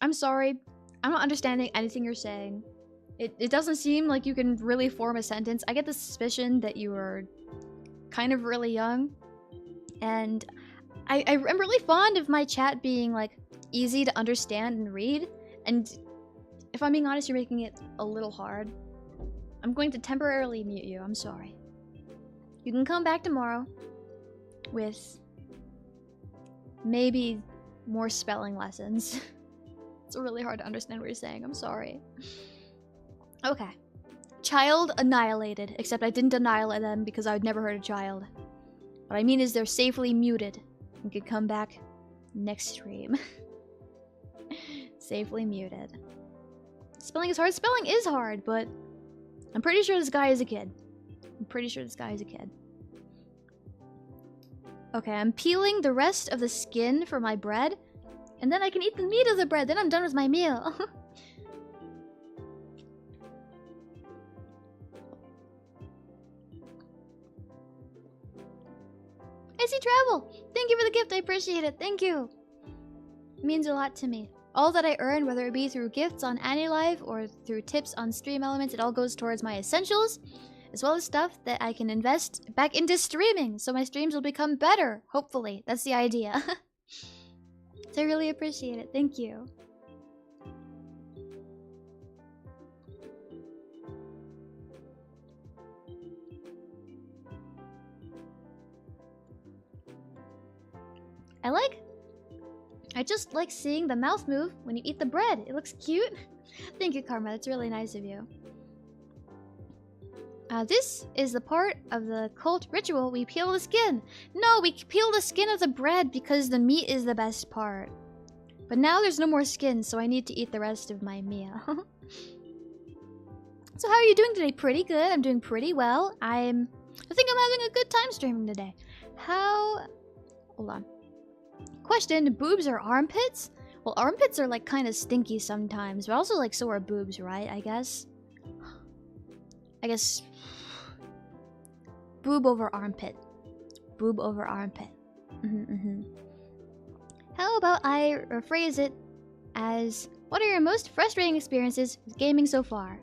I'm sorry. I'm not understanding anything you're saying. It doesn't seem like you can really form a sentence. I get the suspicion that you are kind of really young. And I'm really fond of my chat being, like, easy to understand and read. And if I'm being honest, you're making it a little hard. I'm going to temporarily mute you. I'm sorry. You can come back tomorrow with maybe more spelling lessons. It's really hard to understand what you're saying. I'm sorry. Okay. Child annihilated. Except I didn't annihilate them because I'd never heard a child. What I mean is they're safely muted. You can come back next stream. Safely muted. Spelling is hard. Spelling is hard, but I'm pretty sure this guy is a kid. Okay, I'm peeling the rest of the skin for my bread. And then I can eat the meat of the bread. Then I'm done with my meal. I see travel. Thank you for the gift. I appreciate it. Thank you. It means a lot to me. All that I earn, whether it be through gifts on AniLive or through tips on stream elements, it all goes towards my essentials, as well as stuff that I can invest back into streaming, so my streams will become better, hopefully. That's the idea. So I really appreciate it. Thank you. I just like seeing the mouth move when you eat the bread. It looks cute. Thank you, Karma. That's really nice of you. This is the part of the cult ritual. We peel the skin. No, we peel the skin of the bread because the meat is the best part. But now there's no more skin, so I need to eat the rest of my meal. So how are you doing today? Pretty good. I'm doing pretty well. I think I'm having a good time streaming today. Hold on. Question, boobs or armpits? Well, armpits are like kind of stinky sometimes, but also like so are boobs, right? I guess boob over armpit. Boob over armpit. How about I rephrase it as, what are your most frustrating experiences with gaming so far?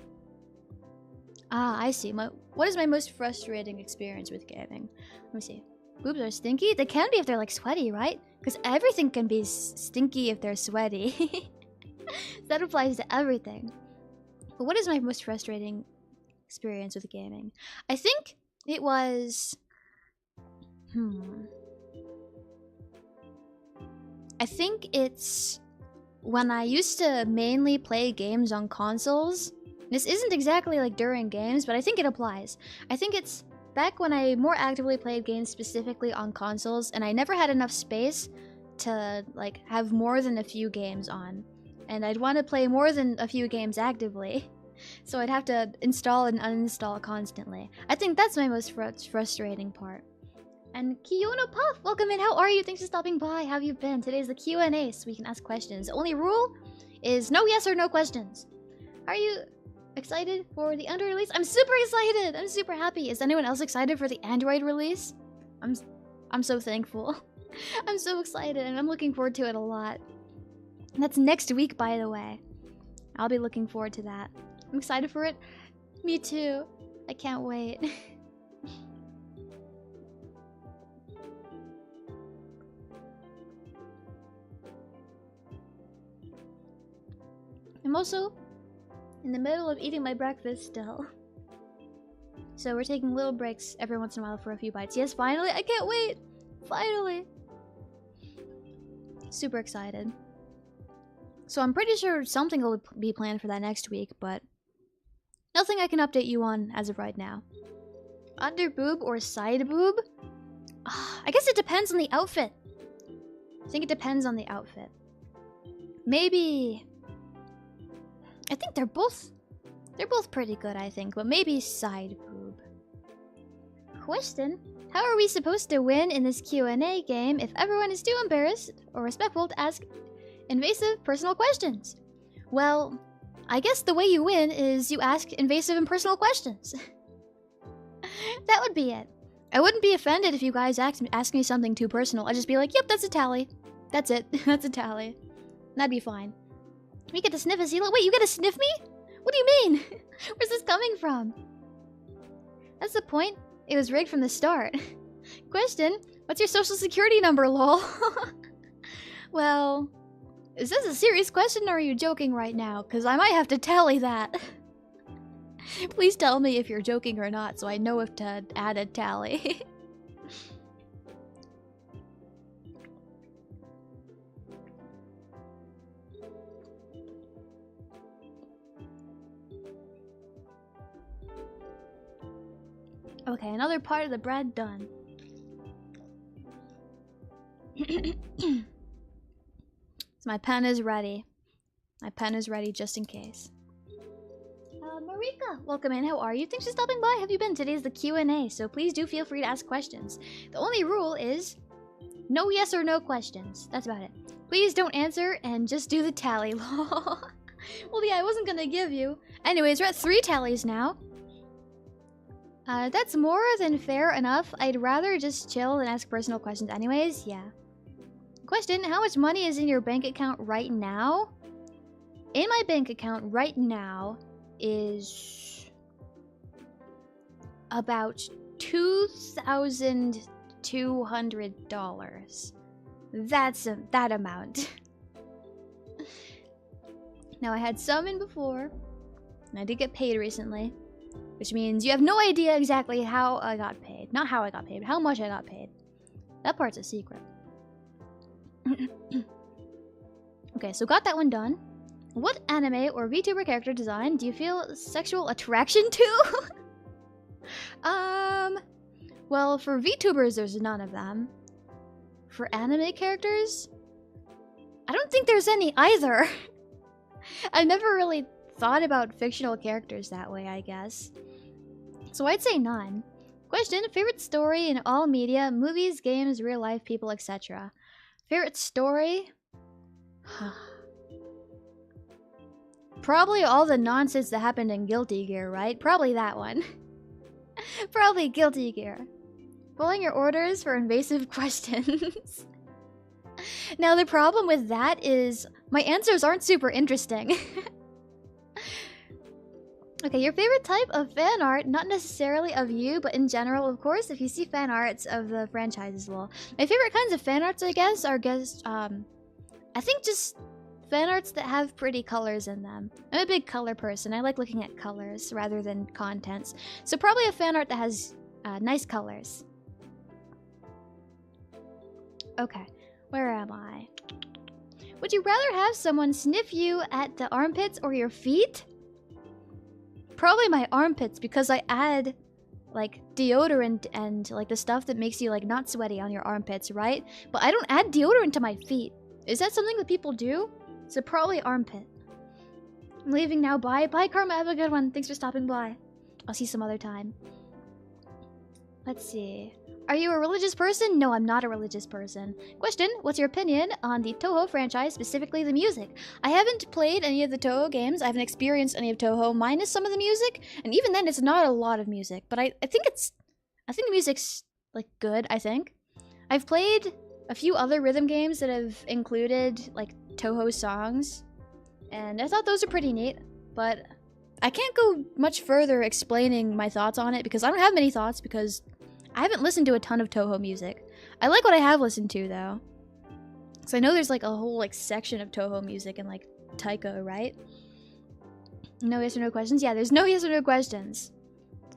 Ah, I see. What is my most frustrating experience with gaming? Let me see. Boobs are stinky? They can be if they're like sweaty, right? Because everything can be stinky if they're sweaty. That applies to everything. But what is my most frustrating experience with gaming? I think it was... I think it's when I used to mainly play games on consoles. This isn't exactly like during games, but I think it applies. I think it's back when I more actively played games specifically on consoles, and I never had enough space to like have more than a few games on. And I'd want to play more than a few games actively. So I'd have to install and uninstall constantly. I think that's my most frustrating part. And Kiyono Puff, welcome in. How are you? Thanks for stopping by. How have you been? Today's the Q&A, so we can ask questions. The only rule is no yes or no questions. Are you excited for the Android release? I'm super excited. I'm super happy. Is anyone else excited for the Android release? I'm so thankful. I'm so excited, and I'm looking forward to it a lot. That's next week, by the way. I'll be looking forward to that. I'm excited for it. Me too. I can't wait. I'm also in the middle of eating my breakfast still. So we're taking little breaks every once in a while for a few bites. Yes, finally! I can't wait! Finally! Super excited. So I'm pretty sure something will be planned for that next week, but nothing I can update you on as of right now. Under boob or side boob? I guess it depends on the outfit. I think it depends on the outfit. Maybe... I think they're both pretty good, I think, but maybe side boob. Question: how are we supposed to win in this Q&A game if everyone is too embarrassed or respectful to ask invasive personal questions? Well, I guess the way you win is you ask invasive and personal questions. That would be it. I wouldn't be offended if you guys ask me something too personal. I'd just be like, yep, that's a tally. That's it. That's a tally. That'd be fine. We get to sniff Esila. Wait, you get to sniff me? What do you mean? Where's this coming from? That's the point. It was rigged from the start. Question: what's your social security number, lol? Well, is this a serious question or are you joking right now? Because I might have to tally that. Please tell me if you're joking or not so I know if to add a tally. Okay, another part of the bread done. So my pen is ready. My pen is ready just in case. Marika, welcome in. How are you? Thanks for stopping by. How have you been? Today's the Q&A, so please do feel free to ask questions. The only rule is No yes or no questions. That's about it. Please don't answer and just do the tally. Well, yeah, I wasn't gonna give you. Anyways, we're at 3 tallies now. That's more than fair enough. I'd rather just chill than ask personal questions anyways. Yeah. Question, how much money is in your bank account right now? In my bank account right now is about $2,200. That's that amount. Now I had some in before, and I did get paid recently, which means you have no idea exactly how I got paid. Not how I got paid, but how much I got paid. That part's a secret. Okay, so got that one done. What anime or VTuber character design do you feel sexual attraction to? Well, for VTubers, there's none of them. For anime characters, I don't think there's any either. I've never really thought about fictional characters that way, I guess. So I'd say none. Question, favorite story in all media, movies, games, real life, people, etc. Favorite story? Probably all the nonsense that happened in Guilty Gear, right? Probably that one. Probably Guilty Gear. Following your orders for invasive questions. Now the problem with that is my answers aren't super interesting. Okay, your favorite type of fan art, not necessarily of you, but in general, of course, if you see fan arts of the franchise as well. My favorite kinds of fan arts, I guess, are I think just fan arts that have pretty colors in them. I'm a big color person. I like looking at colors rather than contents. So probably a fan art that has nice colors. Okay, where am I? Would you rather have someone sniff you at the armpits or your feet? Probably my armpits, because I add like deodorant and like the stuff that makes you like not sweaty on your armpits, right? But I don't add deodorant to my feet. Is that something that people do? So probably armpit. I'm leaving now. Bye. Bye, Karma. Have a good one. Thanks for stopping by. I'll see you some other time. Let's see. Are you a religious person? No, I'm not a religious person. Question, what's your opinion on the Touhou franchise, specifically the music? I haven't played any of the Touhou games. I haven't experienced any of Touhou, minus some of the music. And even then, it's not a lot of music. But I think the music's, like, good, I think. I've played a few other rhythm games that have included, like, Touhou songs. And I thought those are pretty neat. But I can't go much further explaining my thoughts on it because I don't have many thoughts because I haven't listened to a ton of Touhou music. I like what I have listened to, though. So I know there's, like, a whole, like, section of Touhou music and, like, Taiko, right? No yes or no questions? Yeah, there's no yes or no questions.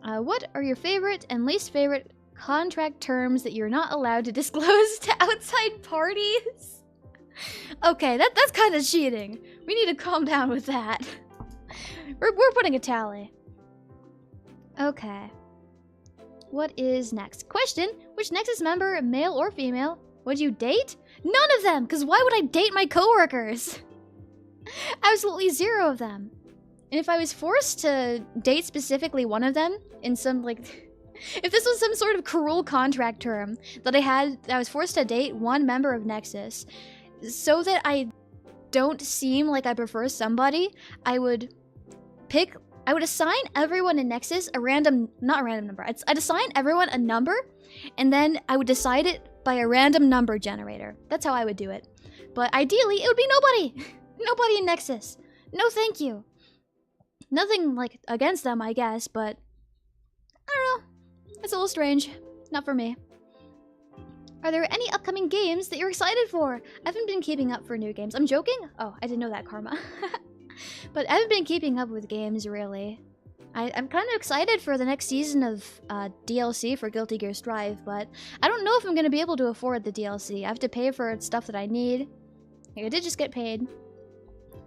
What are your favorite and least favorite contract terms that you're not allowed to disclose to outside parties? Okay, that's kind of cheating. We need to calm down with that. We're putting a tally. Okay. What is next? Question, which Nexus member, male or female, would you date? None of them, because why would I date my coworkers? Absolutely 0 of them. And if I was forced to date specifically one of them in some, like, if this was some sort of cruel contract term that I was forced to date one member of Nexus, so that I don't seem like I prefer somebody, I would assign everyone in Nexus not a random number. I'd assign everyone a number, and then I would decide it by a random number generator. That's how I would do it. But ideally, it would be nobody. Nobody in Nexus. No thank you. Nothing, like, against them, I guess, but I don't know. It's a little strange. Not for me. Are there any upcoming games that you're excited for? I haven't been keeping up for new games. I'm joking? Oh, I didn't know that, Karma. But I haven't been keeping up with games, really. I'm kind of excited for the next season of DLC for Guilty Gear Strive, but I don't know if I'm going to be able to afford the DLC. I have to pay for stuff that I need. I did just get paid.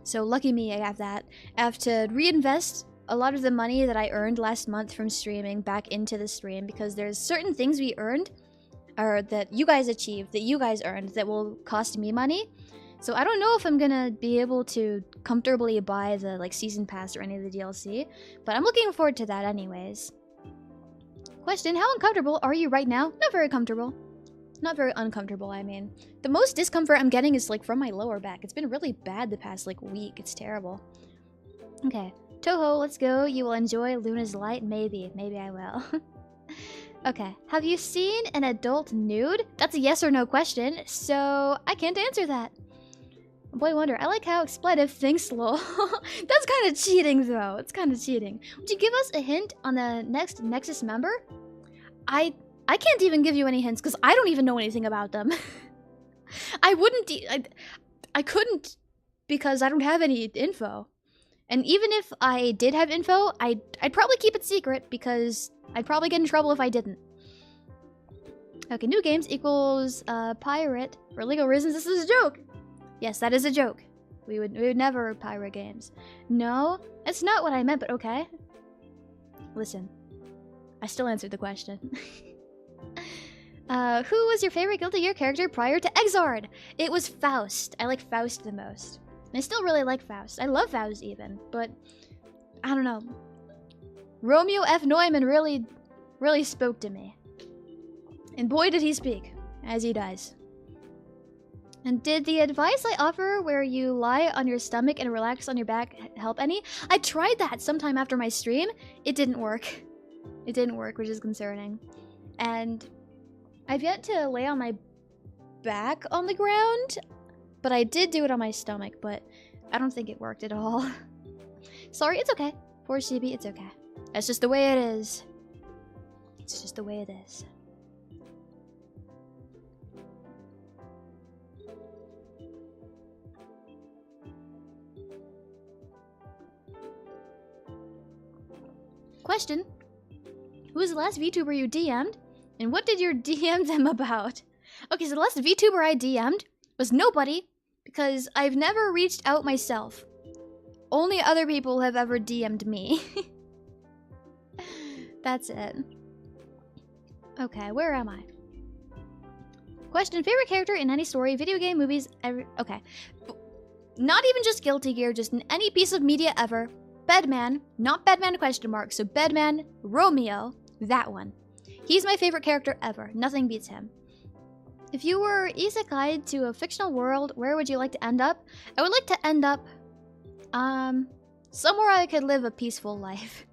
So lucky me, I have that. I have to reinvest a lot of the money that I earned last month from streaming back into the stream because there's certain things we earned, or that you guys achieved, that you guys earned, that will cost me money. So I don't know if I'm gonna be able to comfortably buy the, like, season pass or any of the DLC, but I'm looking forward to that anyways. Question, how uncomfortable are you right now? Not very comfortable. Not very uncomfortable, I mean. The most discomfort I'm getting is like from my lower back. It's been really bad the past like week. It's terrible. Okay. Toho, let's go. You will enjoy Luna's light? Maybe. Maybe I will. Okay. Have you seen an adult nude? That's a yes or no question, so I can't answer that. Boy wonder, I like how expletive thinks lol. That's kind of cheating though. It's kind of cheating. Would you give us a hint on the next Nexus member? I can't even give you any hints because I don't even know anything about them. I wouldn't. I couldn't because I don't have any info. And even if I did have info, I'd probably keep it secret because I'd probably get in trouble if I didn't. Okay, new games equals pirate. For legal reasons, this is a joke. Yes, that is a joke. We would never pirate games. No, that's not what I meant, but okay. Listen, I still answered the question. Who was your favorite Guilty Gear character prior to Exard? It was Faust. I like Faust the most. I still really like Faust. I love Faust even, but I don't know. Romeo F. Neumann really spoke to me. And boy did he speak, as he does. And did the advice I offer where you lie on your stomach and relax on your back help any? I tried that sometime after my stream. It didn't work. It didn't work, which is concerning. And I've yet to lay on my back on the ground, but I did do it on my stomach, but I don't think it worked at all. Sorry, it's okay. Poor CB, it's okay. That's just the way it is. It's just the way it is. Question. Who was the last VTuber you DM'd? And what did you DM them about? Okay, so the last VTuber I DM'd was nobody because I've never reached out myself. Only other people have ever DM'd me. That's it. Okay, where am I? Question, favorite character in any story, video game, movies, okay. Not even just Guilty Gear, just in any piece of media ever. Bedman, not Bedman question mark, so Bedman, Romeo, that one. He's my favorite character ever. Nothing beats him. If you were isekai'd to a fictional world, where would you like to end up? I would like to end up, somewhere I could live a peaceful life.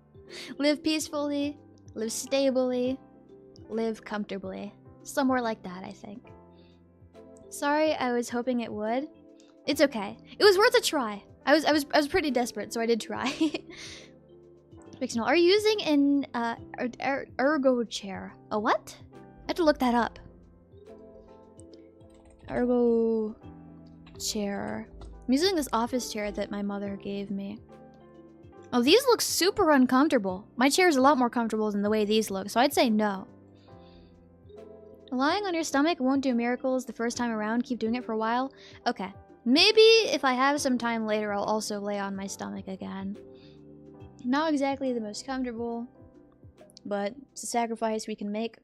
Live peacefully, live stably, live comfortably. Somewhere like that, I think. Sorry, I was hoping it would. It's okay. It was worth a try. I was pretty desperate, so I did try. Fictional. Are you using an ergo chair? A what? I have to look that up. Ergo chair. I'm using this office chair that my mother gave me. Oh, these look super uncomfortable. My chair is a lot more comfortable than the way these look, so I'd say no. Lying on your stomach won't do miracles the first time around. Keep doing it for a while. Okay. Maybe if I have some time later, I'll also lay on my stomach again. Not exactly the most comfortable, but it's a sacrifice we can make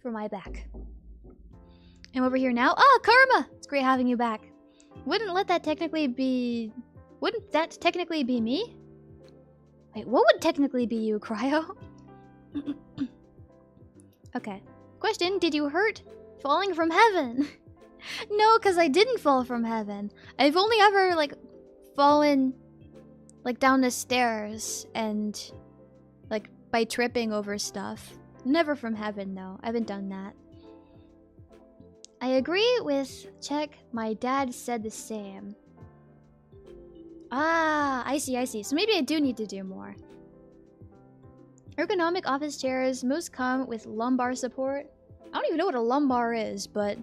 for my back. I'm over here now. Ah, Karma! It's great having you back. Wouldn't that technically be me? Wait, what would technically be you, Cryo? Okay. Question, did you hurt falling from heaven? No, because I didn't fall from heaven. I've only ever, like, fallen, like, down the stairs and, like, by tripping over stuff. Never from heaven, though. I haven't done that. I agree with Check. My dad said the same. Ah, I see. So maybe I do need to do more. Ergonomic office chairs most come with lumbar support. I don't even know what a lumbar is, but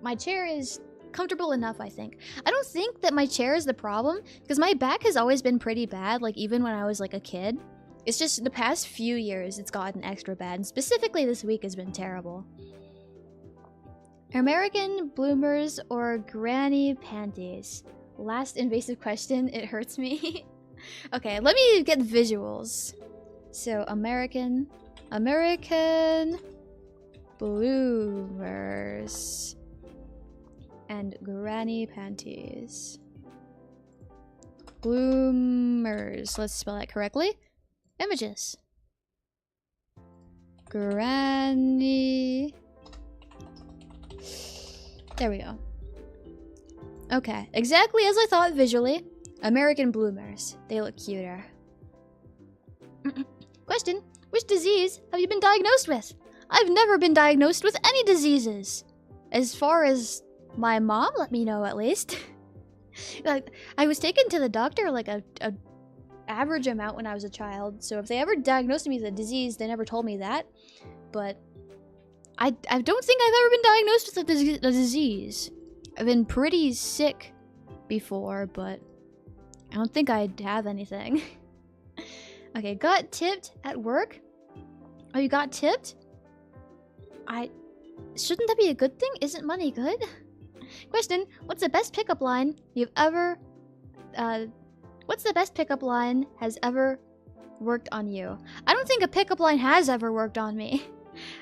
my chair is comfortable enough, I think. I don't think that my chair is the problem, because my back has always been pretty bad, like even when I was like a kid. It's just the past few years it's gotten extra bad, and specifically this week has been terrible. American bloomers or granny panties? Last invasive question, it hurts me. Okay, let me get visuals. So, American bloomers and granny panties. Bloomers, let's spell that correctly. Images. Granny There we go. Okay, exactly as I thought visually. American bloomers. They look cuter. Question, which disease have you been diagnosed with? I've never been diagnosed with any diseases. As far as my mom let me know, at least. Like, I was taken to the doctor like a average amount when I was a child, so if they ever diagnosed me with a disease, they never told me that. But I don't think I've ever been diagnosed with a disease. I've been pretty sick before, but I don't think I'd have anything. Okay, got tipped at work? Oh, you got tipped? Shouldn't that be a good thing? Isn't money good? Question, what's the best pickup line you've ever... what's the best pickup line has ever worked on you? I don't think a pickup line has ever worked on me.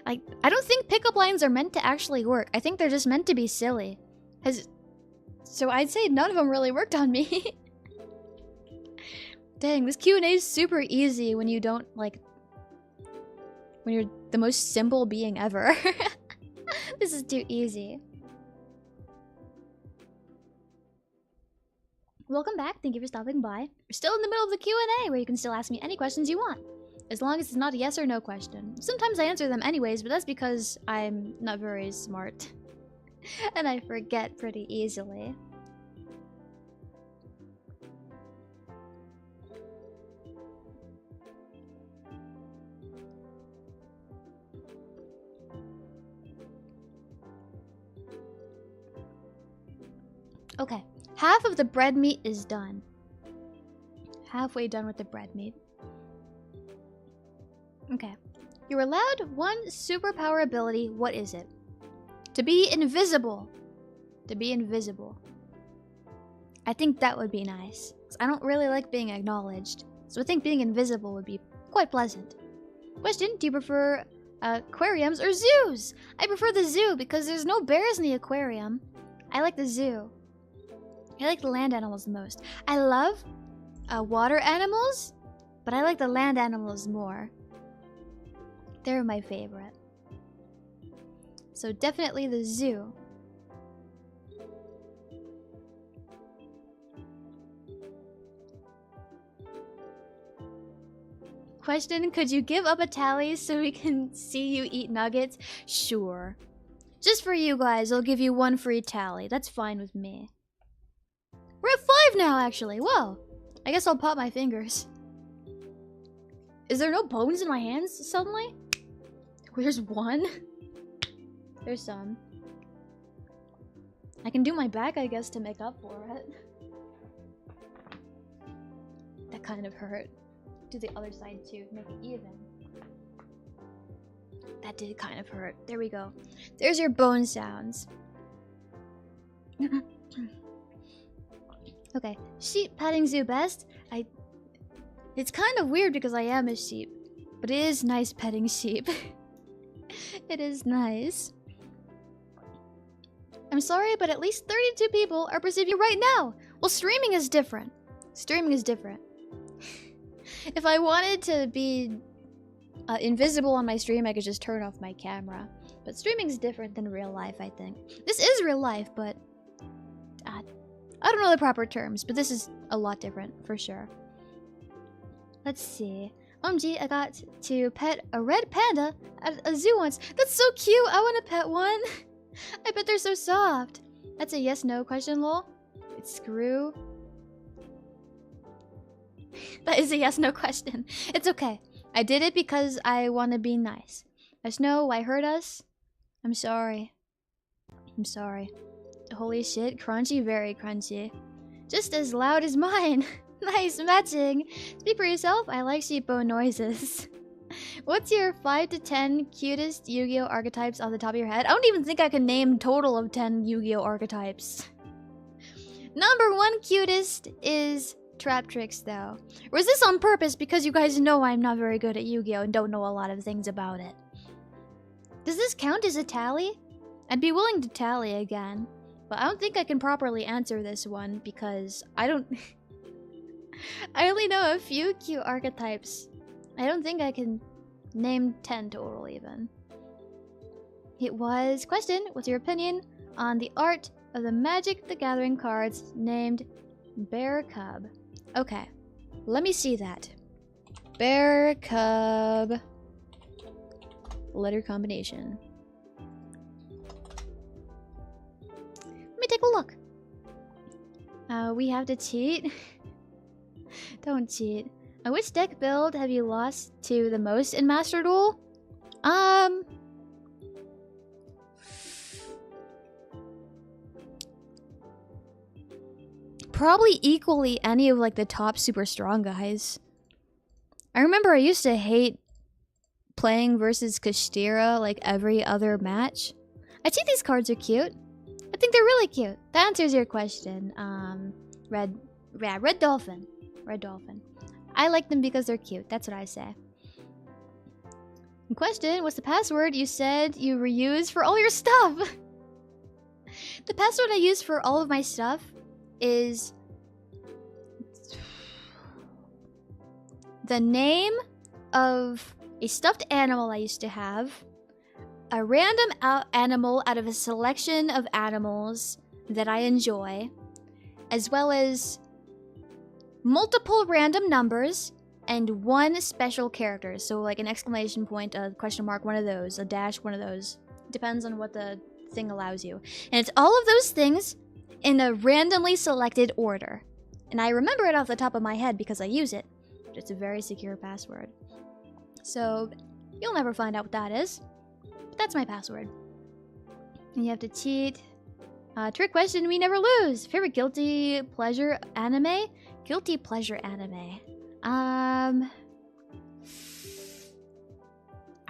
I don't think pickup lines are meant to actually work. I think they're just meant to be silly. So I'd say none of them really worked on me. Dang, this Q&A is super easy when you don't, like... when you're the most simple being ever. This is too easy. Welcome back, thank you for stopping by. We're still in the middle of the Q&A where you can still ask me any questions you want. As long as it's not a yes or no question. Sometimes I answer them anyways, but that's because I'm not very smart. And I forget pretty easily. Okay, half of the bread meat is done. Halfway done with the bread meat. Okay. You're allowed one superpower ability. What is it? To be invisible. To be invisible. I think that would be nice. I don't really like being acknowledged. So I think being invisible would be quite pleasant. Question, do you prefer aquariums or zoos? I prefer the zoo because there's no bears in the aquarium. I like the zoo. I like the land animals the most. I love water animals, but I like the land animals more. They're my favorite. So definitely the zoo. Question, could you give up a tally so we can see you eat nuggets? Sure. Just for you guys, I'll give you one free tally. That's fine with me. We're at 5 now, actually. Whoa. I guess I'll pop my fingers. Is there no bones in my hands suddenly? There's one. There's some. I can do my back, I guess, to make up for it. That kind of hurt. Do the other side too, to make it even. That did kind of hurt. There we go. There's your bone sounds. Okay, sheep petting zoo best. It's kind of weird because I am a sheep, but it is nice petting sheep. It is nice. I'm sorry, but at least 32 people are perceiving you right now. Well, streaming is different. Streaming is different. If I wanted to be invisible on my stream, I could just turn off my camera. But streaming's different than real life, I think. This is real life, but I don't know the proper terms, but this is a lot different, for sure. Let's see. OMG, I got to pet a red panda at a zoo once. That's so cute! I want to pet one! I bet they're so soft. That's a yes-no question, lol. It's screw. That is a yes-no question. It's okay. I did it because I want to be nice. Snow, why hurt us? I'm sorry. I'm sorry. Holy shit, crunchy, very crunchy. Just as loud as mine. Nice matching. Speak for yourself, I like sheepbone noises. What's your 5 to 10 cutest Yu-Gi-Oh archetypes off the top of your head? I don't even think I can name total of 10 Yu-Gi-Oh archetypes. Number 1 cutest is Trap Tricks, though. Or is this on purpose because you guys know I'm not very good at Yu-Gi-Oh and don't know a lot of things about it? Does this count as a tally? I'd be willing to tally again, but I don't think I can properly answer this one because I don't... I only know a few cute archetypes. I don't think I can name 10 total even. It was, question, what's your opinion on the art of the Magic the Gathering cards named Bear Cub? Okay, let me see that. Bear Cub letter combination. Let me take a look. We have to cheat. Don't cheat. Which deck build have you lost to the most in Master Duel? Probably equally any of like the top super strong guys. I remember I used to hate playing versus Kashtira like every other match. I think these cards are cute. I think they're really cute. That answers your question. Red Dolphin. Red Dolphin. I like them because they're cute. That's what I say. Question, what's the password you said you reuse for all your stuff? The password I use for all of my stuff is the name of a stuffed animal I used to have, a random animal out of a selection of animals that I enjoy, as well as multiple random numbers and one special character. So like an exclamation point, a question mark, one of those, a dash, one of those. Depends on what the thing allows you. And it's all of those things in a randomly selected order. And I remember it off the top of my head because I use it. But it's a very secure password. So you'll never find out what that is. But that's my password. And you have to cheat. Trick question, we never lose. Favorite guilty pleasure anime? Guilty pleasure anime. I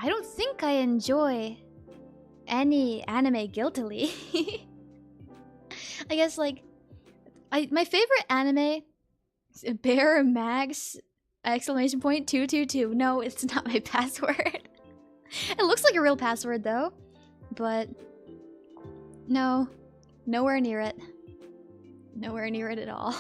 don't think I enjoy any anime guiltily. I guess like my favorite anime is Bear Max exclamation point 222. No, it's not my password. It looks like a real password though, but no, nowhere near it. Nowhere near it at all.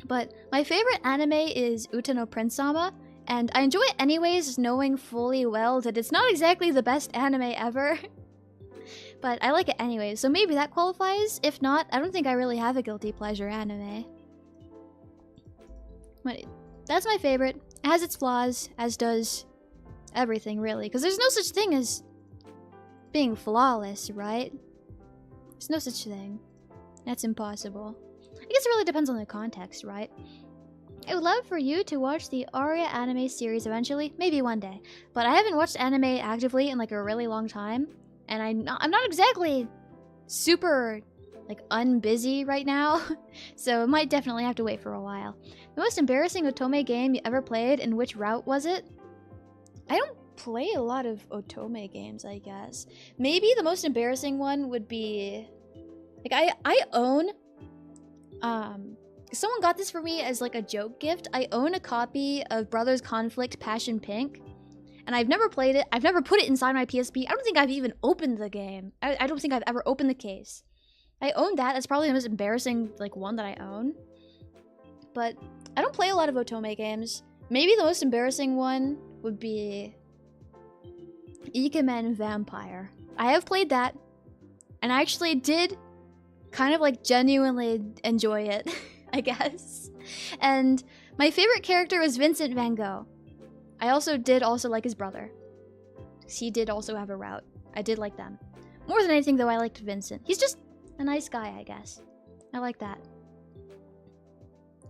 But my favorite anime is Uta no Prince Sama, and I enjoy it anyways, knowing fully well that it's not exactly the best anime ever. But I like it anyway, so maybe that qualifies. If not, I don't think I really have a guilty pleasure anime. But that's my favorite. It has its flaws, as does everything really, because there's no such thing as being flawless, right? There's no such thing. That's impossible. I guess it really depends on the context, right? I would love for you to watch the Aria anime series eventually, maybe one day. But I haven't watched anime actively in like a really long time, and I'm not exactly super like unbusy right now, so it might definitely have to wait for a while. The most embarrassing Otome game you ever played, and which route was it? I don't play a lot of Otome games, I guess. Maybe the most embarrassing one would be like I own someone got this for me as like a joke gift. I own a copy of Brothers Conflict Passion Pink, and I've never played it. I've never put it inside my PSP. I don't think I've even opened the game. I don't think I've ever opened the case. I own that. That's probably the most embarrassing like one that I own. But I don't play a lot of Otome games. Maybe the most embarrassing one would be Ikemen Vampire. I have played that, and I actually did kind of like genuinely enjoy it, I guess. And my favorite character was Vincent Van Gogh. I also did like his brother. He did also have a route. I did like them. More than anything though, I liked Vincent. He's just a nice guy, I guess. I like that.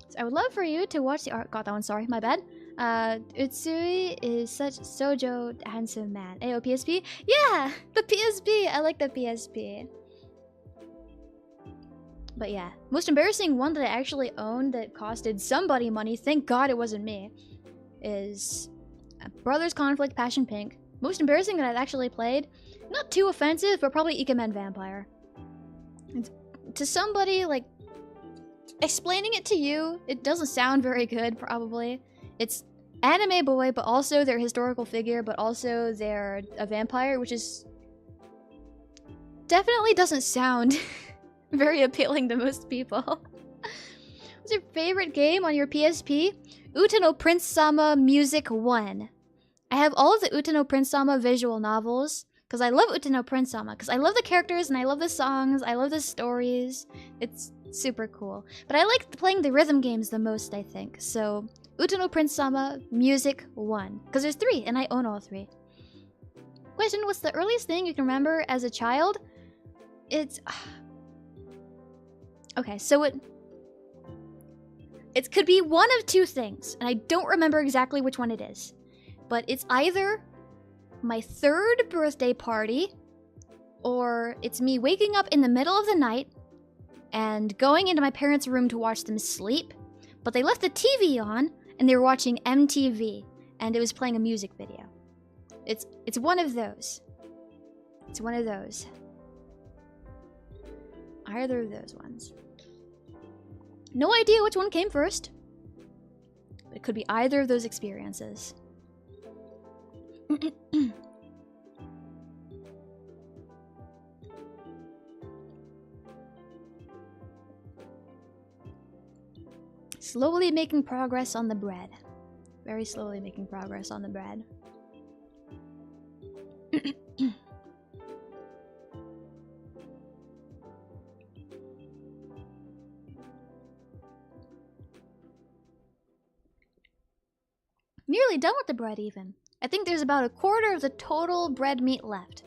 So I would love for you to watch the art. Got that one, sorry, my bad. Utsui is such Sojo handsome man. Ayo, PSP? Yeah! The PSP! I like the PSP. But yeah, most embarrassing one that I actually owned that costed somebody money, thank god it wasn't me, is Brothers Conflict Passion Pink. Most embarrassing that I've actually played, not too offensive, but probably Ikemen Vampire. And to somebody, like, explaining it to you, it doesn't sound very good, probably. It's anime boy, but also their historical figure, but also they're a vampire, which is definitely doesn't sound very appealing to most people. What's your favorite game on your PSP? Uta no Prince Sama Music 1. I have all of the Utano Prince Sama visual novels because I love Utano Prince Sama because I love the characters and I love the songs, I love the stories. It's super cool. But I like playing the rhythm games the most, I think. So, Utano Prince Sama, Music 1. Because there's 3 and I own all 3. Question, what's the earliest thing you can remember as a child? It's... Okay, so it could be one of 2 things, and I don't remember exactly which one it is. But it's either my 3rd birthday party, or it's me waking up in the middle of the night and going into my parents' room to watch them sleep, but they left the TV on and they were watching MTV, and it was playing a music video. It's one of those. It's one of those. Either of those ones. No idea which one came first. It could be either of those experiences. Slowly making progress on the bread. Very slowly making progress on the bread. Nearly done with the bread even. I think there's about a quarter of the total bread meat left.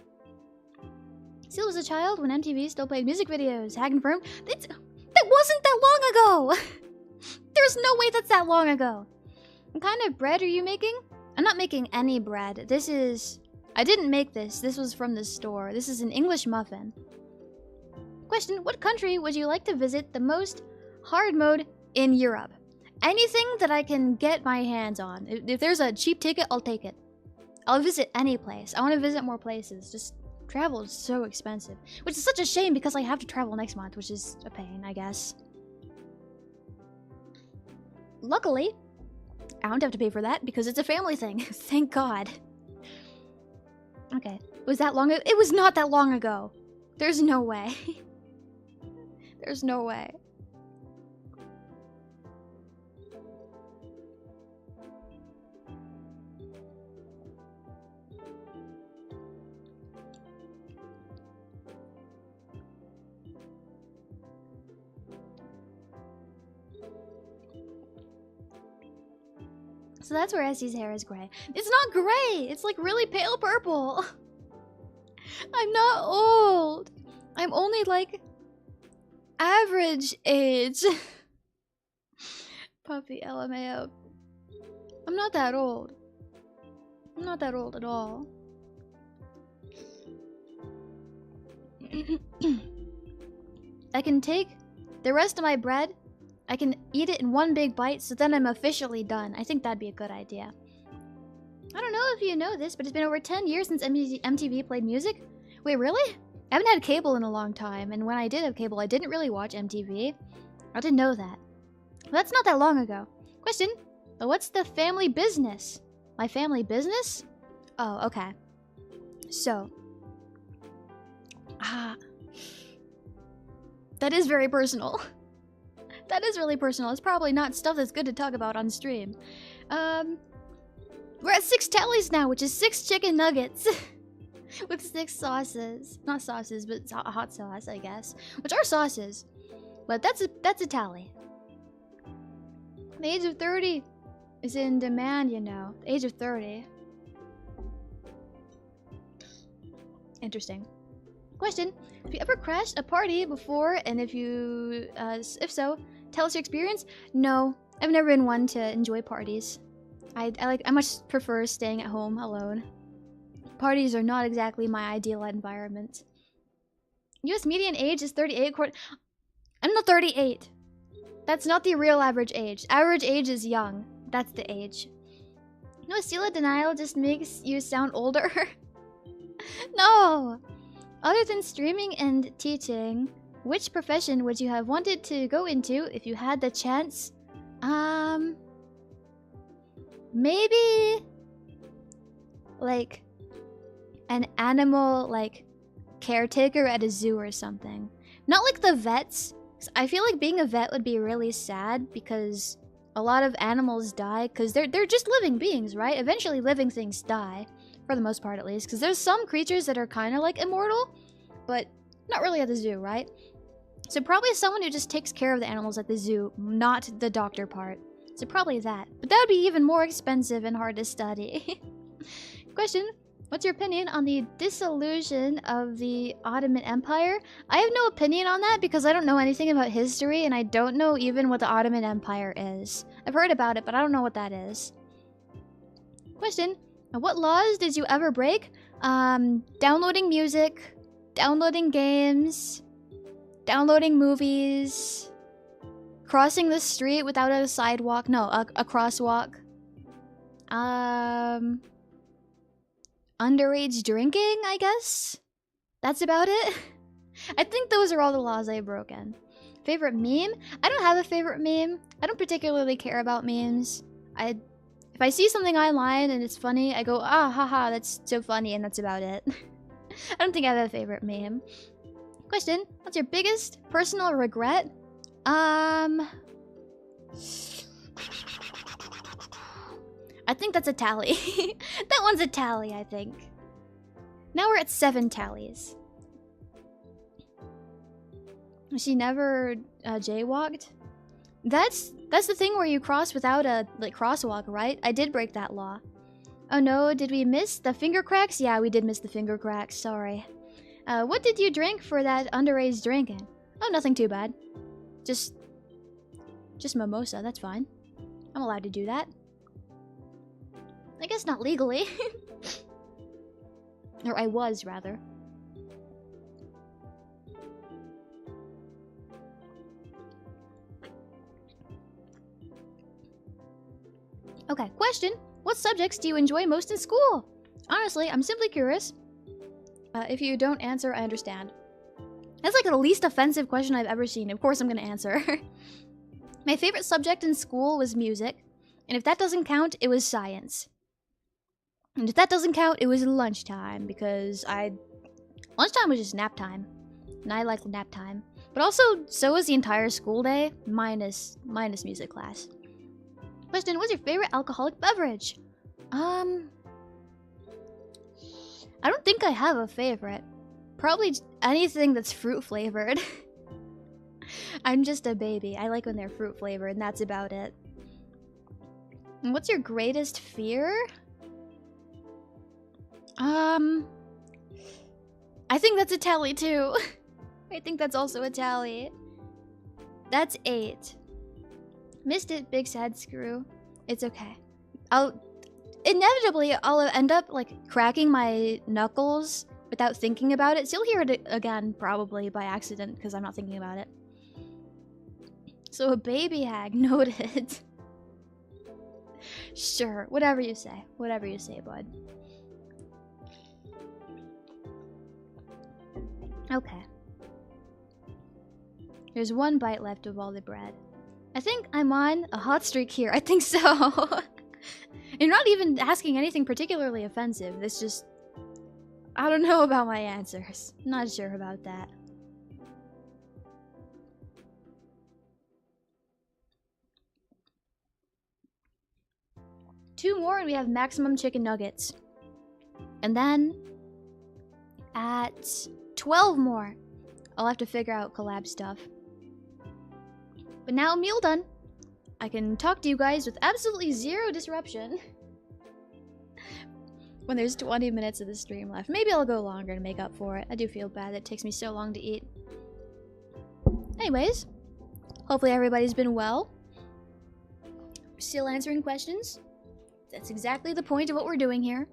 Still was a child when MTV still played music videos. Hag confirmed. That wasn't that long ago! There's no way that's that long ago. What kind of bread are you making? I'm not making any bread. This is... I didn't make this. This was from the store. This is an English muffin. Question, what country would you like to visit the most? Hard mode in Europe. Anything that I can get my hands on. If there's a cheap ticket, I'll take it. I'll visit any place. I want to visit more places. Just travel is so expensive. Which is such a shame because I have to travel next month, which is a pain, I guess. Luckily, I don't have to pay for that because it's a family thing. Thank God. Okay. Was that long ago? It was not that long ago. There's no way. There's no way. So that's where Essie's hair is gray. It's not gray! It's like really pale purple. I'm not old. I'm only like average age. Puppy LMAO. I'm not that old. I'm not that old at all. I can take the rest of my bread. I can eat it in one big bite, so then I'm officially done. I think that'd be a good idea. I don't know if you know this, but it's been over 10 years since MTV played music. Wait, really? I haven't had cable in a long time, and when I did have cable, I didn't really watch MTV. I didn't know that. Well, that's not that long ago. Question, what's the family business? My family business? Oh, okay. So. That is very personal. That is really personal. It's probably not stuff that's good to talk about on stream. We're at 6 tallies now, which is 6 chicken nuggets. With 6 sauces. Not sauces, but hot sauce, I guess. Which are sauces. But that's a tally. The age of 30 is in demand, you know. The age of 30. Interesting. Question. Have you ever crashed a party before? And if so, tell us your experience. No, I've never been one to enjoy parties. I much prefer staying at home alone. Parties are not exactly my ideal environment. US median age is 38. I'm not 38. That's not the real average age. Average age is young. That's the age. No, Esila denial just makes you sound older. No. Other than streaming and teaching, which profession would you have wanted to go into if you had the chance? Maybe like an animal like caretaker at a zoo or something. Not like the vets. I feel like being a vet would be really sad because a lot of animals die because they're just living beings, right? Eventually living things die, for the most part at least, because there's some creatures that are kind of like immortal, but not really at the zoo, right? So probably someone who just takes care of the animals at the zoo, not the doctor part. So probably that. But that would be even more expensive and hard to study. Question, what's your opinion on the dissolution of the Ottoman Empire? I have no opinion on that because I don't know anything about history and I don't know even what the Ottoman Empire is. I've heard about it, but I don't know what that is. Question, what laws did you ever break? Downloading music, downloading games, downloading movies, crossing the street without a sidewalk. No, a crosswalk. Underage drinking, I guess? That's about it? I think those are all the laws I've broken. Favorite meme? I don't have a favorite meme. I don't particularly care about memes. If I see something online and it's funny, I go, ah, haha, that's so funny, and that's about it. I don't think I have a favorite meme. Question, what's your biggest personal regret? I think that's a tally. That one's a tally, I think. Now we're at 7 tallies. She never jaywalked? That's the thing where you cross without a crosswalk, right? I did break that law. Oh no, did we miss the finger cracks? Yeah, we did miss the finger cracks, sorry. What did you drink for that underage drinking? Oh, nothing too bad. Just mimosa, that's fine. I'm allowed to do that. I guess not legally. Or I was, rather. Okay, question. What subjects do you enjoy most in school? Honestly, I'm simply curious. If you don't answer, I understand. That's like the least offensive question I've ever seen. Of course I'm gonna answer. My favorite subject in school was music. And if that doesn't count, it was science. And if that doesn't count, it was lunchtime. Because lunchtime was just nap time. And I like nap time. But also, so was the entire school day. Minus music class. Question, what's your favorite alcoholic beverage? I don't think I have a favorite. Probably anything that's fruit flavored. I'm just a baby. I like when they're fruit flavored, and that's about it. And what's your greatest fear? I think that's a tally too. I think that's also a tally. That's 8. Missed it, big sad screw. It's okay. Inevitably, I'll end up like cracking my knuckles without thinking about it. So you'll hear it again, probably by accident, because I'm not thinking about it. So a baby hag, noted. Sure, whatever you say. Whatever you say, bud. Okay. There's 1 bite left of all the bread. I think I'm on a hot streak here. I think so. You're not even asking anything particularly offensive. It's just... I don't know about my answers. Not sure about that. Two more and we have maximum chicken nuggets. And then... at 12 more, I'll have to figure out collab stuff. But now meal done. I can talk to you guys with absolutely 0 disruption. When there's 20 minutes of the stream left. Maybe I'll go longer to make up for it. I do feel bad that it takes me so long to eat. Anyways, hopefully everybody's been well. Still answering questions. That's exactly the point of what we're doing here.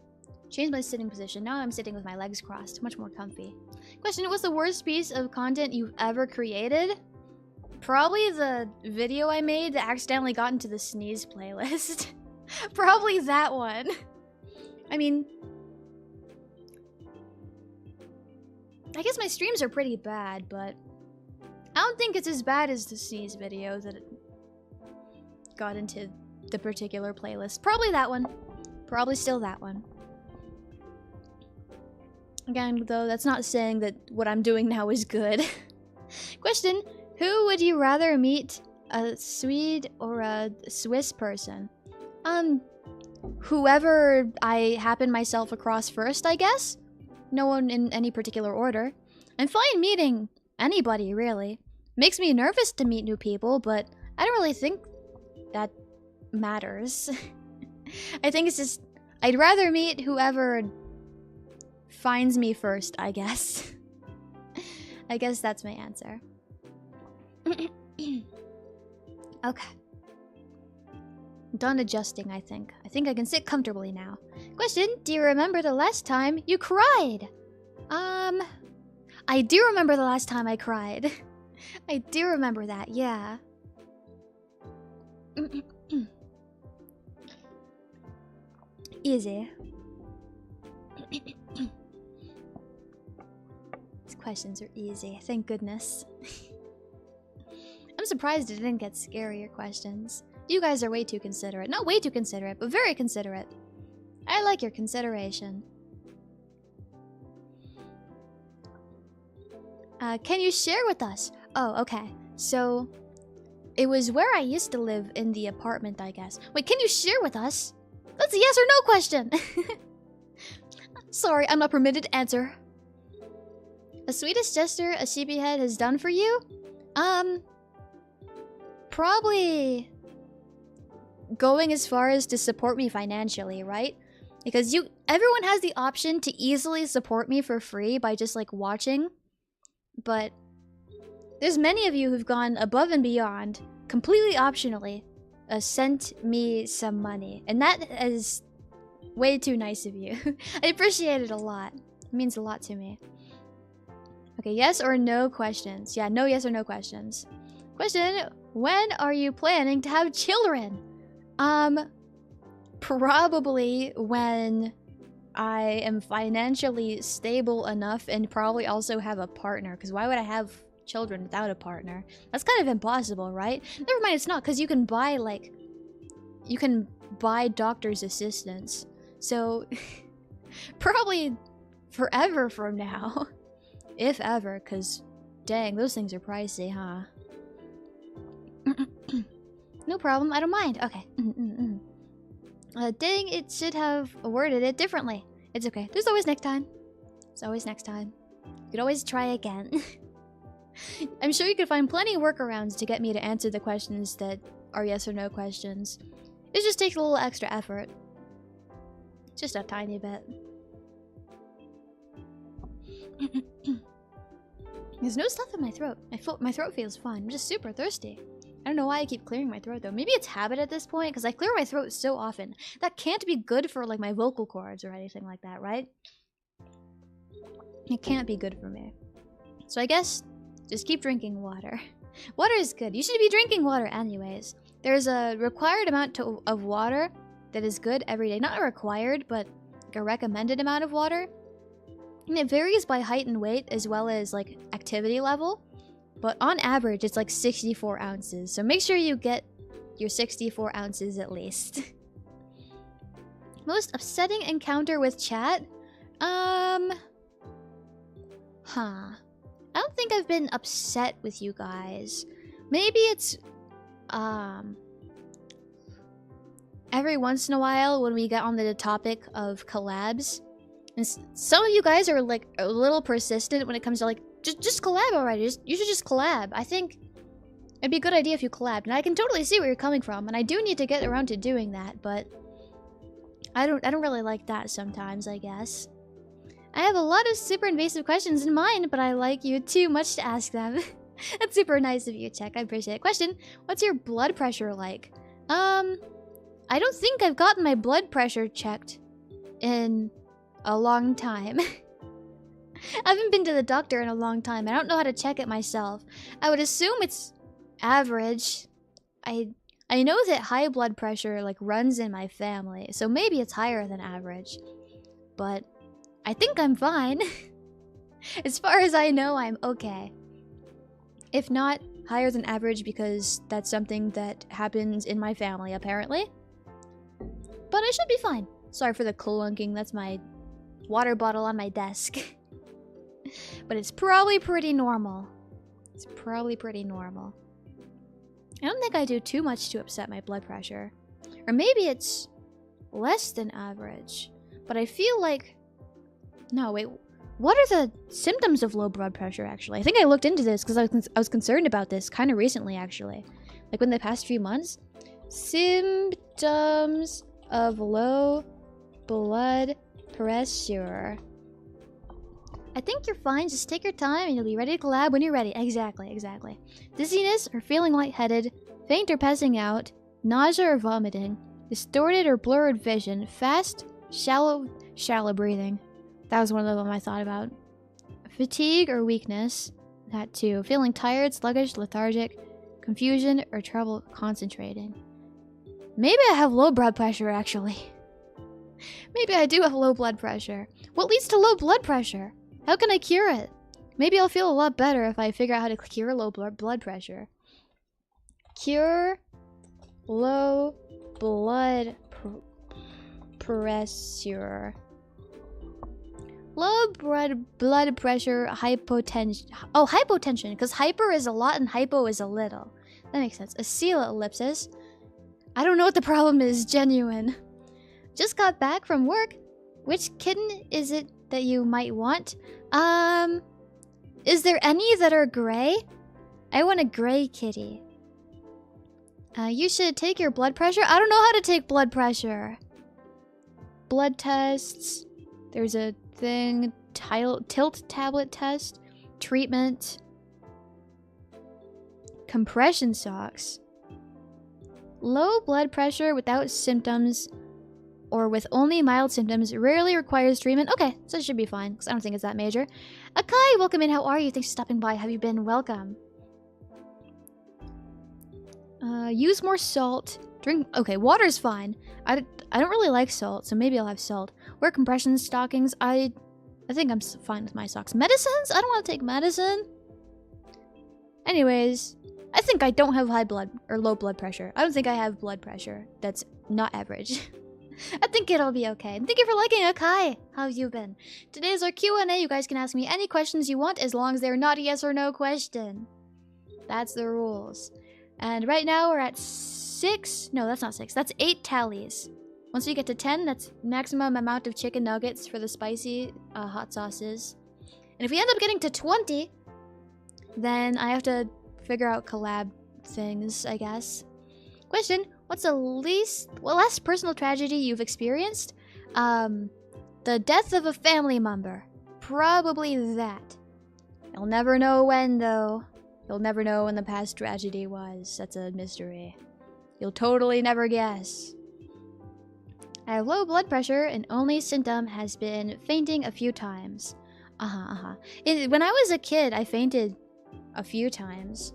Change my sitting position. Now I'm sitting with my legs crossed. Much more comfy. Question, what's the worst piece of content you've ever created? Probably the video I made that accidentally got into the sneeze playlist. Probably that one. I mean... I guess my streams are pretty bad, but... I don't think it's as bad as the sneeze video that got into the particular playlist. Probably that one. Probably still that one. Again, though, that's not saying that what I'm doing now is good. Question, who would you rather meet A Swede or a Swiss person? Whoever I happen myself across first, I guess? No one in any particular order. I'm fine meeting anybody, really. Makes me nervous to meet new people, but I don't really think that matters. I think it's just... I'd rather meet whoever finds me first, I guess. I guess that's my answer. Okay. Done adjusting, I think. I think I can sit comfortably now. Question, do you remember the last time you cried? I do remember the last time I cried. I do remember that, yeah. Easy. These questions are easy, thank goodness. I'm surprised it didn't get scarier questions. You guys are way too considerate. Not way too considerate, but very considerate. I like your consideration. Can you share with us? Oh, okay. So, it was where I used to live in the apartment, I guess. Wait, can you share with us? That's a yes or no question. Sorry, I'm not permitted to answer. The sweetest gesture a sheepyhead has done for you? Probably going as far as to support me financially, right? Because everyone has the option to easily support me for free by just like watching. But there's many of you who've gone above and beyond, completely optionally, sent me some money. And that is way too nice of you. I appreciate it a lot. It means a lot to me. Okay, yes or no questions. Yeah, no yes or no questions. Question, when are you planning to have children? Probably when I am financially stable enough and probably also have a partner. Because why would I have children without a partner? That's kind of impossible, right? Never mind, it's not, because you can buy, like... You can buy doctor's assistants. So, probably forever from now. If ever, because, dang, those things are pricey, huh? No problem, I don't mind. Okay. Dang, it should have worded it differently. It's okay. There's always next time. There's always next time. You could always try again. I'm sure you could find plenty of workarounds to get me to answer the questions that are yes or no questions. It just takes a little extra effort. Just a tiny bit. There's no stuff in my throat. My throat feels fine. I'm just super thirsty. I don't know why I keep clearing my throat though. Maybe it's habit at this point, because I clear my throat so often. That can't be good for like my vocal cords or anything like that, right? It can't be good for me. So I guess just keep drinking water. Water is good. You should be drinking water anyways. There's a required amount of water that is good every day. Not a required, but like a recommended amount of water. And it varies by height and weight as well as like activity level. But on average, it's like 64 ounces. So make sure you get your 64 ounces at least. Most upsetting encounter with chat? I don't think I've been upset with you guys. Maybe it's, every once in a while when we get on the topic of collabs. And some of you guys are like a little persistent when it comes to like, just collab already. You should just collab. I think it'd be a good idea if you collabed. And I can totally see where you're coming from. And I do need to get around to doing that, but I don't really like that sometimes, I guess. I have a lot of super invasive questions in mind, but I like you too much to ask them. That's super nice of you, Check. I appreciate it. Question, what's your blood pressure like? I don't think I've gotten my blood pressure checked in a long time. I haven't been to the doctor in a long time. I don't know how to check it myself. I would assume it's average. I know that high blood pressure like runs in my family, so maybe it's higher than average. But I think I'm fine. As far as I know, I'm okay. If not higher than average, because that's something that happens in my family apparently. But I should be fine. Sorry for the clunking. That's my water bottle on my desk. But it's probably pretty normal. It's probably pretty normal. I don't think I do too much to upset my blood pressure. Or maybe it's less than average. But I feel like... No, wait. What are the symptoms of low blood pressure, actually? I think I looked into this because I was concerned about this kind of recently, actually. Like, within the past few months. Symptoms of low blood pressure. I think you're fine. Just take your time and you'll be ready to collab when you're ready. Exactly, exactly. Dizziness or feeling lightheaded, faint or passing out, nausea or vomiting, distorted or blurred vision, fast, shallow breathing. That was one of them I thought about. Fatigue or weakness. That too. Feeling tired, sluggish, lethargic, confusion, or trouble concentrating. Maybe I have low blood pressure, actually. Maybe I do have low blood pressure. What leads to low blood pressure? How can I cure it? Maybe I'll feel a lot better if I figure out how to cure low blood pressure. Cure low blood pressure. Low blood pressure, hypotension. Oh, hypotension, because hyper is a lot and hypo is a little. That makes sense. Esila ellipsis. I don't know what the problem is, genuine. Just got back from work. Which kitten is it that you might want? Is there any that are gray? I want a gray kitty. You should take your blood pressure. I don't know how to take blood pressure. Blood tests. There's a thing. Tilt tablet test. Treatment. Compression socks. Low blood pressure without symptoms or with only mild symptoms rarely requires treatment. Okay, so it should be fine, because I don't think it's that major. Akai, welcome in. How are you? Thanks for stopping by. Have you been? Welcome. Use more salt. Drink... Okay, water's fine. I don't really like salt, so maybe I'll have salt. Wear compression stockings. I think I'm fine with my socks. Medicines? I don't want to take medicine. Anyways, I think I don't have high blood or low blood pressure. I don't think I have blood pressure that's not average. I think it'll be okay. And thank you for liking Akai. How have you been? Today is our Q&A. You guys can ask me any questions you want as long as they're not a yes or no question. That's the rules. And right now we're at 6. No, that's not 6. That's 8 tallies. Once we get to 10, that's maximum amount of chicken nuggets for the spicy hot sauces. And if we end up getting to 20, then I have to figure out collab things, I guess. Question: what's the last personal tragedy you've experienced? The death of a family member. Probably that. You'll never know when, though. You'll never know when the past tragedy was. That's a mystery. You'll totally never guess. I have low blood pressure and only symptom has been fainting a few times. When I was a kid, I fainted a few times.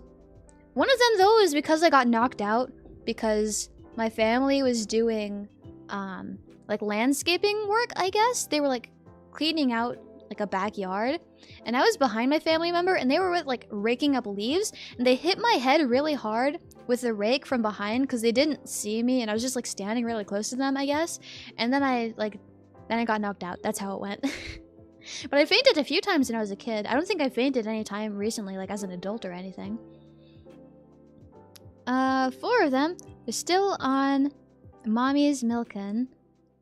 One of them, though, is because I got knocked out because my family was doing, like, landscaping work, I guess. They were, like, cleaning out, like, a backyard. And I was behind my family member, and they were, like, raking up leaves. And they hit my head really hard with the rake from behind because they didn't see me. And I was just, like, standing really close to them, I guess. And then I got knocked out. That's how it went. But I fainted a few times when I was a kid. I don't think I fainted any time recently, like, as an adult or anything. 4 of them. They're still on Mommy's Milkin'.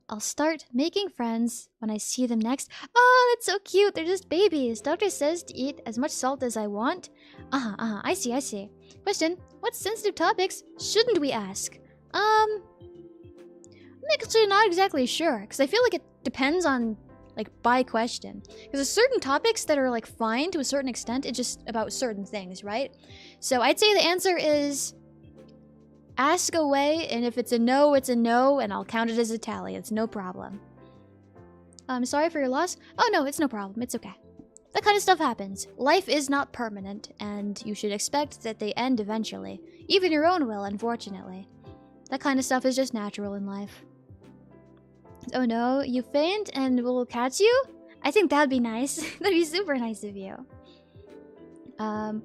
I'll start making friends when I see them next. Oh, that's so cute. They're just babies. Doctor says to eat as much salt as I want. I see. Question: what sensitive topics shouldn't we ask? I'm actually not exactly sure, because I feel like it depends on, like, by question. Because there's certain topics that are, like, fine to a certain extent. It's just about certain things, right? So I'd say the answer is ask away, and if it's a no, it's a no, and I'll count it as a tally. It's no problem. I'm sorry for your loss. Oh, no, it's no problem. It's okay. That kind of stuff happens. Life is not permanent, and you should expect that they end eventually. Even your own will, unfortunately. That kind of stuff is just natural in life. Oh no, you faint and we'll catch you? I think that'd be nice. That'd be super nice of you.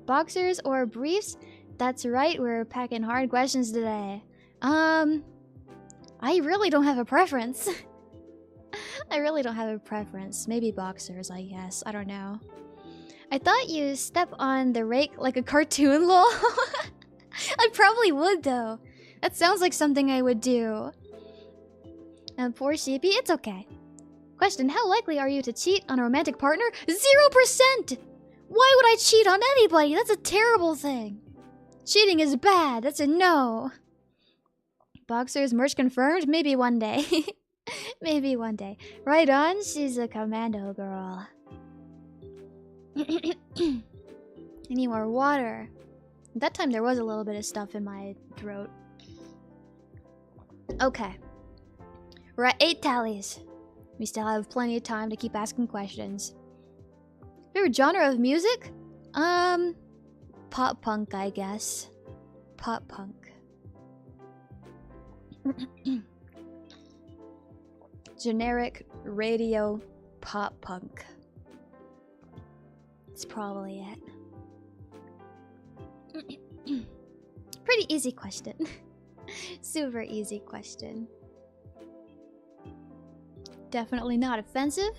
Boxers or briefs? That's right, we're packing hard questions today. I really don't have a preference. I really don't have a preference. Maybe boxers, I guess. I don't know. I thought you step on the rake like a cartoon, lol. I probably would, though. That sounds like something I would do. Poor Sheepy, it's okay. Question, how likely are you to cheat on a romantic partner? 0%! Why would I cheat on anybody? That's a terrible thing. Cheating is bad. That's a no. Boxers merch confirmed? Maybe one day. Maybe one day. Right on, she's a commando girl. I need more water. That time there was a little bit of stuff in my throat. Okay. We're at 8 tallies. We still have plenty of time to keep asking questions. Favorite genre of music? Pop punk, I guess. Pop punk. Generic radio pop punk. That's probably it. Pretty easy question. Super easy question. Definitely not offensive.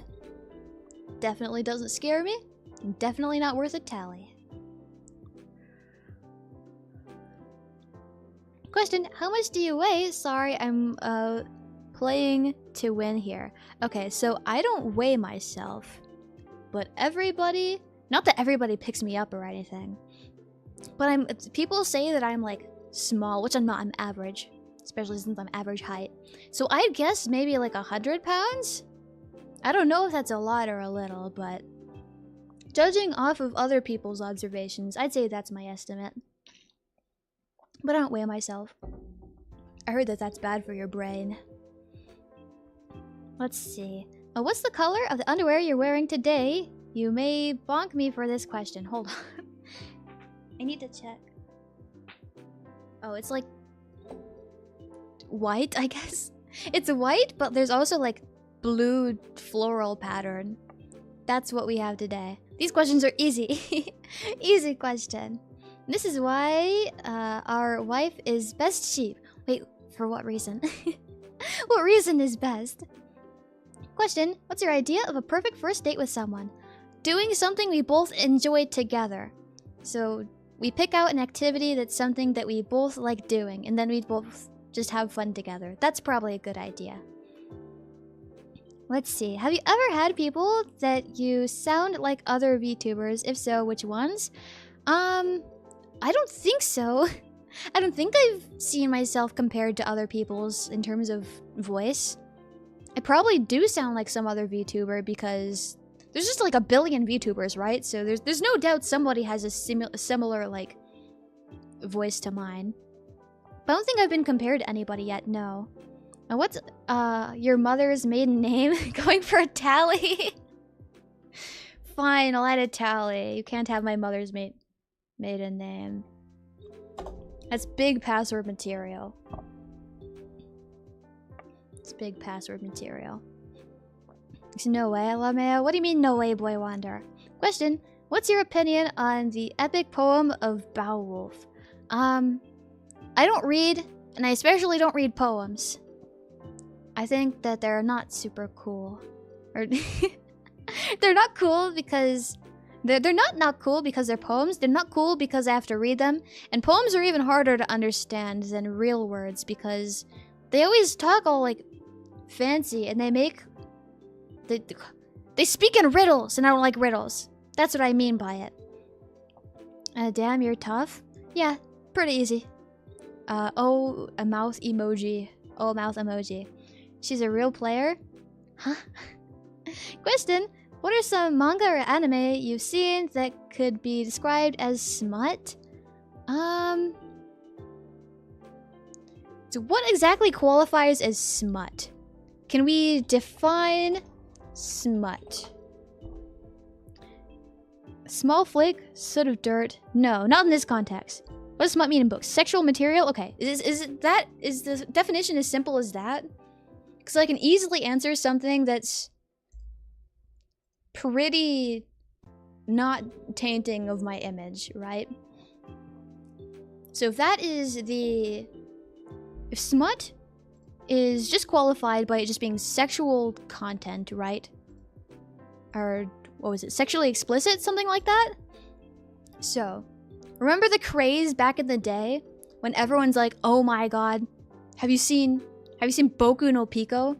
Definitely doesn't scare me. And definitely not worth a tally. Question, how much do you weigh? Sorry, I'm playing to win here. Okay, so I don't weigh myself. But everybody, not that everybody picks me up or anything. But people say that I'm like small, which I'm not, I'm average. Especially since I'm average height. So I'd guess maybe like 100 pounds? I don't know if that's a lot or a little, but judging off of other people's observations, I'd say that's my estimate. But I don't weigh myself. I heard that that's bad for your brain. Let's see. What's the color of the underwear you're wearing today? You may bonk me for this question. Hold on. I need to check. Oh, it's like white, I guess. It's white, but there's also like blue floral pattern. That's what we have today. These questions are easy. Easy question. This is why our wife is best sheep. Wait, for what reason? What reason is best? Question, what's your idea of a perfect first date with someone? Doing something we both enjoy together. So we pick out an activity that's something that we both like doing, and then we both just have fun together. That's probably a good idea. Let's see. Have you ever had people that you sound like other VTubers? If so, which ones? I don't think so. I don't think I've seen myself compared to other people's in terms of voice. I probably do sound like some other VTuber because there's just like a billion VTubers, right? So there's no doubt somebody has a similar like voice to mine. But I don't think I've been compared to anybody yet, no. And what's your mother's maiden name? Going for a tally? Fine, I'll add a tally. You can't have my mother's maiden name. That's big password material. It's big password material. There's no way, LMAO. What do you mean, no way, Boy Wonder? Question, what's your opinion on the epic poem of Beowulf? I don't read, and I especially don't read poems. I think that they're not super cool. Or they're not cool because they're not cool because they're poems. They're not cool because I have to read them. And poems are even harder to understand than real words because they always talk all like fancy and they speak in riddles, and I don't like riddles. That's what I mean by it. Damn, you're tough. Yeah, pretty easy. Oh, a mouth emoji. Oh, mouth emoji. She's a real player? Huh? Question, what are some manga or anime you've seen that could be described as smut? So what exactly qualifies as smut? Can we define smut? Small flake, soot of dirt. No, not in this context. What does smut mean in books? Sexual material? Okay, is the definition as simple as that? Because I can easily answer something that's pretty not tainting of my image, right? So if that is if smut is just qualified by it just being sexual content, right? Or what was it? Sexually explicit? Something like that? So, remember the craze back in the day when everyone's like, oh my god, have you seen Boku no Pico?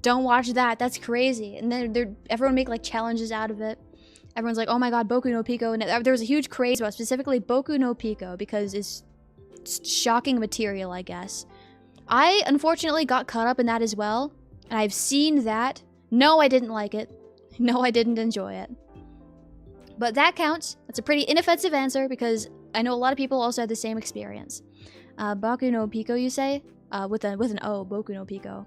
Don't watch that, that's crazy. And then everyone make like challenges out of it. Everyone's like, oh my god, Boku no Pico. And there was a huge craze about specifically Boku no Pico because it's shocking material, I guess. I unfortunately got caught up in that as well. And I've seen that. No, I didn't like it. No, I didn't enjoy it. But that counts. That's a pretty inoffensive answer because I know a lot of people also had the same experience. Boku no Pico, you say? With an O, Boku no Pico.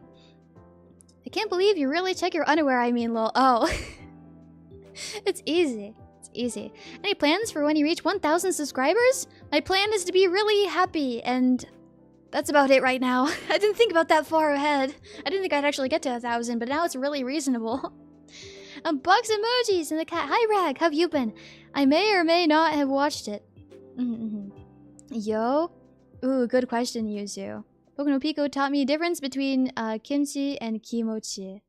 I can't believe you really check your underwear, I mean, lol. Oh. It's easy. It's easy. Any plans for when you reach 1,000 subscribers? My plan is to be really happy, and that's about it right now. I didn't think about that far ahead. I didn't think I'd actually get to 1,000, but now it's really reasonable. Box emojis and the cat. Hi, Rag. How have you been? I may or may not have watched it. Yo? Ooh, good question, Yuzu. Boku no Pico taught me a difference between kimchi and kimochi.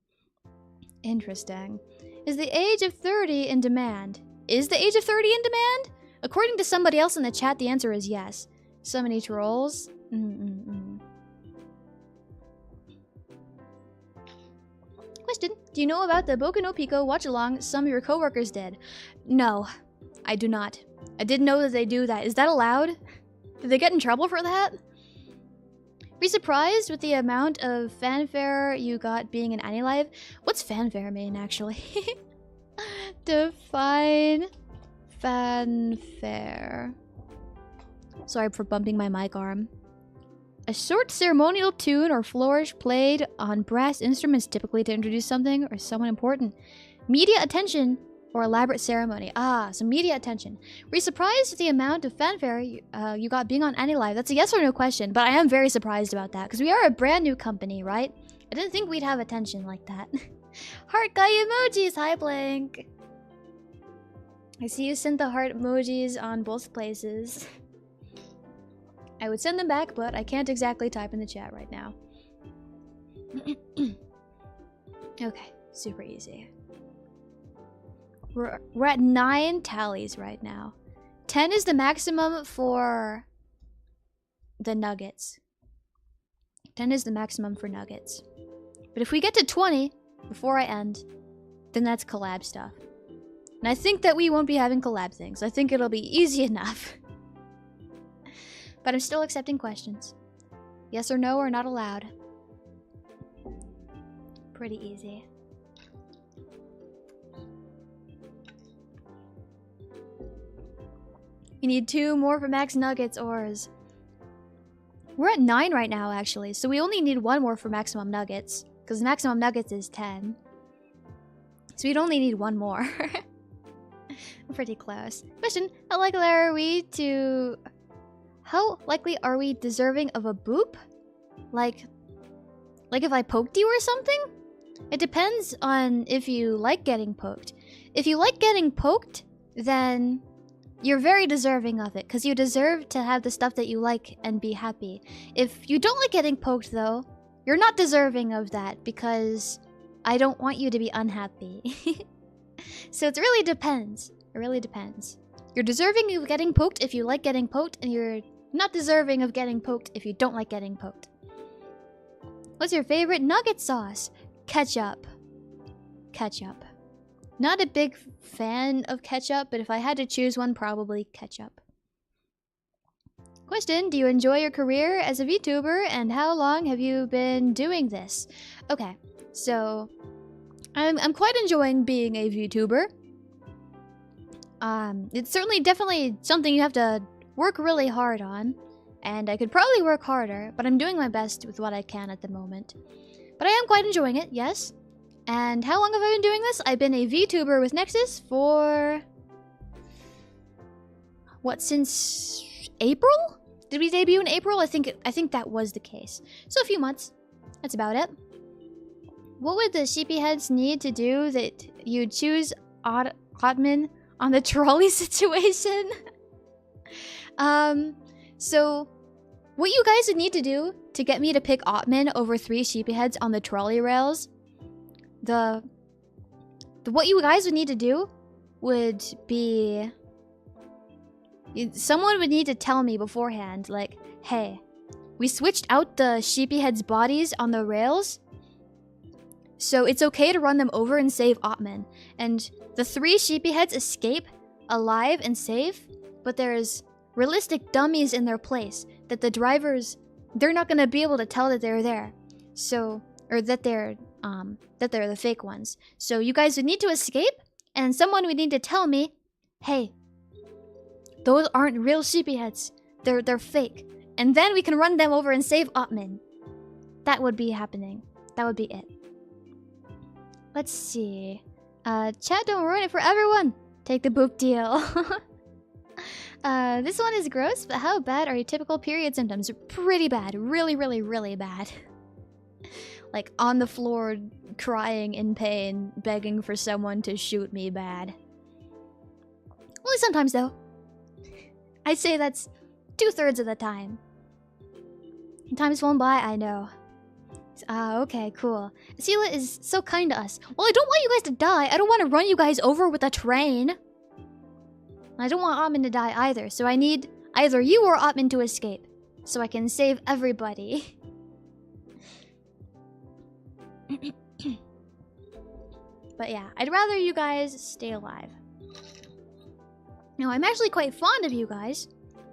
Interesting. Is the age of 30 in demand? Is the age of 30 in demand? According to somebody else in the chat, the answer is yes. So many trolls. Question. Do you know about the Boku no Pico watch-along some of your coworkers did? No, I do not. I didn't know that they do that. Is that allowed? Did they get in trouble for that? Were you surprised with the amount of fanfare you got being in Anilive? What's fanfare mean, actually? Define fanfare. Sorry for bumping my mic arm. A short ceremonial tune or flourish played on brass instruments typically to introduce something or someone important. Media attention or elaborate ceremony. Ah, so media attention. Were you surprised at the amount of fanfare you got being on Anilive? That's a yes or no question, but I am very surprised about that because we are a brand new company, right? I didn't think we'd have attention like that. Heart guy emojis. Hi, Blank. I see you sent the heart emojis on both places. I would send them back, but I can't exactly type in the chat right now. Okay, super easy. We're at 9 tallies right now. 10 is the maximum for the nuggets. 10 is the maximum for nuggets. But if we get to 20 before I end, then that's collab stuff. And I think that we won't be having collab things. I think it'll be easy enough. But I'm still accepting questions. Yes or no are not allowed. Pretty easy. You need 2 more for max nuggets ors. We're at 9 right now, actually. So we only need 1 more for maximum nuggets. Because maximum nuggets is 10. So we'd only need 1 more. Pretty close. Question. How likely are we deserving of a boop? Like if I poked you or something? It depends on if you like getting poked. If you like getting poked, then you're very deserving of it, because you deserve to have the stuff that you like and be happy. If you don't like getting poked, though, you're not deserving of that, because I don't want you to be unhappy. So it really depends. It really depends. You're deserving of getting poked if you like getting poked, and you're not deserving of getting poked if you don't like getting poked. What's your favorite nugget sauce? Ketchup. Ketchup. Not a big fan of ketchup, but if I had to choose one, probably ketchup. Question, do you enjoy your career as a VTuber, and how long have you been doing this? Okay, so I'm quite enjoying being a VTuber. It's certainly definitely something you have to work really hard on, and I could probably work harder, but I'm doing my best with what I can at the moment. But I am quite enjoying it, yes. And how long have I been doing this? I've been a VTuber with Nexus for... what, since April? Did we debut in April? I think that was the case. So a few months. That's about it. What would the sheepy heads need to do that you'd choose Ottman on the trolley situation? So what you guys would need to do to get me to pick Ottman over 3 sheepy heads on the trolley rails, what you guys would need to do would be Someone would need to tell me beforehand, like, hey, we switched out the sheepy heads' bodies on the rails, so it's okay to run them over and save Ottman. And the 3 sheepy heads escape alive and safe, but there's realistic dummies in their place that the drivers, they're not gonna be able to tell that they're there. So, or that they're the fake ones. So you guys would need to escape, and someone would need to tell me, hey, those aren't real sheepy heads. They're fake. And then we can run them over and save Ottman. That would be happening. That would be it. Let's see. Chat, don't ruin it for everyone. Take the book deal. This one is gross, but how bad are your typical period symptoms? Pretty bad. Really, really, really bad. Like, on the floor, crying in pain, begging for someone to shoot me bad. Only sometimes, though. I'd say that's 2/3 of the time. Time's flown by, I know. Okay, cool. Esila is so kind to us. Well, I don't want you guys to die. I don't want to run you guys over with a train. I don't want Ottman to die either, so I need either you or Ottman to escape, so I can save everybody. But yeah, I'd rather you guys stay alive. Now, I'm actually quite fond of you guys,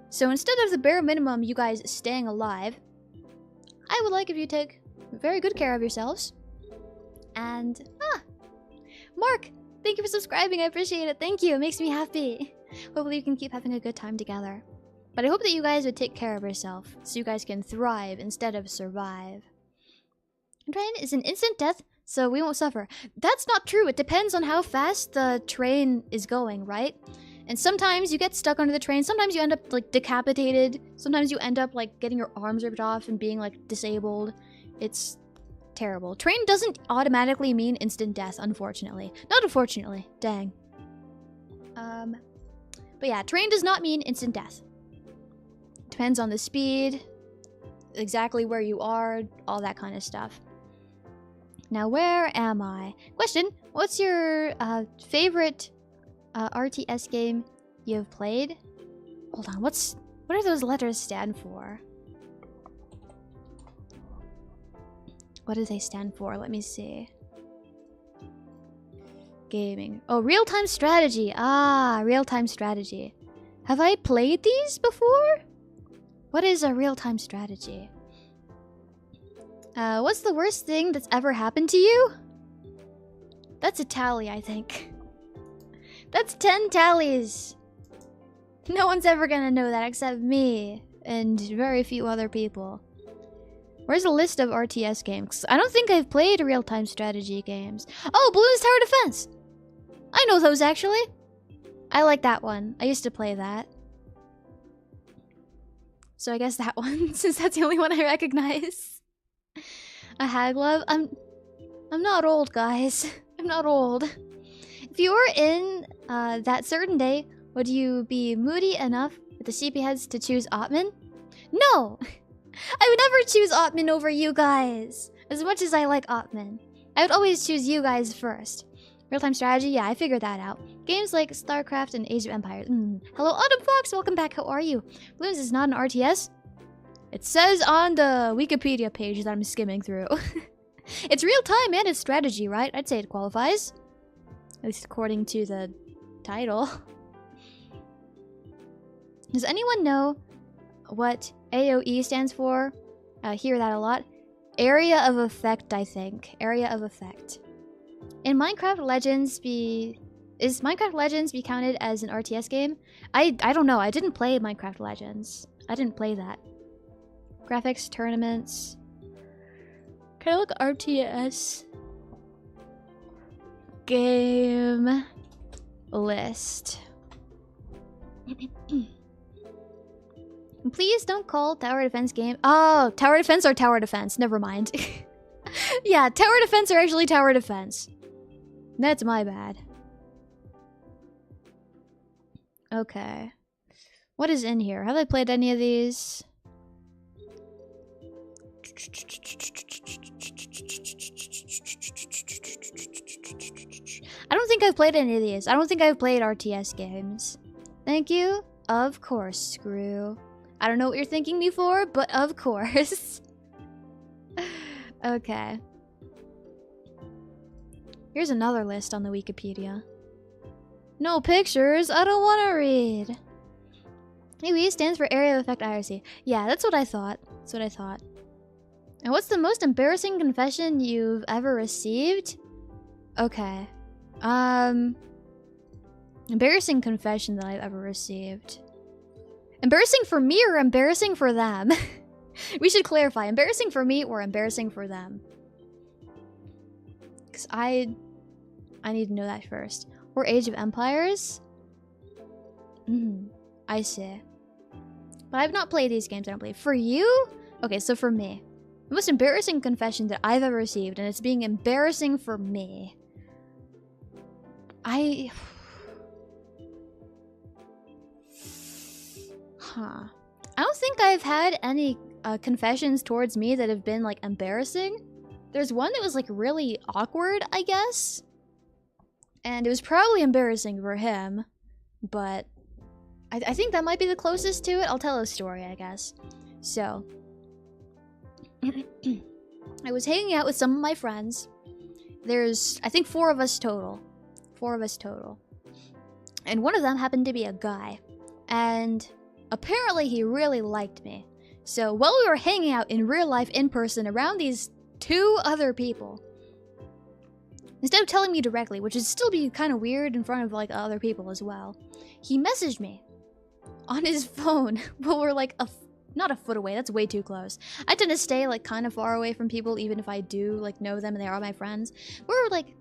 so instead of the bare minimum you guys staying alive, I would like if you take very good care of yourselves. And, Mark, thank you for subscribing. I appreciate it. Thank you. It makes me happy. Hopefully you can keep having a good time together. But I hope that you guys would take care of yourself so you guys can thrive instead of survive. Train is an instant death, so we won't suffer. That's not true. It depends on how fast the train is going, right? And sometimes you get stuck under the train. Sometimes you end up, like, decapitated. Sometimes you end up, like, getting your arms ripped off and being, like, disabled. It's terrible. Train doesn't automatically mean instant death, unfortunately. Not unfortunately. Dang. But yeah, train does not mean instant death. Depends on the speed, exactly where you are, all that kind of stuff. Now, where am I? Question, what's your favorite RTS game you've played? Hold on, what do those letters stand for? What do they stand for? Let me see. Gaming. Oh, real-time strategy. Ah, real-time strategy. Have I played these before? What is a real-time strategy? What's the worst thing that's ever happened to you? That's a tally, I think. That's 10 tallies. No one's ever gonna know that except me and very few other people. Where's a list of RTS games? I don't think I've played real-time strategy games. Oh, Bloons Tower Defense! I know those, actually. I like that one. I used to play that. So I guess that one, since that's the only one I recognize. A hag love? I'm not old, guys. I'm not old. If you were in that certain day, would you be moody enough with the sheepy heads to choose Ottman? No! I would never choose Ottman over you guys. As much as I like Ottman, I would always choose you guys first. Real-time strategy? Yeah, I figured that out. Games like StarCraft and Age of Empires. Hello, Autumn Fox! Welcome back, how are you? Bloons is not an RTS? It says on the Wikipedia page that I'm skimming through. It's real-time and it's strategy, right? I'd say it qualifies. At least according to the title. Does anyone know what AOE stands for? I hear that a lot. Area of effect, I think. Area of effect. In Minecraft Legends is Minecraft Legends be counted as an RTS game? I don't know. I didn't play Minecraft Legends. I didn't play that. Graphics, tournaments. Can I look RTS? Game list. Please don't call tower defense game. Oh, tower defense or tower defense. Never mind. Yeah, tower defense are actually tower defense. That's my bad. Okay. What is in here? Have I played any of these? I don't think I've played any of these. I don't think I've played RTS games. Thank you. Of course, Screw. I don't know what you're thanking me for, but of course. Okay. Here's another list on the Wikipedia. No pictures, I don't want to read. AE stands for Area of Effect IRC. Yeah, that's what I thought. That's what I thought. And what's the most embarrassing confession you've ever received? Okay. Embarrassing confession that I've ever received. Embarrassing for me or embarrassing for them? We should clarify. Embarrassing for me or embarrassing for them? Because I need to know that first. Or Age of Empires? I see. But I've not played these games, I don't believe. For you? Okay, so for me. The most embarrassing confession that I've ever received, and it's being embarrassing for me. I don't think I've had any confessions towards me that have been, like, embarrassing. There's one that was, like, really awkward, I guess. And it was probably embarrassing for him. But I think that might be the closest to it. I'll tell a story, I guess. So, I was hanging out with some of my friends. There's, I think, 4 of us total. 4 of us total. And one of them happened to be a guy. And apparently he really liked me. So while we were hanging out in real life, in person, around these 2 other people, instead of telling me directly, which would still be kind of weird in front of, like, other people as well, he messaged me on his phone while we're, like, not a foot away, that's way too close. I tend to stay, like, kind of far away from people, even if I do, like, know them and they are my friends. We're, like,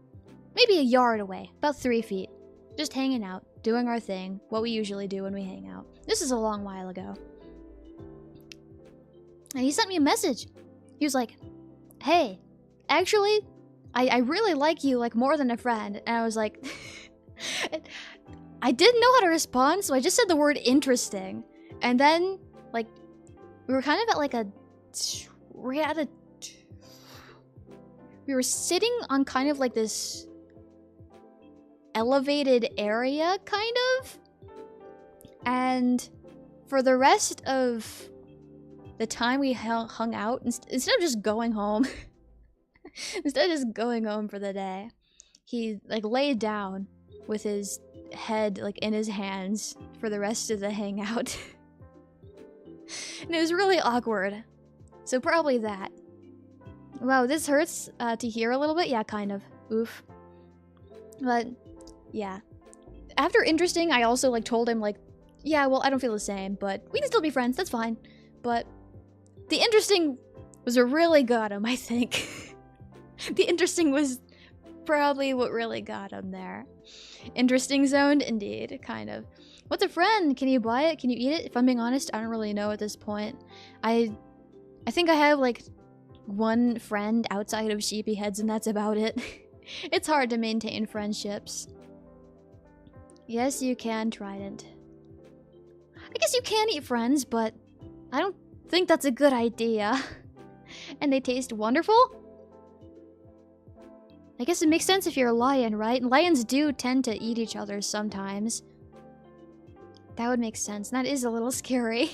maybe a yard away, about 3 feet. Just hanging out, doing our thing, what we usually do when we hang out. This is a long while ago. And he sent me a message. He was like, hey, actually, I really like you, like, more than a friend. And I was like, I didn't know how to respond, so I just said the word interesting. And then, like, we were kind of at, like, we were sitting on kind of, like, this elevated area, kind of. And for the rest of the time we hung out, instead of just going home, instead of just going home for the day, he, like, laid down with his head, like, in his hands for the rest of the hangout. And it was really awkward. So probably that. Wow, this hurts to hear a little bit. Yeah, kind of. Oof. But, yeah. After interesting, I also, like, told him, like, yeah, well, I don't feel the same, but we can still be friends, that's fine. But the interesting was what really got him, I think. The interesting was probably what really got him there. Interesting zoned, indeed, kind of. What's a friend? Can you buy it? Can you eat it? If I'm being honest, I don't really know at this point. I think I have, like, 1 friend outside of Sheepy Heads, and that's about it. It's hard to maintain friendships. Yes, you can, Trident. I guess you can eat friends, but I don't think that's a good idea. And they taste wonderful? I guess it makes sense if you're a lion, right? Lions do tend to eat each other sometimes. That would make sense. That is a little scary.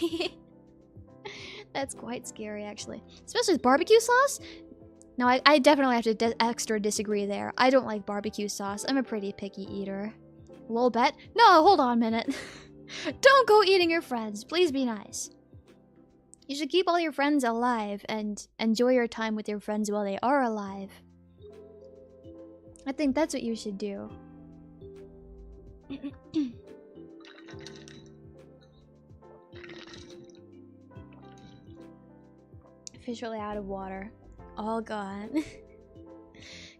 That's quite scary, actually. Especially with barbecue sauce? No, I definitely have to extra disagree there. I don't like barbecue sauce. I'm a pretty picky eater. Lol bet? No, hold on a minute. Don't go eating your friends. Please be nice. You should keep all your friends alive and enjoy your time with your friends while they are alive. I think that's what you should do. Officially out of water. All gone.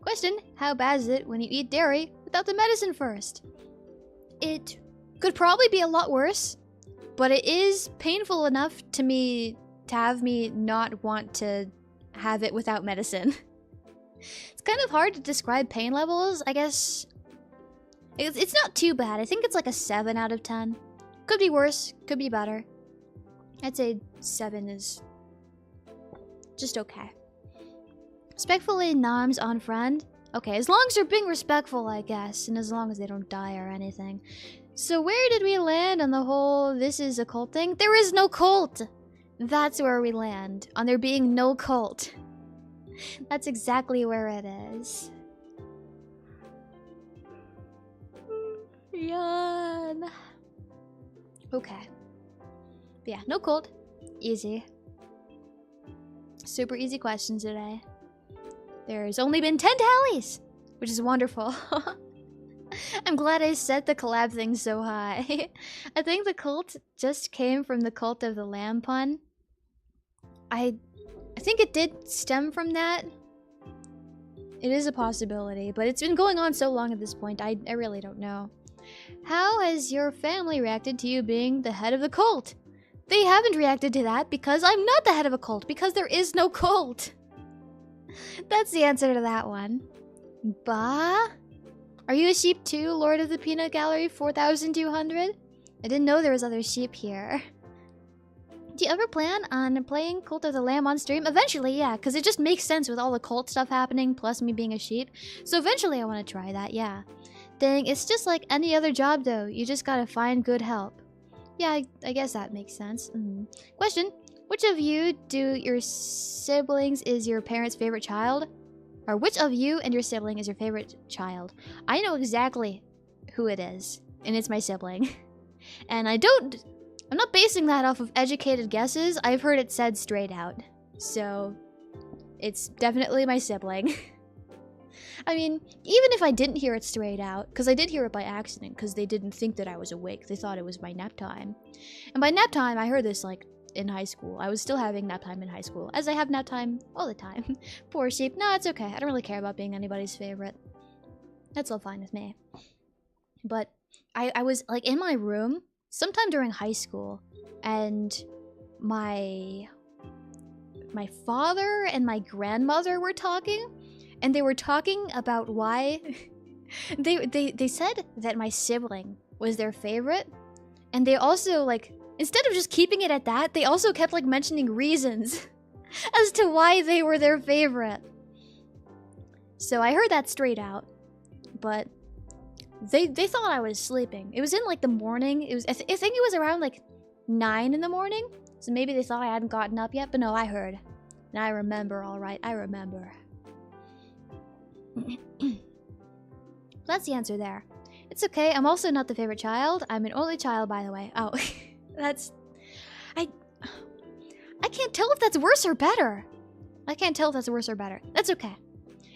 Question, how bad is it when you eat dairy without the medicine first? It could probably be a lot worse, but it is painful enough to have me not want to have it without medicine. It's kind of hard to describe pain levels, I guess. It's not too bad. I think it's like a 7 out of 10. Could be worse, could be better. I'd say 7 is just okay. Respectfully noms on friend. Okay, as long as you're being respectful, I guess, and as long as they don't die or anything. So where did we land on the whole this is a cult thing? There is no cult! That's where we land. On there being no cult. That's exactly where it is. Yawn. Okay. Yeah, no cult. Easy. Super easy questions today. There's only been 10 tallies, which is wonderful. I'm glad I set the collab thing so high. I think the cult just came from the Cult of the Lamb pun. I think it did stem from that. It is a possibility, but it's been going on so long at this point, I really don't know. How has your family reacted to you being the head of the cult? They haven't reacted to that because I'm not the head of a cult, because there is no cult. That's the answer to that one. Bah? Are you a sheep too, Lord of the Peanut Gallery 4200? I didn't know there was other sheep here. Do you ever plan on playing Cult of the Lamb on stream? Eventually, yeah, because it just makes sense with all the cult stuff happening, plus me being a sheep. So eventually I want to try that, yeah. Dang, it's just like any other job though. You just gotta find good help. Yeah, I guess that makes sense. Question, which of you do your siblings is your parents' favorite child? Or which of you and your sibling is your favorite child? I know exactly who it is, and it's my sibling. And I'm not basing that off of educated guesses. I've heard it said straight out. So, it's definitely my sibling. I mean, even if I didn't hear it straight out, because I did hear it by accident, because they didn't think that I was awake. They thought it was my nap time. And by nap time, I heard this, like, in high school. I was still having nap time in high school, as I have nap time all the time. Poor sheep. No, it's okay. I don't really care about being anybody's favorite. That's all fine with me. But I was, like, in my room sometime during high school, and my father and my grandmother were talking, and they were talking about why they said that my sibling was their favorite, and they also, like, instead of just keeping it at that, they also kept, like, mentioning reasons as to why they were their favorite. So I heard that straight out, but they thought I was sleeping. It was in, like, the morning. It was I think it was around, like, 9 in the morning, so maybe they thought I hadn't gotten up yet, but no, I heard. And I remember, all right, I remember. That's the answer there. It's okay, I'm also not the favorite child. I'm an only child, by the way. Oh, that's... I can't tell if that's worse or better. I can't tell if that's worse or better. That's okay.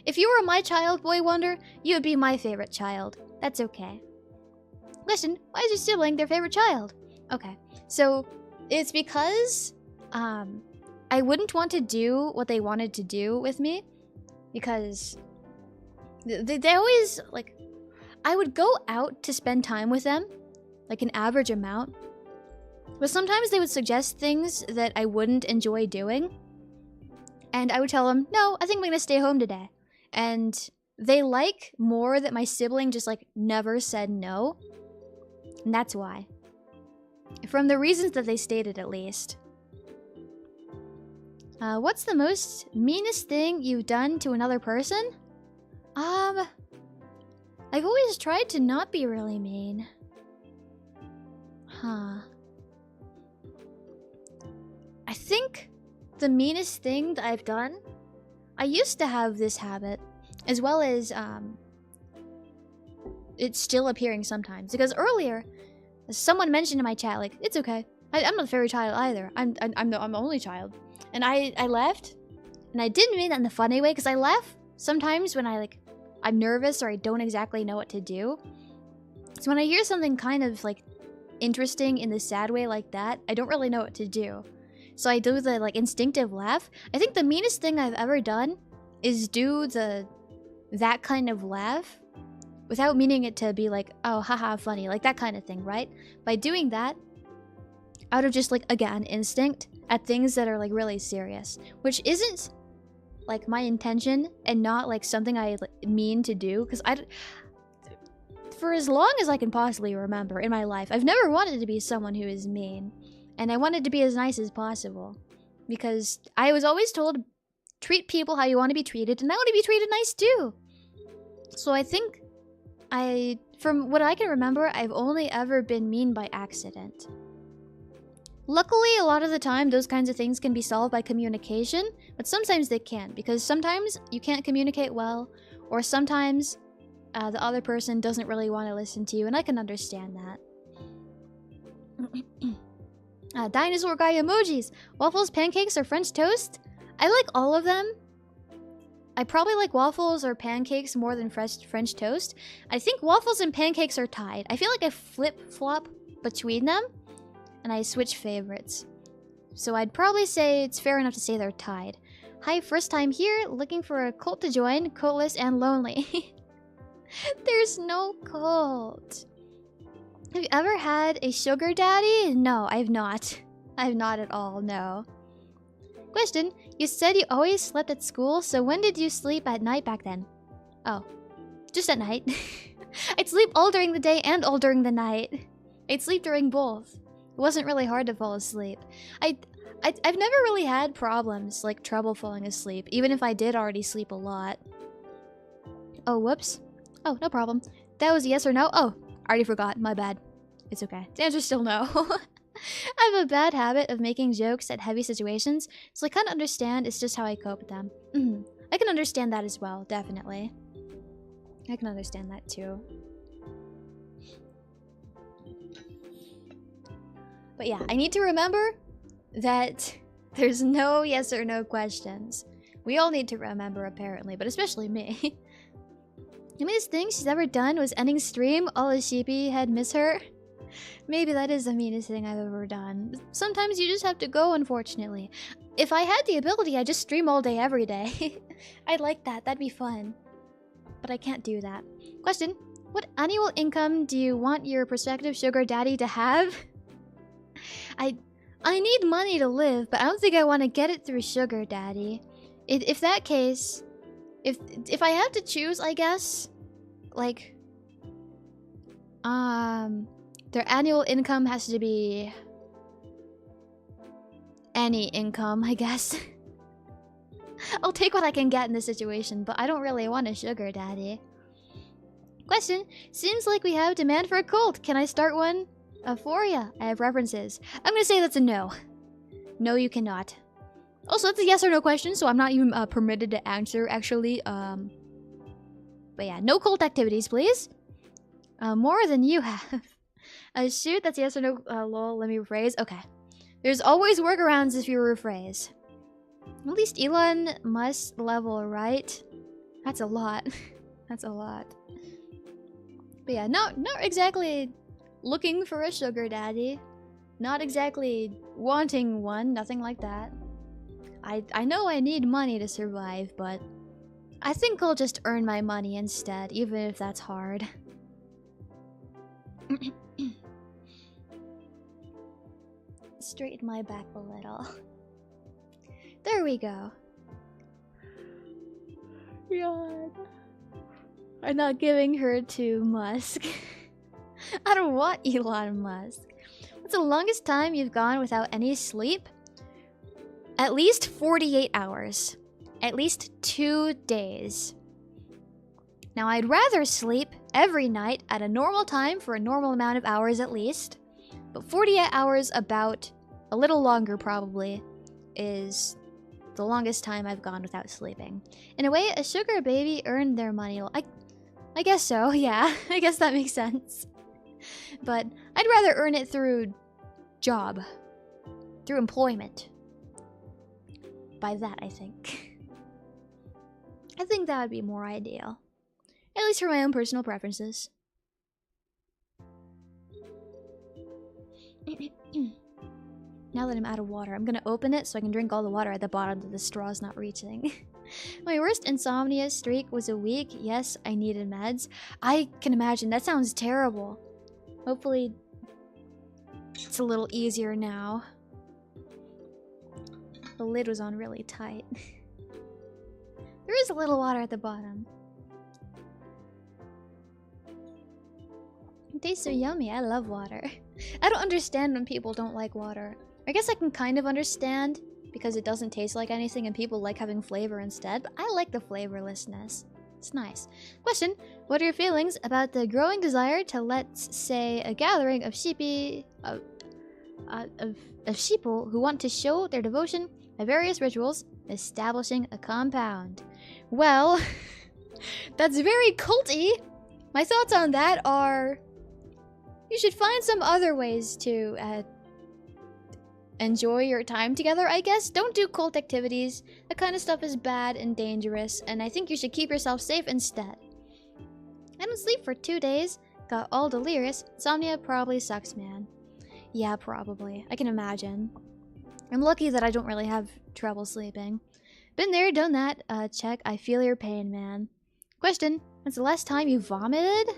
If you were my child, Boy Wonder, you would be my favorite child. That's okay. Listen, why is your sibling their favorite child? Okay, so it's because I wouldn't want to do what they wanted to do with me, because they always, like, I would go out to spend time with them, like an average amount, but sometimes they would suggest things that I wouldn't enjoy doing, and I would tell them, no, I think I'm gonna stay home today. And they like more that my sibling just, like, never said no, and that's why. From the reasons that they stated, at least. What's the most meanest thing you've done to another person? I've always tried to not be really mean. Huh. I think the meanest thing that I've done, I used to have this habit, as well as, it's still appearing sometimes. Because earlier, someone mentioned in my chat, like, it's okay. I'm not a fairy child either. I'm the only child. And I left, and I didn't mean that in the funny way, because I laugh sometimes when I'm nervous or I don't exactly know what to do. So when I hear something kind of, like, interesting in the sad way like that, I don't really know what to do. So I do the, like, instinctive laugh. I think the meanest thing I've ever done is do that kind of laugh without meaning it to be like, oh, haha, funny, like that kind of thing, right? By doing that, out of just, like, again, instinct, at things that are, like, really serious, which isn't, like, my intention and not, like, something I mean to do, because for as long as I can possibly remember in my life, I've never wanted to be someone who is mean, and I wanted to be as nice as possible, because I was always told, treat people how you want to be treated, and I want to be treated nice too. So I think From what I can remember, I've only ever been mean by accident. Luckily, a lot of the time, those kinds of things can be solved by communication, but sometimes they can't, because sometimes you can't communicate well, or sometimes the other person doesn't really want to listen to you, and I can understand that. Dinosaur guy emojis. Waffles, pancakes, or French toast? I like all of them. I probably like waffles or pancakes more than French toast. I think waffles and pancakes are tied. I feel like I flip-flop between them, and I switch favorites. So I'd probably say it's fair enough to say they're tied. Hi, first time here, looking for a cult to join, cultless and lonely. There's no cult. Have you ever had a sugar daddy? No, I've not. I've not at all, no. Question, you said you always slept at school, so when did you sleep at night back then? Oh, just at night. I'd sleep all during the day and all during the night. I'd sleep during both. It wasn't really hard to fall asleep. I've never really had problems, like trouble falling asleep, even if I did already sleep a lot. Oh, whoops. Oh, no problem. That was a yes or no? Oh, I already forgot. My bad. It's okay. The answer's still no. I have a bad habit of making jokes at heavy situations, so I kind of understand it's just how I cope with them. I can understand that as well, definitely. I can understand that too. But yeah, I need to remember that there's no yes or no questions. We all need to remember, apparently, but especially me. The meanest thing she's ever done was ending stream, all the sheepy head miss her. Maybe that is the meanest thing I've ever done. Sometimes you just have to go, unfortunately. If I had the ability, I'd just stream all day, every day. I'd like that. That'd be fun. But I can't do that. Question. What annual income do you want your prospective sugar daddy to have? I need money to live, but I don't think I want to get it through sugar daddy. If that case... If I have to choose, I guess... Like... Their annual income has to be... any income, I guess. I'll take what I can get in this situation, but I don't really want a sugar daddy. Question. Seems like we have demand for a cult. Can I start one? For ya. I have references. I'm gonna say that's a no. No, you cannot. Also, it's a yes or no question, so I'm not even permitted to answer, actually. But yeah, no cult activities, please. More than you have. Shoot, that's yes or no. Lol, let me rephrase. Okay. There's always workarounds if you rephrase. At least Elon Musk level, right? That's a lot. That's a lot. But yeah, not exactly looking for a sugar daddy. Not exactly wanting one, nothing like that. I know I need money to survive, but I think I'll just earn my money instead, even if that's hard. Straighten my back a little. There we go. God. I'm not giving her to Musk. I don't want Elon Musk. What's the longest time you've gone without any sleep? At least 48 hours. At least 2 days. Now, I'd rather sleep every night at a normal time for a normal amount of hours at least. But 48 hours, about a little longer probably, is the longest time I've gone without sleeping. In a way, a sugar baby earned their money. I guess so, yeah. I guess that makes sense. But I'd rather earn it through job. Through employment. By that, I think. I think that would be more ideal. At least for my own personal preferences. Now that I'm out of water, I'm gonna open it so I can drink all the water at the bottom that the straw's not reaching. My worst insomnia streak was a week. Yes, I needed meds. I can imagine. That sounds terrible. Hopefully, it's a little easier now. The lid was on really tight. There is a little water at the bottom. It tastes so yummy. I love water. I don't understand when people don't like water. I guess I can kind of understand because it doesn't taste like anything and people like having flavor instead, but I like the flavorlessness. It's nice. Question: what are your feelings about the growing desire to, let's say, a gathering of sheeple who want to show their devotion by various rituals, establishing a compound? Well, that's very culty. My thoughts on that are, you should find some other ways to enjoy your time together, I guess. Don't do cult activities. That kind of stuff is bad and dangerous, and I think you should keep yourself safe instead. I didn't sleep for 2 days. Got all delirious. Insomnia probably sucks, man. Yeah, probably. I can imagine. I'm lucky that I don't really have trouble sleeping. Been there, done that. Check. I feel your pain, man. Question: when's the last time you vomited?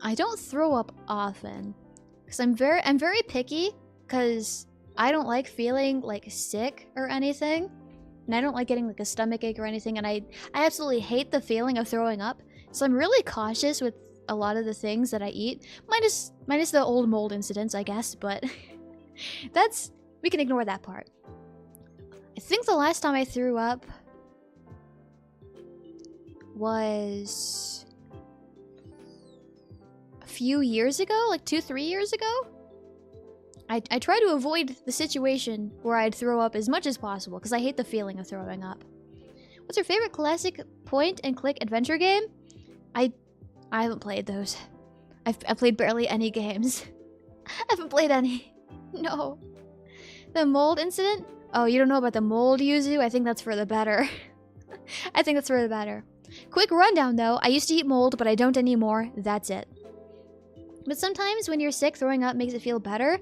I don't throw up often, because I'm very picky, because I don't like feeling like sick or anything, and I don't like getting like a stomach ache or anything, and I absolutely hate the feeling of throwing up. So I'm really cautious with a lot of the things that I eat, minus the old mold incidents, I guess, but we can ignore that part. I think the last time I threw up was a few years ago, like 2-3 years ago. I try to avoid the situation where I'd throw up as much as possible, because I hate the feeling of throwing up. What's your favorite classic point-and-click adventure game? I haven't played those. I've played barely any games. I haven't played any. No. The mold incident? Oh, you don't know about the mold, Yuzu? I think that's for the better. I think that's for the better. Quick rundown, though. I used to eat mold, but I don't anymore. That's it. But sometimes when you're sick, throwing up makes it feel better.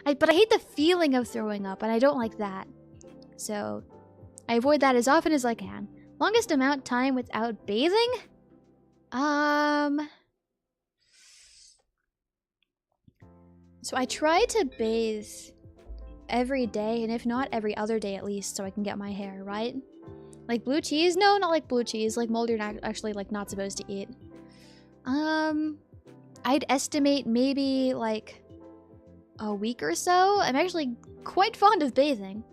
But I hate the feeling of throwing up, and I don't like that. So, I avoid that as often as I can. Longest amount of time without bathing? So I try to bathe every day, and if not, every other day at least, so I can get my hair, right? Like blue cheese? No, not like blue cheese. Like mold you're not actually like not supposed to eat. I'd estimate maybe like a week or so. I'm actually quite fond of bathing,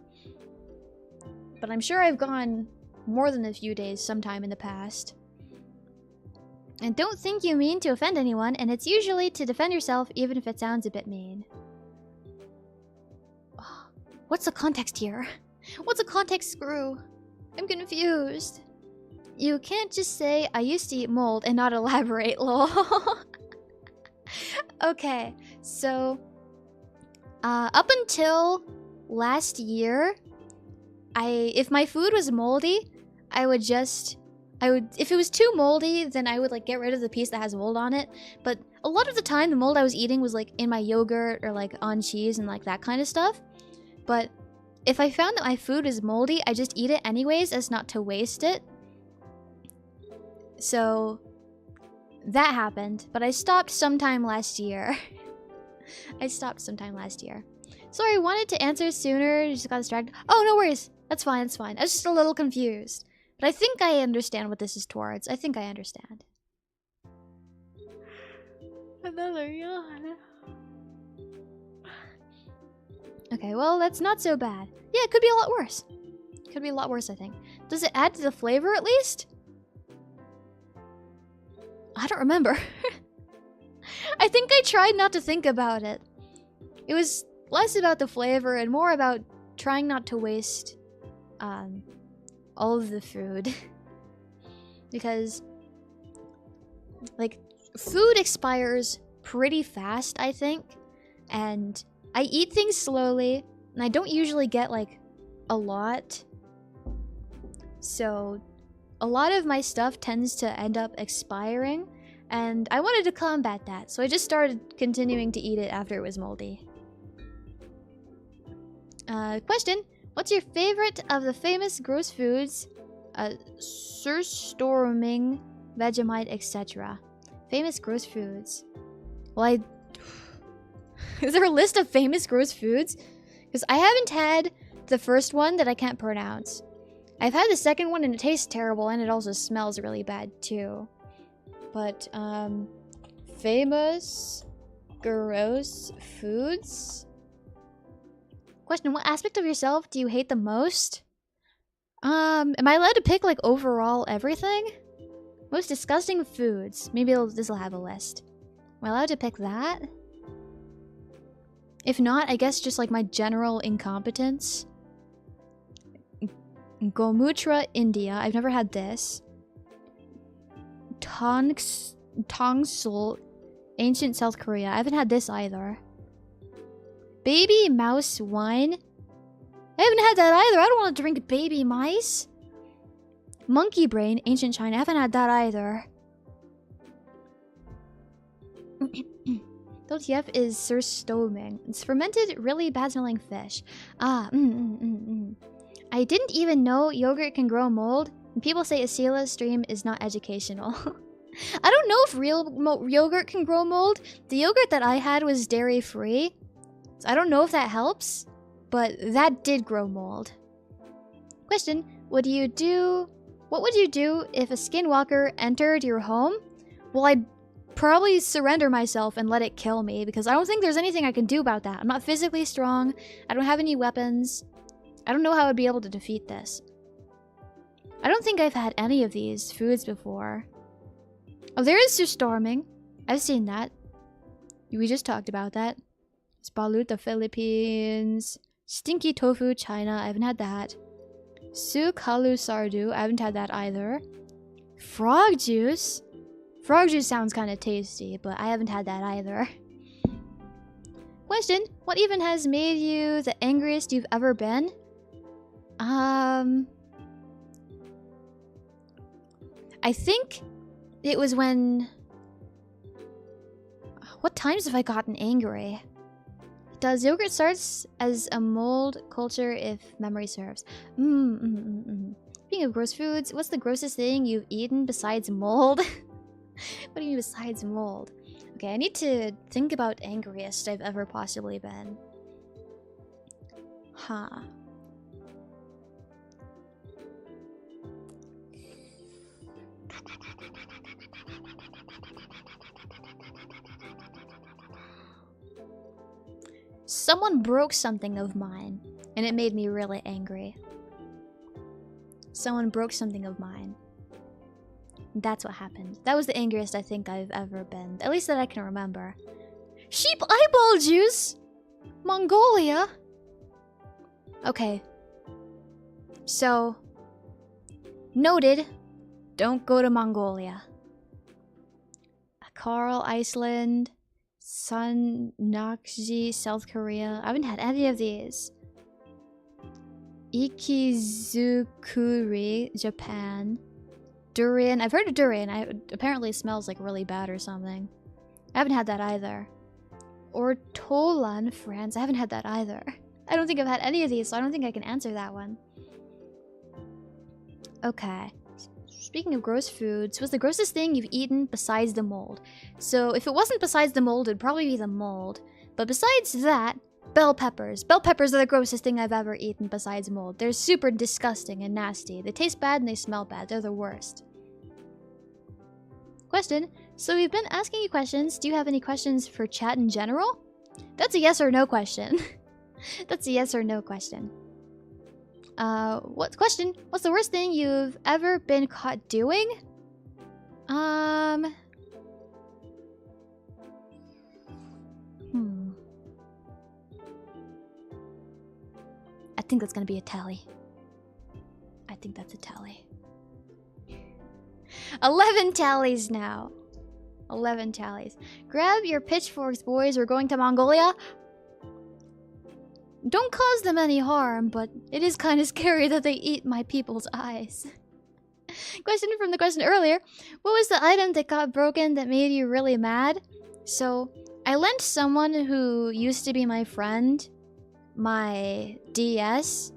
but I'm sure I've gone more than a few days sometime in the past. And don't think you mean to offend anyone, and it's usually to defend yourself, even if it sounds a bit mean. What's the context here? What's a context screw? I'm confused. You can't just say, I used to eat mold, and not elaborate, lol. Okay, so... up until last year, if my food was moldy, if it was too moldy, then I would like get rid of the piece that has mold on it. But a lot of the time, the mold I was eating was like in my yogurt or like on cheese and like that kind of stuff. But if I found that my food is moldy, I just eat it anyways as not to waste it. So that happened, but I stopped sometime last year. Sorry, I wanted to answer sooner, just got distracted. Oh, no worries. That's fine, that's fine. I was just a little confused. But I think I understand what this is towards. I think I understand. Another yawn. Okay, well, that's not so bad. Yeah, it could be a lot worse. Could be a lot worse, I think. Does it add to the flavor, at least? I don't remember. I think I tried not to think about it. It was less about the flavor and more about trying not to waste all of the food. Because like food expires pretty fast, I think, and I eat things slowly and I don't usually get like a lot, so a lot of my stuff tends to end up expiring, and I wanted to combat that, so I just started continuing to eat it after it was moldy. Question: what's your favorite of the famous gross foods? Surstorming, Vegemite, etc. Famous gross foods. Well, is there a list of famous gross foods? Because I haven't had the first one that I can't pronounce. I've had the second one and it tastes terrible, and it also smells really bad too. But, famous gross foods? Question, what aspect of yourself do you hate the most? Am I allowed to pick, like, overall everything? Most disgusting foods. Maybe this will have a list. Am I allowed to pick that? If not, I guess just, like, my general incompetence. Gomutra, India. I've never had this. Tongsul, ancient South Korea. I haven't had this either. Baby mouse wine. I haven't had that either. I don't want to drink baby mice. Monkey brain, ancient China. I haven't had that either. WTF is surstoming. It's fermented, really bad-smelling fish. I didn't even know yogurt can grow mold. And people say Esila's stream is not educational. I don't know if real yogurt can grow mold. The yogurt that I had was dairy-free. So I don't know if that helps. But that did grow mold. Question, what would you do if a skinwalker entered your home? Well, I'd probably surrender myself and let it kill me, because I don't think there's anything I can do about that. I'm not physically strong. I don't have any weapons. I don't know how I'd be able to defeat this. I don't think I've had any of these foods before. Oh, there is storming. I've seen that. We just talked about that. Spalut, the Philippines. Stinky tofu, China. I haven't had that. Sukalu sardu. I haven't had that either. Frog juice. Frog juice sounds kind of tasty, but I haven't had that either. Question, what even has made you the angriest you've ever been? I think it was when... What times have I gotten angry? Does yogurt starts as a mold culture if memory serves? Speaking of gross foods, what's the grossest thing you've eaten besides mold? What do you mean besides mold? Okay, I need to think about angriest I've ever possibly been. Huh. Someone broke something of mine, and it made me really angry. Someone broke something of mine. That's what happened. That was the angriest I think I've ever been. At least that I can remember. Sheep eyeball juice? Mongolia? Okay. So, noted. Don't go to Mongolia. Carl, Iceland. Sunnakji, South Korea. I haven't had any of these. Ikizukuri, Japan. Durian. I've heard of durian. Apparently it smells like really bad or something. I haven't had that either. Ortolan, France. I haven't had that either. I don't think I've had any of these, so I don't think I can answer that one. Okay. Speaking of gross foods, what's the grossest thing you've eaten besides the mold? So if it wasn't besides the mold, it'd probably be the mold. But besides that, bell peppers. Bell peppers are the grossest thing I've ever eaten besides mold. They're super disgusting and nasty. They taste bad and they smell bad. They're the worst. Question. So we've been asking you questions. Do you have any questions for chat in general? That's a yes or no question. That's a yes or no question. What's the worst thing you've ever been caught doing? I think that's gonna be a tally. I think that's a tally. 11 tallies now. 11 tallies. Grab your pitchforks, boys. We're going to Mongolia. Don't cause them any harm, but it is kind of scary that they eat my people's eyes. Question from the question earlier. What was the item that got broken that made you really mad? So, I lent someone who used to be my friend my DS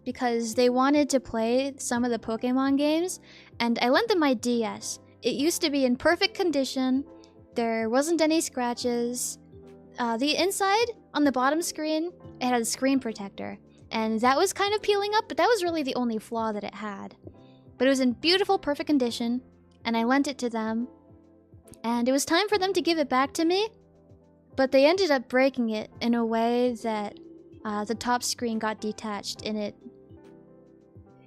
because they wanted to play some of the Pokemon games, and I lent them my DS. It used to be in perfect condition. There wasn't any scratches. The inside, on the bottom screen, it had a screen protector. And that was kind of peeling up, but that was really the only flaw that it had. But it was in beautiful, perfect condition, and I lent it to them. And it was time for them to give it back to me, but they ended up breaking it in a way that the top screen got detached and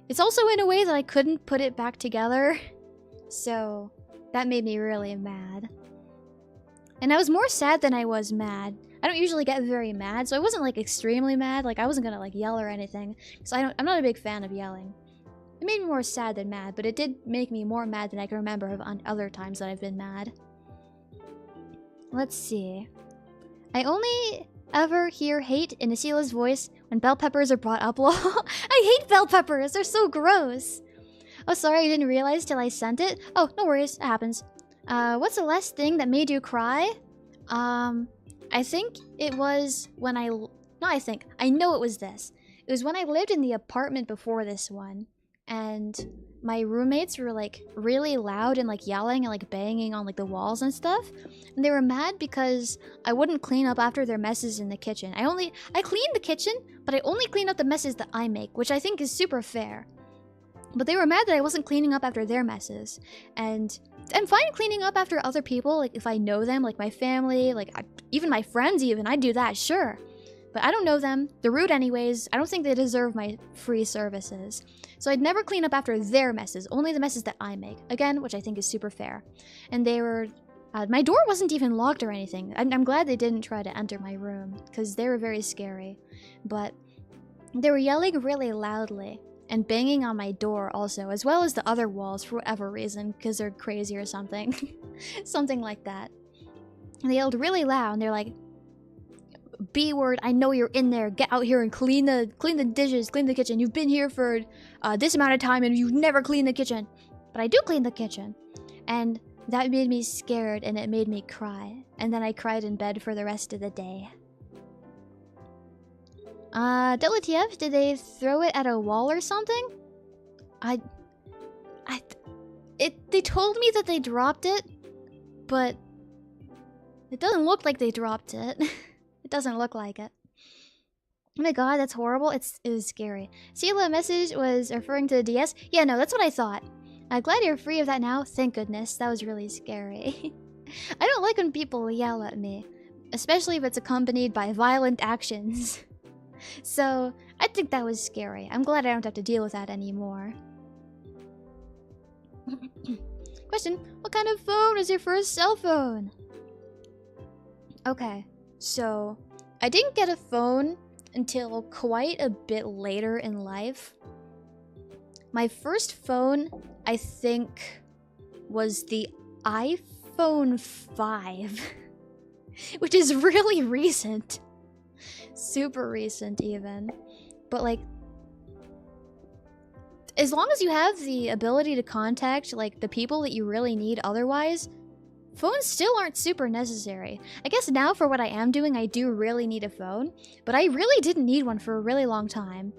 it's also in a way that I couldn't put it back together. So that made me really mad. And I was more sad than I was mad. I don't usually get very mad, so I wasn't like extremely mad. Like I wasn't gonna like yell or anything, because I'm not a big fan of yelling. It made me more sad than mad, but it did make me more mad than I can remember of on other times that I've been mad. Let's see. I only ever hear hate in Esila's voice when bell peppers are brought up. Lol. I hate bell peppers. They're so gross. Oh, sorry, I didn't realize till I sent it. Oh, no worries. It happens. What's the last thing that made you cry? I think it was when I know it was this. It was when I lived in the apartment before this one, and my roommates were like really loud and like yelling and like banging on like the walls and stuff. And they were mad because I wouldn't clean up after their messes in the kitchen. I clean the kitchen, but I only clean up the messes that I make, which I think is super fair. But they were mad that I wasn't cleaning up after their messes. And I'm fine cleaning up after other people, like if I know them, like my family, like even my friends even, I'd do that, sure. But I don't know them, they're rude anyways, I don't think they deserve my free services. So I'd never clean up after their messes, only the messes that I make. Again, which I think is super fair. And they were... my door wasn't even locked or anything. I'm glad they didn't try to enter my room, because they were very scary. But they were yelling really loudly. And banging on my door also, as well as the other walls for whatever reason, because they're crazy or something. Something like that. And they yelled really loud, and they're like, B word, I know you're in there, get out here and clean the dishes, clean the kitchen. You've been here for this amount of time and you've never cleaned the kitchen. But I do clean the kitchen. And that made me scared and it made me cry. And then I cried in bed for the rest of the day. WTF, did they throw it at a wall or something? They told me that they dropped it, but it doesn't look like they dropped it. It doesn't look like it. Oh my god, that's horrible. It was scary. Esila message was referring to the DS? Yeah, no, that's what I thought. I'm glad you're free of that now. Thank goodness. That was really scary. I don't like when people yell at me, especially if it's accompanied by violent actions. So, I think that was scary. I'm glad I don't have to deal with that anymore. Question, what kind of phone was your first cell phone? Okay, so I didn't get a phone until quite a bit later in life. My first phone, I think, was the iPhone 5, which is really recent. Super recent even. But like, as long as you have the ability to contact like the people that you really need otherwise, phones still aren't super necessary. I guess now for what I am doing, I do really need a phone, but I really didn't need one for a really long time.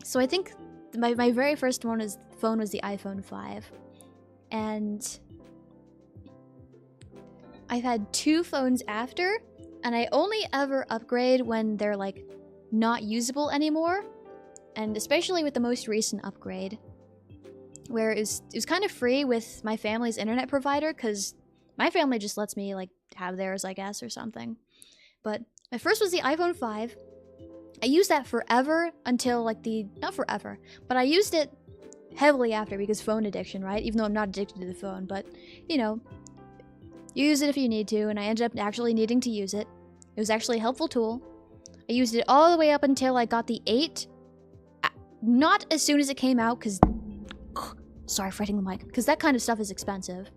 So I think my very first phone was the iPhone 5. And I've had 2 phones after, and I only ever upgrade when they're like not usable anymore. And especially with the most recent upgrade, where it was kind of free with my family's internet provider, because my family just lets me like have theirs, I guess, or something. But my first was the iPhone 5. I used that forever until like not forever, but I used it heavily after because phone addiction, right? Even though I'm not addicted to the phone, but you know, you use it if you need to, and I ended up actually needing to use it. It was actually a helpful tool. I used it all the way up until I got the 8. Not as soon as it came out, because... Sorry for hitting the mic. Because that kind of stuff is expensive.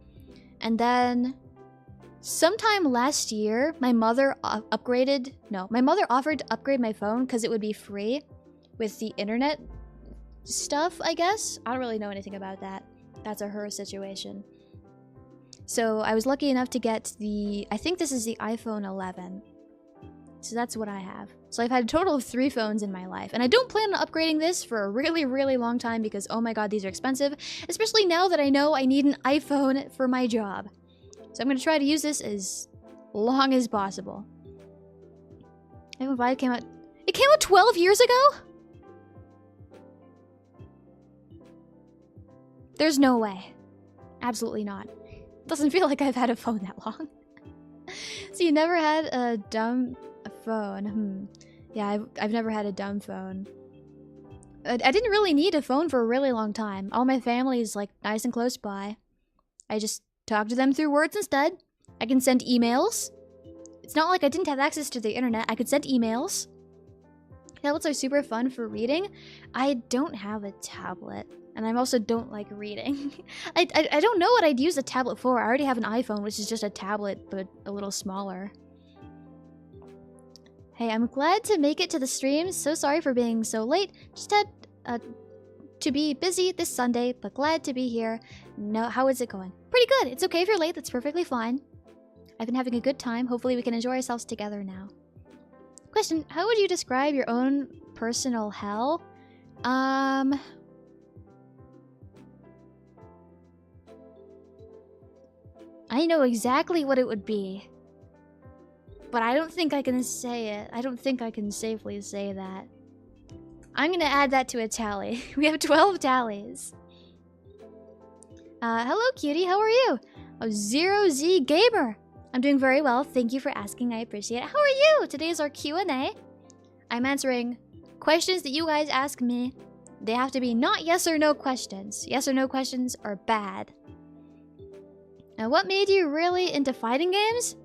And then... sometime last year, my mother offered to upgrade my phone because it would be free with the internet stuff, I guess. I don't really know anything about that. That's a her situation. So I was lucky enough to get I think this is the iPhone 11. So that's what I have. So I've had a total of 3 phones in my life. And I don't plan on upgrading this for a really, really long time because, oh my god, these are expensive. Especially now that I know I need an iPhone for my job. So I'm going to try to use this as long as possible. iPhone 5 came out... It came out 12 years ago? There's no way. Absolutely not. Doesn't feel like I've had a phone that long. So you never had a dumb phone. Yeah, I've never had a dumb phone. I didn't really need a phone for a really long time. All my family is like nice and close by. I just talk to them through words instead. I can send emails. It's not like I didn't have access to the internet. I could send emails. Tablets are super fun for reading. I don't have a tablet, and I also don't like reading. I don't know what I'd use a tablet for. I already have an iPhone, which is just a tablet, but a little smaller. Hey, I'm glad to make it to the stream. So sorry for being so late. Just had to be busy this Sunday, but glad to be here. No, how is it going? Pretty good. It's okay if you're late. That's perfectly fine. I've been having a good time. Hopefully we can enjoy ourselves together now. Question, how would you describe your own personal hell? I know exactly what it would be. But I don't think I can say it. I don't think I can safely say that. I'm gonna add that to a tally. We have 12 tallies. Hello cutie, how are you? Oh, Zero Z Gamer. I'm doing very well, thank you for asking, I appreciate it. How are you? Today is our Q&A. I'm answering questions that you guys ask me. They have to be not yes or no questions. Yes or no questions are bad. Now, what made you really into fighting games?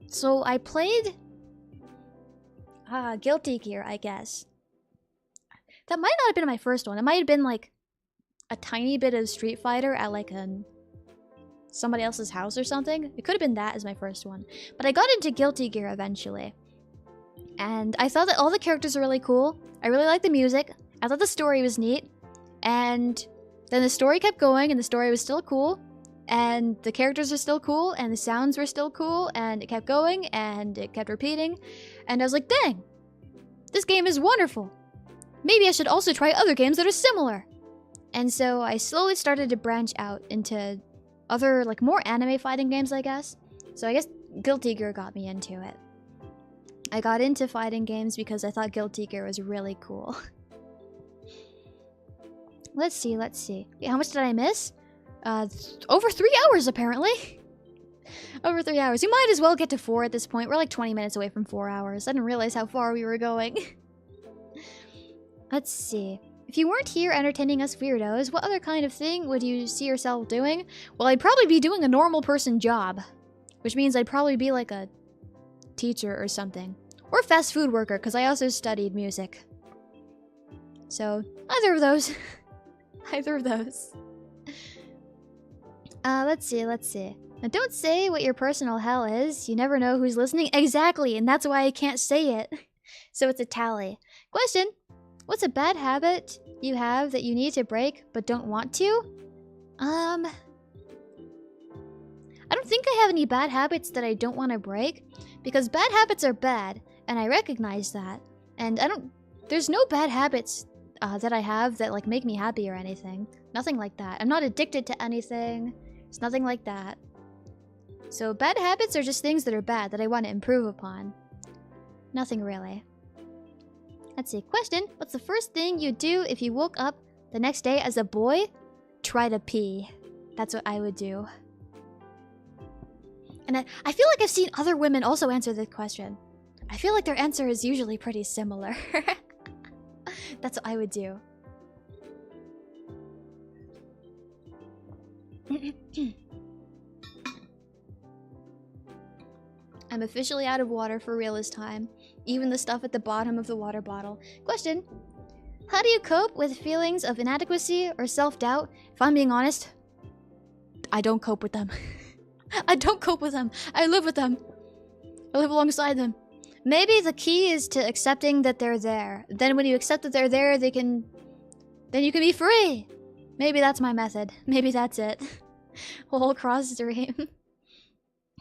So I played Guilty Gear, I guess. That might not have been my first one. It might have been like a tiny bit of Street Fighter at like somebody else's house or something. It could have been that as my first one. But I got into Guilty Gear eventually. And I thought that all the characters were really cool. I really liked the music. I thought the story was neat. And then the story kept going and the story was still cool. And the characters were still cool, and the sounds were still cool, and it kept going, and it kept repeating. And I was like, dang, this game is wonderful. Maybe I should also try other games that are similar. And so I slowly started to branch out into other, like, more anime fighting games, I guess. So I guess Guilty Gear got me into it. I got into fighting games because I thought Guilty Gear was really cool. Let's see. Wait, how much did I miss? Over 3 hours, apparently. Over 3 hours. You might as well get to 4 at this point. We're like 20 minutes away from 4 hours. I didn't realize how far we were going. Let's see. If you weren't here entertaining us weirdos, what other kind of thing would you see yourself doing? Well, I'd probably be doing a normal person job. Which means I'd probably be like a teacher or something. Or fast food worker, because I also studied music. So, either of those. Either of those. Let's see. Now, don't say what your personal hell is. You never know who's listening. Exactly, and that's why I can't say it. So it's a tally. Question. What's a bad habit you have that you need to break but don't want to? I don't think I have any bad habits that I don't want to break. Because bad habits are bad, and I recognize that. And there's no bad habits that I have that, like, make me happy or anything. Nothing like that. I'm not addicted to anything. It's nothing like that. So bad habits are just things that are bad that I want to improve upon. Nothing really. Let's see. Question. What's the first thing you'd do if you woke up the next day as a boy? Try to pee. That's what I would do. And I feel like I've seen other women also answer this question. I feel like their answer is usually pretty similar. That's what I would do. I'm officially out of water for real this time. Even the stuff at the bottom of the water bottle. Question. How do you cope with feelings of inadequacy or self-doubt? If I'm being honest, I don't cope with them. I don't cope with them. I live with them. I live alongside them. Maybe the key is to accepting that they're there. Then when you accept that they're there, then you can be free. Maybe that's my method. Maybe that's it. Whole cross stream.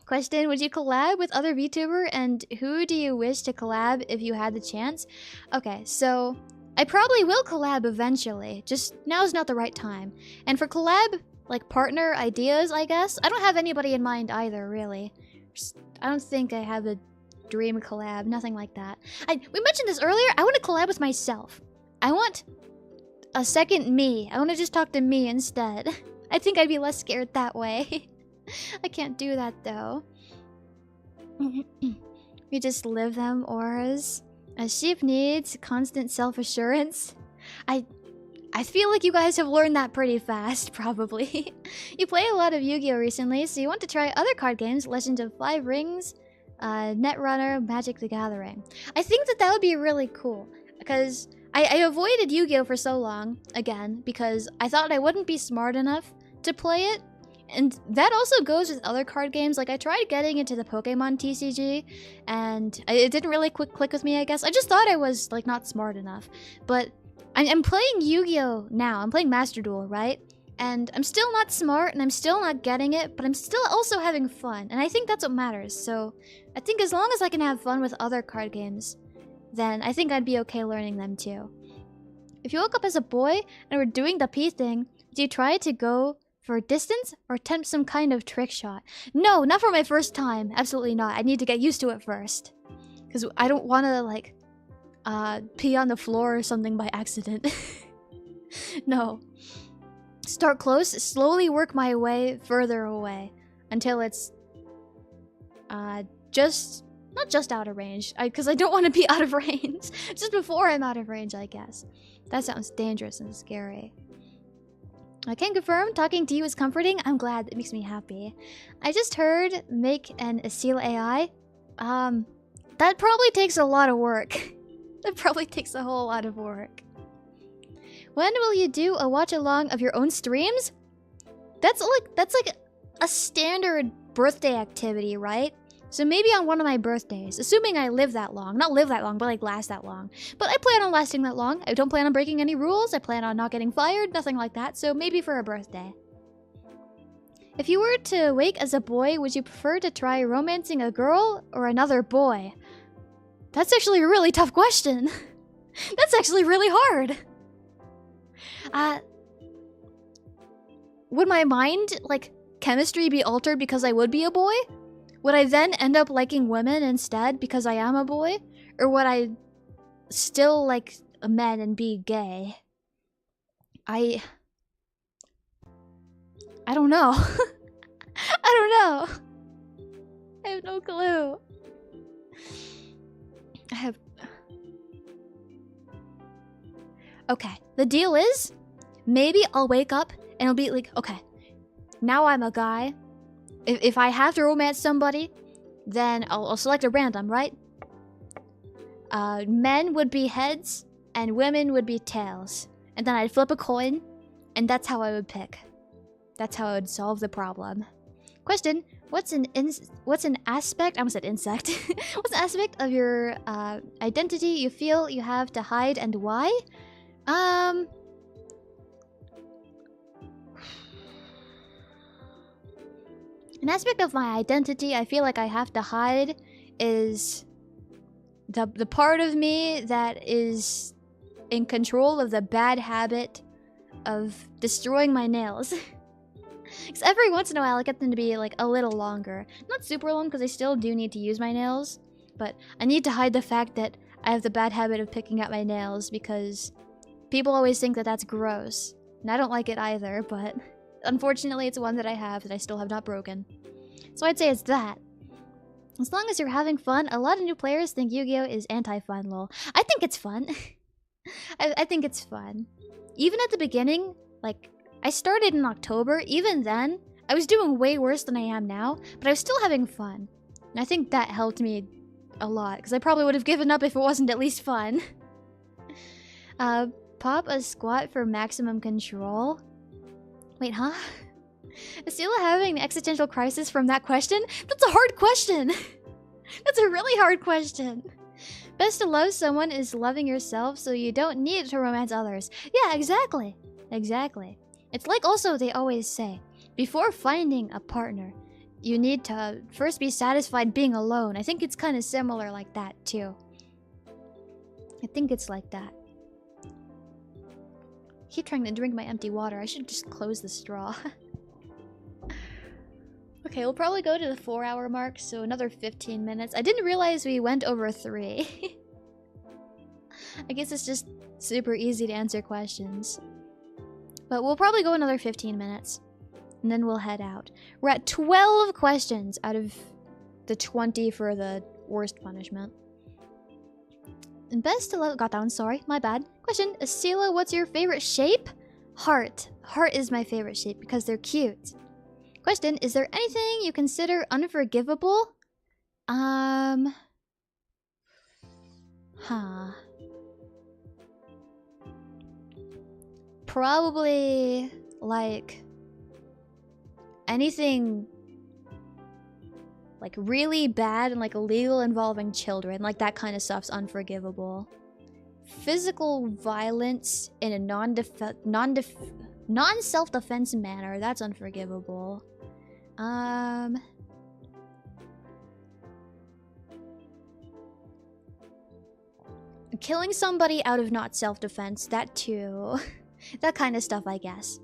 Question, would you collab with other VTuber, and who do you wish to collab if you had the chance? Okay, so I probably will collab eventually. Just now's not the right time. And for collab, like partner ideas, I guess, I don't have anybody in mind either, really. I don't think I have a dream collab, nothing like that. We mentioned this earlier, I want to collab with myself. I want a second me. I want to just talk to me instead. I think I'd be less scared that way. I can't do that though. We You just live them auras. A sheep needs constant self-assurance. I feel like you guys have learned that pretty fast, probably. You play a lot of Yu-Gi-Oh! Recently, so you want to try other card games, Legend of Five Rings, Netrunner, Magic the Gathering. I think that would be really cool, because I avoided Yu-Gi-Oh! For so long, again, because I thought I wouldn't be smart enough to play it. And that also goes with other card games. Like, I tried getting into the Pokemon TCG, and it didn't really click with me, I guess. I just thought I was, like, not smart enough. But I'm playing Yu-Gi-Oh! Now. I'm playing Master Duel, right? And I'm still not smart, and I'm still not getting it, but I'm still also having fun. And I think that's what matters. So I think as long as I can have fun with other card games, then I think I'd be okay learning them too. If you woke up as a boy and were doing the P thing, do you try to go for distance or attempt some kind of trick shot? No, not for my first time. Absolutely not. I need to get used to it first. Because I don't want to, like, pee on the floor or something by accident. No. Start close, slowly work my way further away until it's not just out of range, because I don't want to be out of range. Just before I'm out of range, I guess. That sounds dangerous and scary. I can confirm talking to you is comforting. I'm glad. It makes me happy. I just heard make an Esila AI. That probably takes a lot of work. That probably takes a whole lot of work. When will you do a watch along of your own streams? That's like a standard birthday activity, right? So maybe on one of my birthdays, assuming I live that long. Not live that long, but like last that long. But I plan on lasting that long. I don't plan on breaking any rules. I plan on not getting fired, nothing like that. So maybe for a birthday. If you were to wake as a boy, would you prefer to try romancing a girl or another boy? That's actually a really tough question. That's actually really hard. Would my mind, like, chemistry be altered because I would be a boy? Would I then end up liking women instead because I am a boy? Or would I still like men and be gay? I don't know. I don't know. I have no clue. Okay, the deal is, maybe I'll wake up and it'll be like, okay, now I'm a guy. If I have to romance somebody, then I'll select a random, right? Men would be heads, and women would be tails. And then I'd flip a coin, and that's how I would pick. That's how I would solve the problem. Question, what's an aspect, I almost said insect. What's an aspect of your identity you feel you have to hide and why? An aspect of my identity I feel like I have to hide is the part of me that is in control of the bad habit of destroying my nails. Because every once in a while I get them to be like a little longer. Not super long because I still do need to use my nails. But I need to hide the fact that I have the bad habit of picking at my nails because people always think that that's gross. And I don't like it either, but unfortunately it's one that I have that I still have not broken. So I'd say it's that. As long as you're having fun, a lot of new players think Yu-Gi-Oh! Is anti-fun, lol. I think it's fun. I think it's fun. Even at the beginning, like, I started in October, even then, I was doing way worse than I am now, but I was still having fun. And I think that helped me a lot, because I probably would have given up if it wasn't at least fun. Pop a squat for maximum control? Wait, huh? Esila having an existential crisis from that question? That's a hard question! That's a really hard question. Best to love someone is loving yourself so you don't need to romance others. Yeah, exactly. Exactly. It's like also they always say, before finding a partner, you need to first be satisfied being alone. I think it's kind of similar like that too. I think it's like that. I keep trying to drink my empty water. I should just close the straw. Okay, we'll probably go to the 4-hour mark, so another 15 minutes. I didn't realize we went over 3. I guess it's just super easy to answer questions. But we'll probably go another 15 minutes, and then we'll head out. We're at 12 questions out of the 20 for the worst punishment. And best to let got that one, sorry, my bad. Question, Esila, what's your favorite shape? Heart. Heart is my favorite shape because they're cute. Question, is there anything you consider unforgivable? Probably, like, anything, like, really bad and, like, illegal involving children. Like, that kind of stuff's unforgivable. Physical violence in a non-self-defense manner, that's unforgivable. Killing somebody out of not self-defense, that too. That kind of stuff, I guess.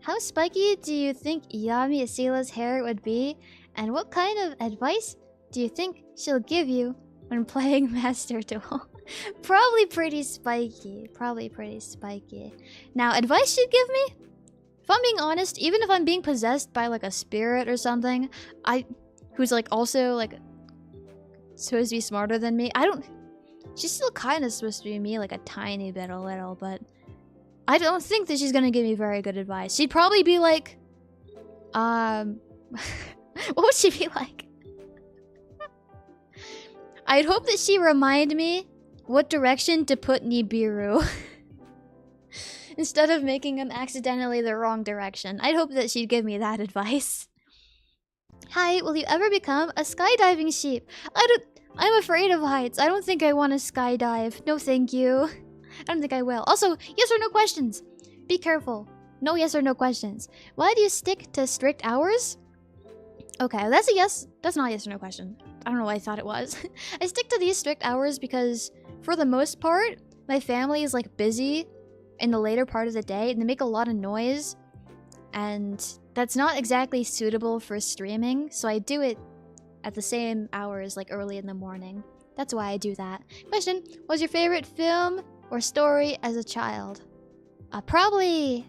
How spiky do you think Yami Esila's hair would be? And what kind of advice do you think she'll give you when playing Master Duel? Probably pretty spiky. Probably pretty spiky. Now, advice she'd give me? If I'm being honest, even if I'm being possessed by, like, a spirit or something, who's, like, also, like, supposed to be smarter than me, she's still kind of supposed to be me, like, a tiny bit, a little, but I don't think that she's gonna give me very good advice. She'd probably be like, what would she be like? I'd hope that she remind me what direction to put Nibiru. Instead of making him accidentally the wrong direction. I'd hope that she'd give me that advice. Hi, will you ever become a skydiving sheep? I'm afraid of heights. I don't think I want to skydive. No, thank you. I don't think I will. Also, yes or no questions. Be careful. No yes or no questions. Why do you stick to strict hours? Okay, that's a yes. That's not a yes or no question. I don't know why I thought it was. I stick to these strict hours because, for the most part, my family is, like, busy in the later part of the day, and they make a lot of noise. And that's not exactly suitable for streaming, so I do it at the same hours, like early in the morning. That's why I do that. Question, what was your favorite film or story as a child? Probably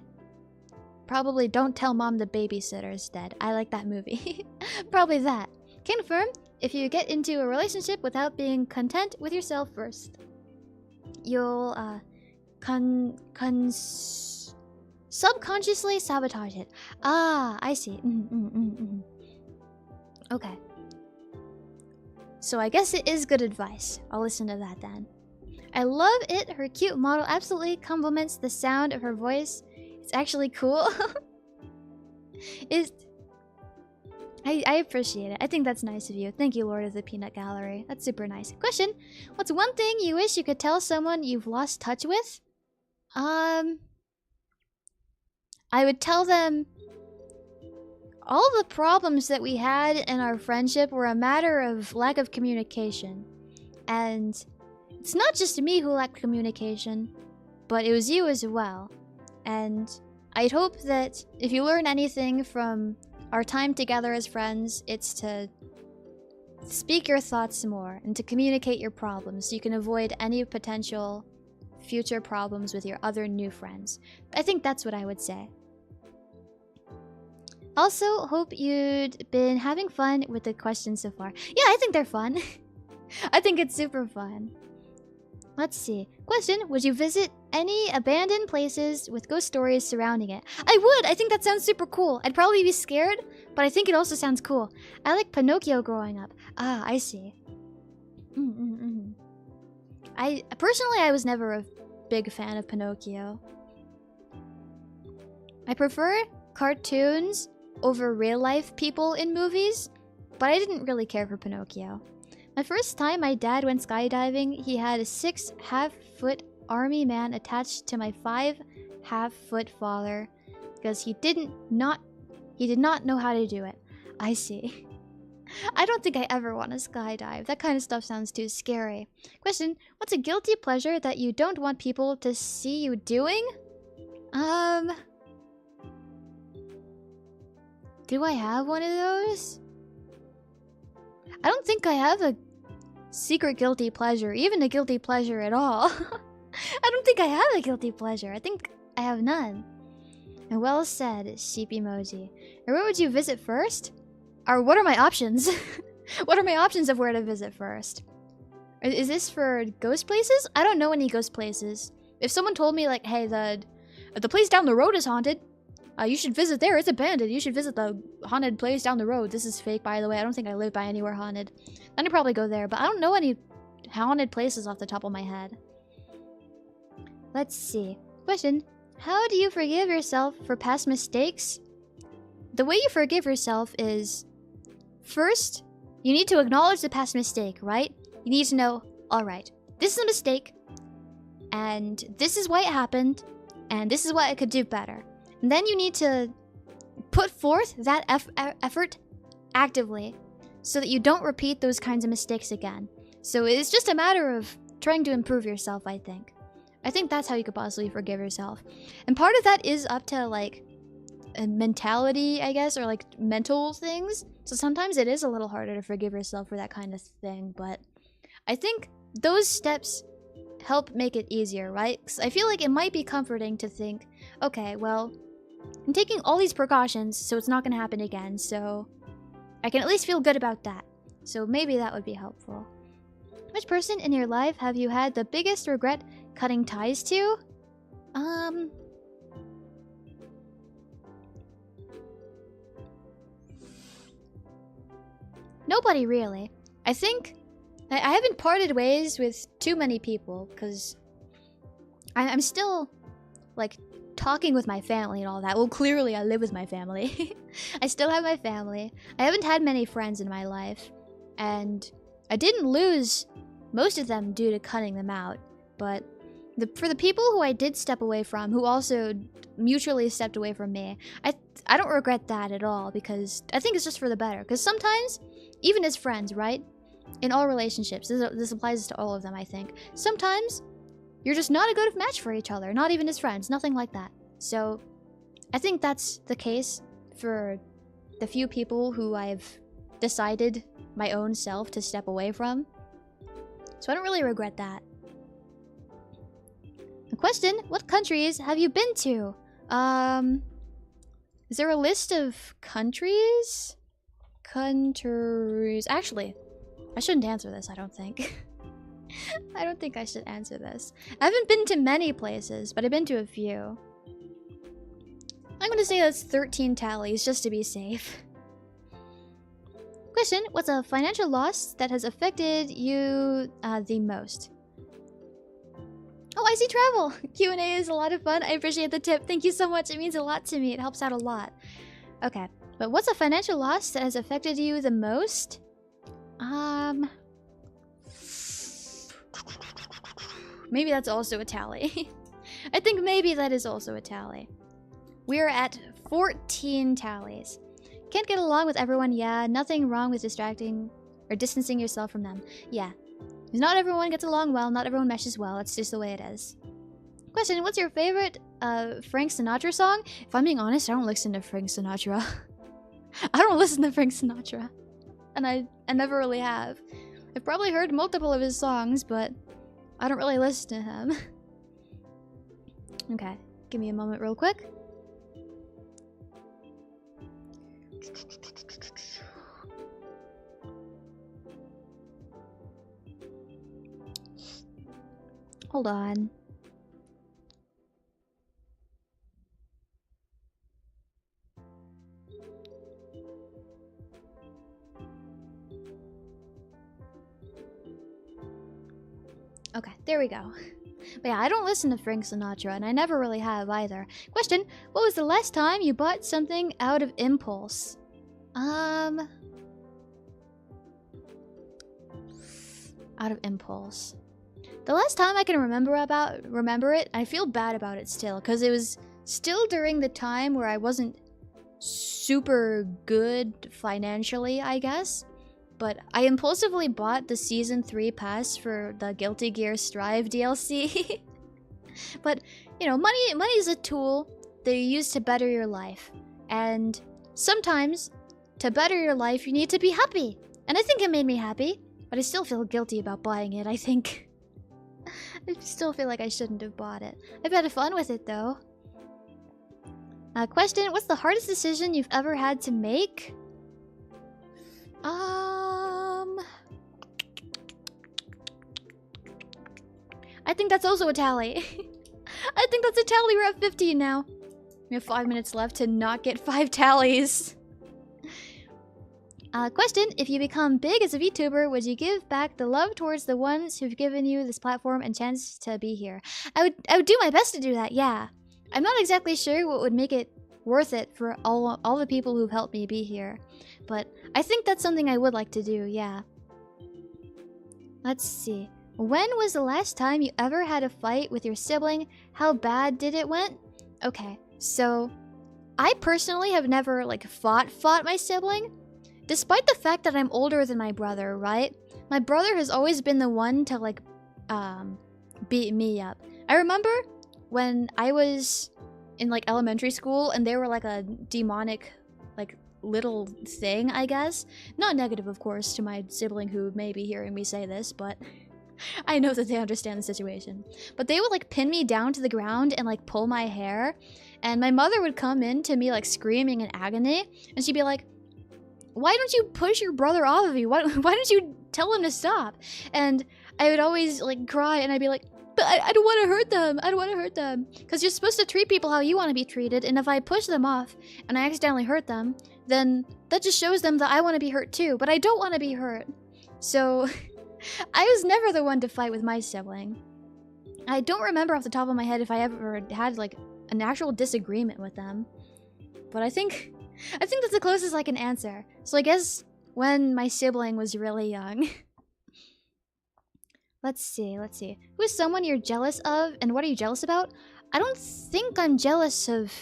Don't Tell Mom the Babysitter's Dead. I like that movie. Probably that. Confirm if you get into a relationship without being content with yourself first. You'll, subconsciously sabotage it. Ah, I see. Okay. So I guess it is good advice. I'll listen to that then. I love it. Her cute model absolutely complements the sound of her voice. It's actually cool. I appreciate it. I think that's nice of you. Thank you, Lord of the Peanut Gallery. That's super nice. Question. What's one thing you wish you could tell someone you've lost touch with? I would tell them all the problems that we had in our friendship were a matter of lack of communication. And it's not just me who lacked communication, but it was you as well. And I'd hope that if you learn anything from our time together as friends, it's to speak your thoughts more and to communicate your problems so you can avoid any potential future problems with your other new friends. I think that's what I would say. Also, hope you'd been having fun with the questions so far. Yeah, I think they're fun. I think it's super fun. Let's see. Question, would you visit any abandoned places with ghost stories surrounding it? I would! I think that sounds super cool. I'd probably be scared, but I think it also sounds cool. I like Pinocchio growing up. Ah, I see. Personally, I was never a big fan of Pinocchio. I prefer cartoons over real-life people in movies, but I didn't really care for Pinocchio. My first time my dad went skydiving, he had a 6-half-foot army man attached to my 5-half-foot father because he did not know how to do it. I see. I don't think I ever want to skydive. That kind of stuff sounds too scary. Question, what's a guilty pleasure that you don't want people to see you doing? Do I have one of those? I don't think I have a secret guilty pleasure, even a guilty pleasure at all. I don't think I have a guilty pleasure. I think I have none. And well said, sheep emoji. And where would you visit first? Or what are my options? What are my options of where to visit first? Is this for ghost places? I don't know any ghost places. If someone told me like, hey, the place down the road is haunted, you should visit there. It's abandoned. You should visit the haunted place down the road. This is fake, by the way. I don't think I live by anywhere haunted. Then I'd probably go there, but I don't know any haunted places off the top of my head. Let's see. Question. How do you forgive yourself for past mistakes? The way you forgive yourself is... First, you need to acknowledge the past mistake, right? You need to know, alright, this is a mistake, and this is why it happened, and this is what I could do better. And then you need to put forth that effort actively so that you don't repeat those kinds of mistakes again. So it's just a matter of trying to improve yourself, I think. I think that's how you could possibly forgive yourself. And part of that is up to, like, a mentality, I guess, or, like, mental things. So sometimes it is a little harder to forgive yourself for that kind of thing, but I think those steps help make it easier, right? 'Cause I feel like it might be comforting to think, okay, well, I'm taking all these precautions, so it's not going to happen again, so I can at least feel good about that. So maybe that would be helpful. Which person in your life have you had the biggest regret cutting ties to? Nobody really. I think I haven't parted ways with too many people because I'm still, like, talking with my family and all that. Well, clearly I live with my family. I still have my family. I haven't had many friends in my life, and I didn't lose most of them due to cutting them out, but for the people who I did step away from, who also mutually stepped away from me, I don't regret that at all, because I think it's just for the better. Because sometimes, even as friends, right? In all relationships, this applies to all of them, I think. Sometimes, you're just not a good match for each other, not even as friends, nothing like that. So, I think that's the case for the few people who I've decided my own self to step away from. So I don't really regret that. The question, what countries have you been to? Is there a list of countries? Actually, I shouldn't answer this, I don't think. I don't think I should answer this. I haven't been to many places, but I've been to a few. I'm gonna say that's 13 tallies, just to be safe. Question, what's a financial loss that has affected you the most? Oh, I see travel! Q&A is a lot of fun. I appreciate the tip. Thank you so much. It means a lot to me. It helps out a lot. Okay, but what's a financial loss that has affected you the most? Maybe that's also a tally. I think maybe that is also a tally. We're at 14 tallies. Can't get along with everyone, yeah. Nothing wrong with distracting or distancing yourself from them. Yeah. Not everyone gets along well, not everyone meshes well. It's just the way it is. Question, what's your favorite Frank Sinatra song? If I'm being honest, I don't listen to Frank Sinatra. I don't listen to Frank Sinatra. And I never really have. I've probably heard multiple of his songs, but I don't really listen to him. Okay, give me a moment real quick. Hold on. Okay, there we go. But yeah, I don't listen to Frank Sinatra, and I never really have either. Question, what was the last time you bought something out of impulse? Out of impulse. The last time I can remember it, I feel bad about it still, because it was still during the time where I wasn't super good financially, I guess. But I impulsively bought the Season 3 pass for the Guilty Gear Strive DLC. But, you know, money is a tool that you use to better your life. And sometimes, to better your life, you need to be happy. And I think it made me happy, but I still feel guilty about buying it, I think. I still feel like I shouldn't have bought it. I've had fun with it, though. Question, what's the hardest decision you've ever had to make? I think that's also a tally. I think that's a tally. We're at 15 now. We have 5 minutes left to not get 5 tallies. Question, if you become big as a VTuber, would you give back the love towards the ones who've given you this platform and chance to be here? I would do my best to do that, yeah. I'm not exactly sure what would make it worth it for all the people who've helped me be here. But I think that's something I would like to do, yeah. Let's see. When was the last time you ever had a fight with your sibling? How bad did it went? Okay, so I personally have never like fought my sibling. Despite the fact that I'm older than my brother, right? My brother has always been the one to like beat me up. I remember when I was in like elementary school and they were like a demonic like little thing, I guess. Not negative, of course, to my sibling who may be hearing me say this, but I know that they understand the situation. But they would like pin me down to the ground and like pull my hair, and my mother would come in to me like screaming in agony, and she'd be like, why don't you push your brother off of you? Why don't you tell him to stop? And I would always like cry, and I'd be like, but I don't want to hurt them. I don't want to hurt them. Because you're supposed to treat people how you want to be treated, and if I push them off and I accidentally hurt them, then that just shows them that I want to be hurt too, but I don't want to be hurt. So I was never the one to fight with my sibling. I don't remember off the top of my head if I ever had like an actual disagreement with them. But I think that's the closest I can answer. So I guess when my sibling was really young. Let's see. Who is someone you're jealous of, and what are you jealous about? I don't think I'm jealous of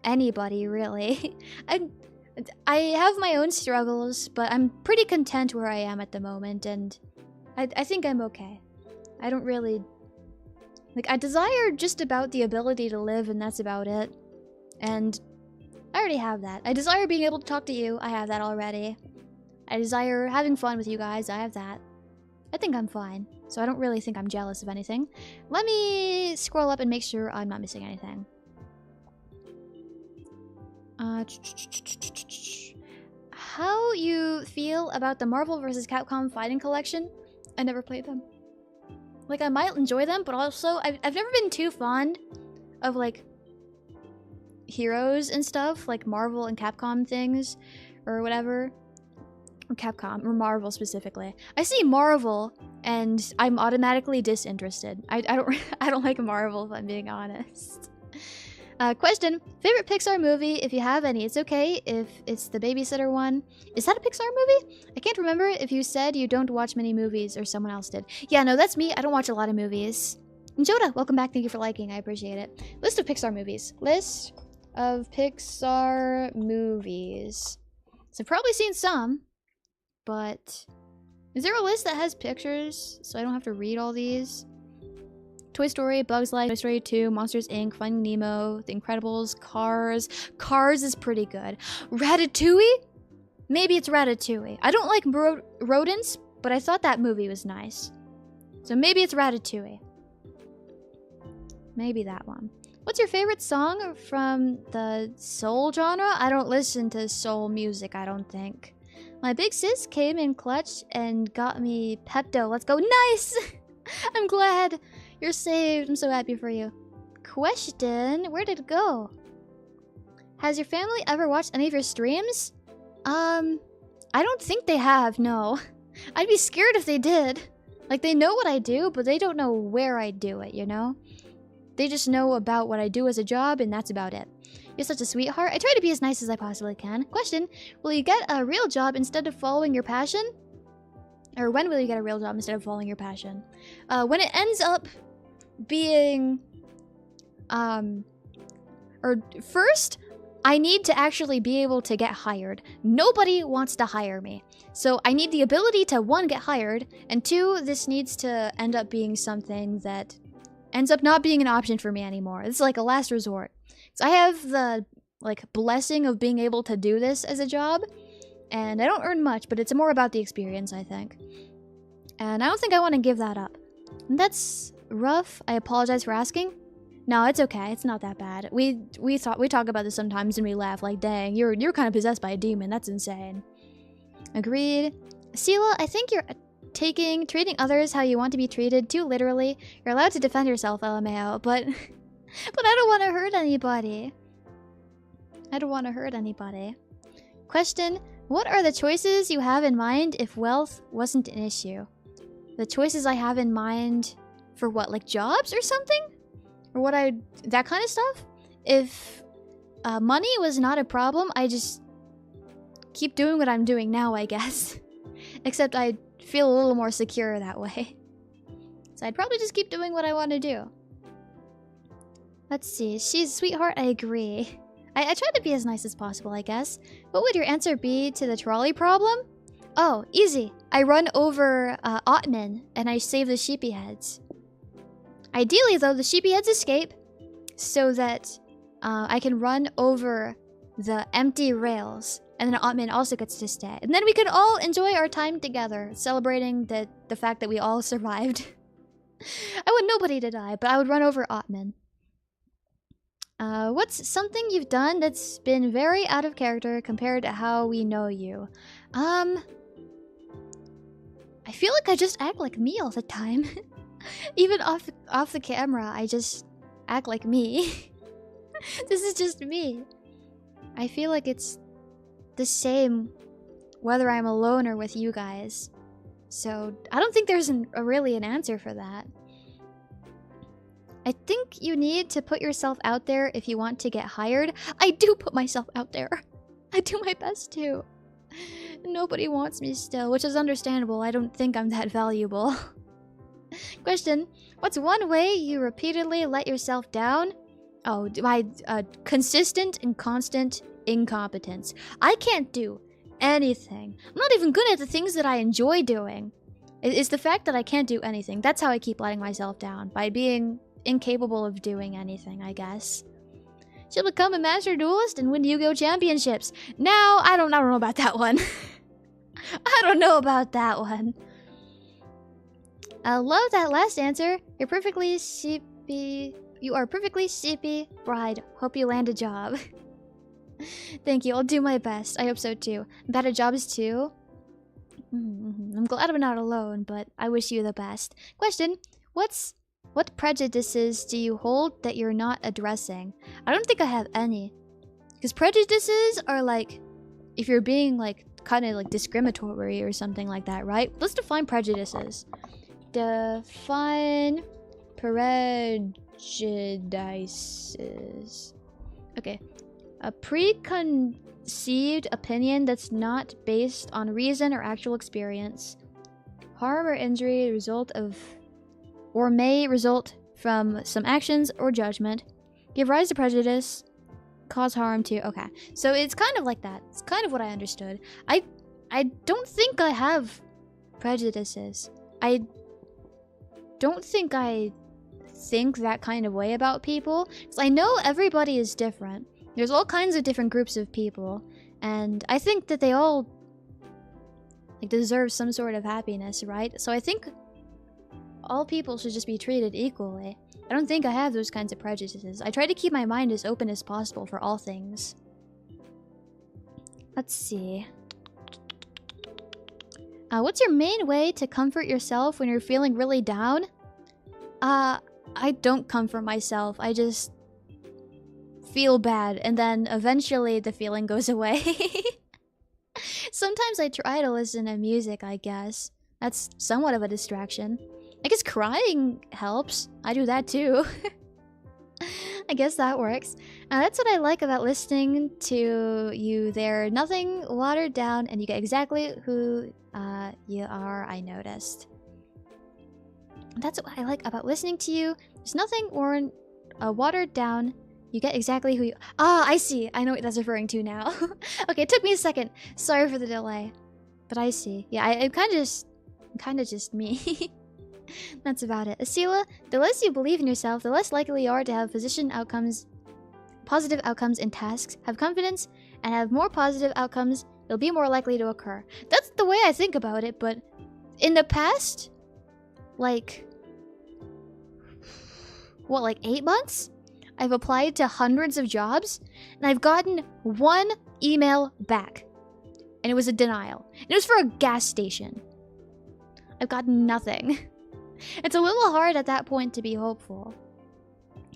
anybody, really. I have my own struggles, but I'm pretty content where I am at the moment, and I think I'm okay. I don't really... Like, I desire just about the ability to live, and that's about it. And I already have that. I desire being able to talk to you. I have that already. I desire having fun with you guys. I have that. I think I'm fine. So I don't really think I'm jealous of anything. Let me scroll up and make sure I'm not missing anything. How you feel about the Marvel vs. Capcom fighting collection? I never played them. Like, I might enjoy them, but also I've never been too fond of like heroes and stuff, like Marvel and Capcom things or whatever. Or Capcom, or Marvel specifically. I see Marvel and I'm automatically disinterested. I don't like Marvel, if I'm being honest. Question, favorite Pixar movie, if you have any. It's okay if it's the babysitter one. Is that a Pixar movie? I can't remember if you said you don't watch many movies or someone else did. Yeah, no, that's me. I don't watch a lot of movies. And Joda, welcome back. Thank you for liking. I appreciate it. List of Pixar movies. List of Pixar movies. So I've probably seen some, but is there a list that has pictures so I don't have to read all these? Toy Story, Bugs Life, Toy Story 2, Monsters Inc., Finding Nemo, The Incredibles, Cars. Cars is pretty good. Ratatouille? Maybe it's Ratatouille. I don't like rodents, but I thought that movie was nice. So maybe it's Ratatouille. Maybe that one. What's your favorite song from the soul genre? I don't listen to soul music, I don't think. My big sis came in clutch and got me Pepto. Let's go. Nice! I'm glad. You're saved. I'm so happy for you. Question, where did it go? Has your family ever watched any of your streams? I don't think they have, no. I'd be scared if they did. Like, they know what I do, but they don't know where I do it, you know? They just know about what I do as a job, and that's about it. You're such a sweetheart. I try to be as nice as I possibly can. Question, will you get a real job instead of following your passion? Or when will you get a real job instead of following your passion? When it ends up being, first, I need to actually be able to get hired. Nobody wants to hire me. So I need the ability to, one, get hired, and two, this needs to end up being something that ends up not being an option for me anymore. This is like a last resort. So I have the, like, blessing of being able to do this as a job, and I don't earn much, but it's more about the experience, I think. And I don't think I want to give that up. And that's rough. I apologize for asking. No, it's okay. It's not that bad. We talk about this sometimes and we laugh like, dang, you're kind of possessed by a demon. That's insane. Agreed. Esila, I think you're treating others how you want to be treated too literally. You're allowed to defend yourself, LMAO, but but I don't want to hurt anybody. I don't want to hurt anybody. Question: what are the choices you have in mind if wealth wasn't an issue? The choices I have in mind for what, like jobs or something? Or that kind of stuff? If money was not a problem, I just keep doing what I'm doing now, I guess. Except I feel a little more secure that way. So I'd probably just keep doing what I want to do. Let's see. She's a sweetheart, I agree. I try to be as nice as possible, I guess. What would your answer be to the trolley problem? Oh, easy. I run over Ottman and I save the sheepy heads. Ideally, though, the sheepy heads escape so that I can run over the empty rails. And then Ottman also gets to stay. And then we can all enjoy our time together, celebrating the fact that we all survived. I want nobody to die, but I would run over Ottman. What's something you've done that's been very out of character compared to how we know you? I feel like I just act like me all the time. Even off the camera, I just act like me. This is just me. I feel like it's the same whether I'm alone or with you guys. So I don't think there's really an answer for that. I think you need to put yourself out there if you want to get hired. I do put myself out there. I do my best to. Nobody wants me still, which is understandable. I don't think I'm that valuable. Question: what's one way you repeatedly let yourself down? Oh, my consistent and constant incompetence. I can't do anything. I'm not even good at the things that I enjoy doing. It's the fact that I can't do anything. That's how I keep letting myself down, by being incapable of doing anything, I guess. She'll become a master duelist and win Yu-Gi-Oh! Championships. Now, I don't know about that one. I don't know about that one. I love that last answer. You are perfectly sheepy bride. Hope you land a job. Thank you. I'll do my best. I hope so too. I'm bad at jobs too. I'm glad I'm not alone, but I wish you the best. Question: what prejudices do you hold that you're not addressing? I don't think I have any. Because prejudices are like, if you're being like, kind of like discriminatory or something like that, right? Let's define prejudices. Define prejudices. Okay. A preconceived opinion that's not based on reason or actual experience. Harm or injury result of or may result from some actions or judgment. Give rise to prejudice. Cause harm to... Okay. So it's kind of like that. It's kind of what I understood. I don't think I have prejudices. I don't think I think that kind of way about people. Because I know everybody is different. There's all kinds of different groups of people. And I think that they all like deserve some sort of happiness, right? So I think all people should just be treated equally. I don't think I have those kinds of prejudices. I try to keep my mind as open as possible for all things. Let's see. What's your main way to comfort yourself when you're feeling really down? I don't comfort myself. I just feel bad, and then eventually the feeling goes away. Sometimes I try to listen to music, I guess. That's somewhat of a distraction. I guess crying helps. I do that too. I guess that works. That's what I like about listening to you. They're nothing watered down, and you get exactly who you are, I noticed. That's what I like about listening to you. There's nothing watered down. You get exactly who you... Ah, I see. I know what that's referring to now. Okay, it took me a second. Sorry for the delay. But I see. Yeah, I'm kind of just me. That's about it. Esila, the less you believe in yourself, the less likely you are to have positive outcomes in tasks. Have confidence and have more positive outcomes. It'll be more likely to occur. That's the way I think about it, but in the past, like 8 months? I've applied to hundreds of jobs, and I've gotten one email back. And it was a denial. And it was for a gas station. I've got nothing. It's a little hard at that point to be hopeful.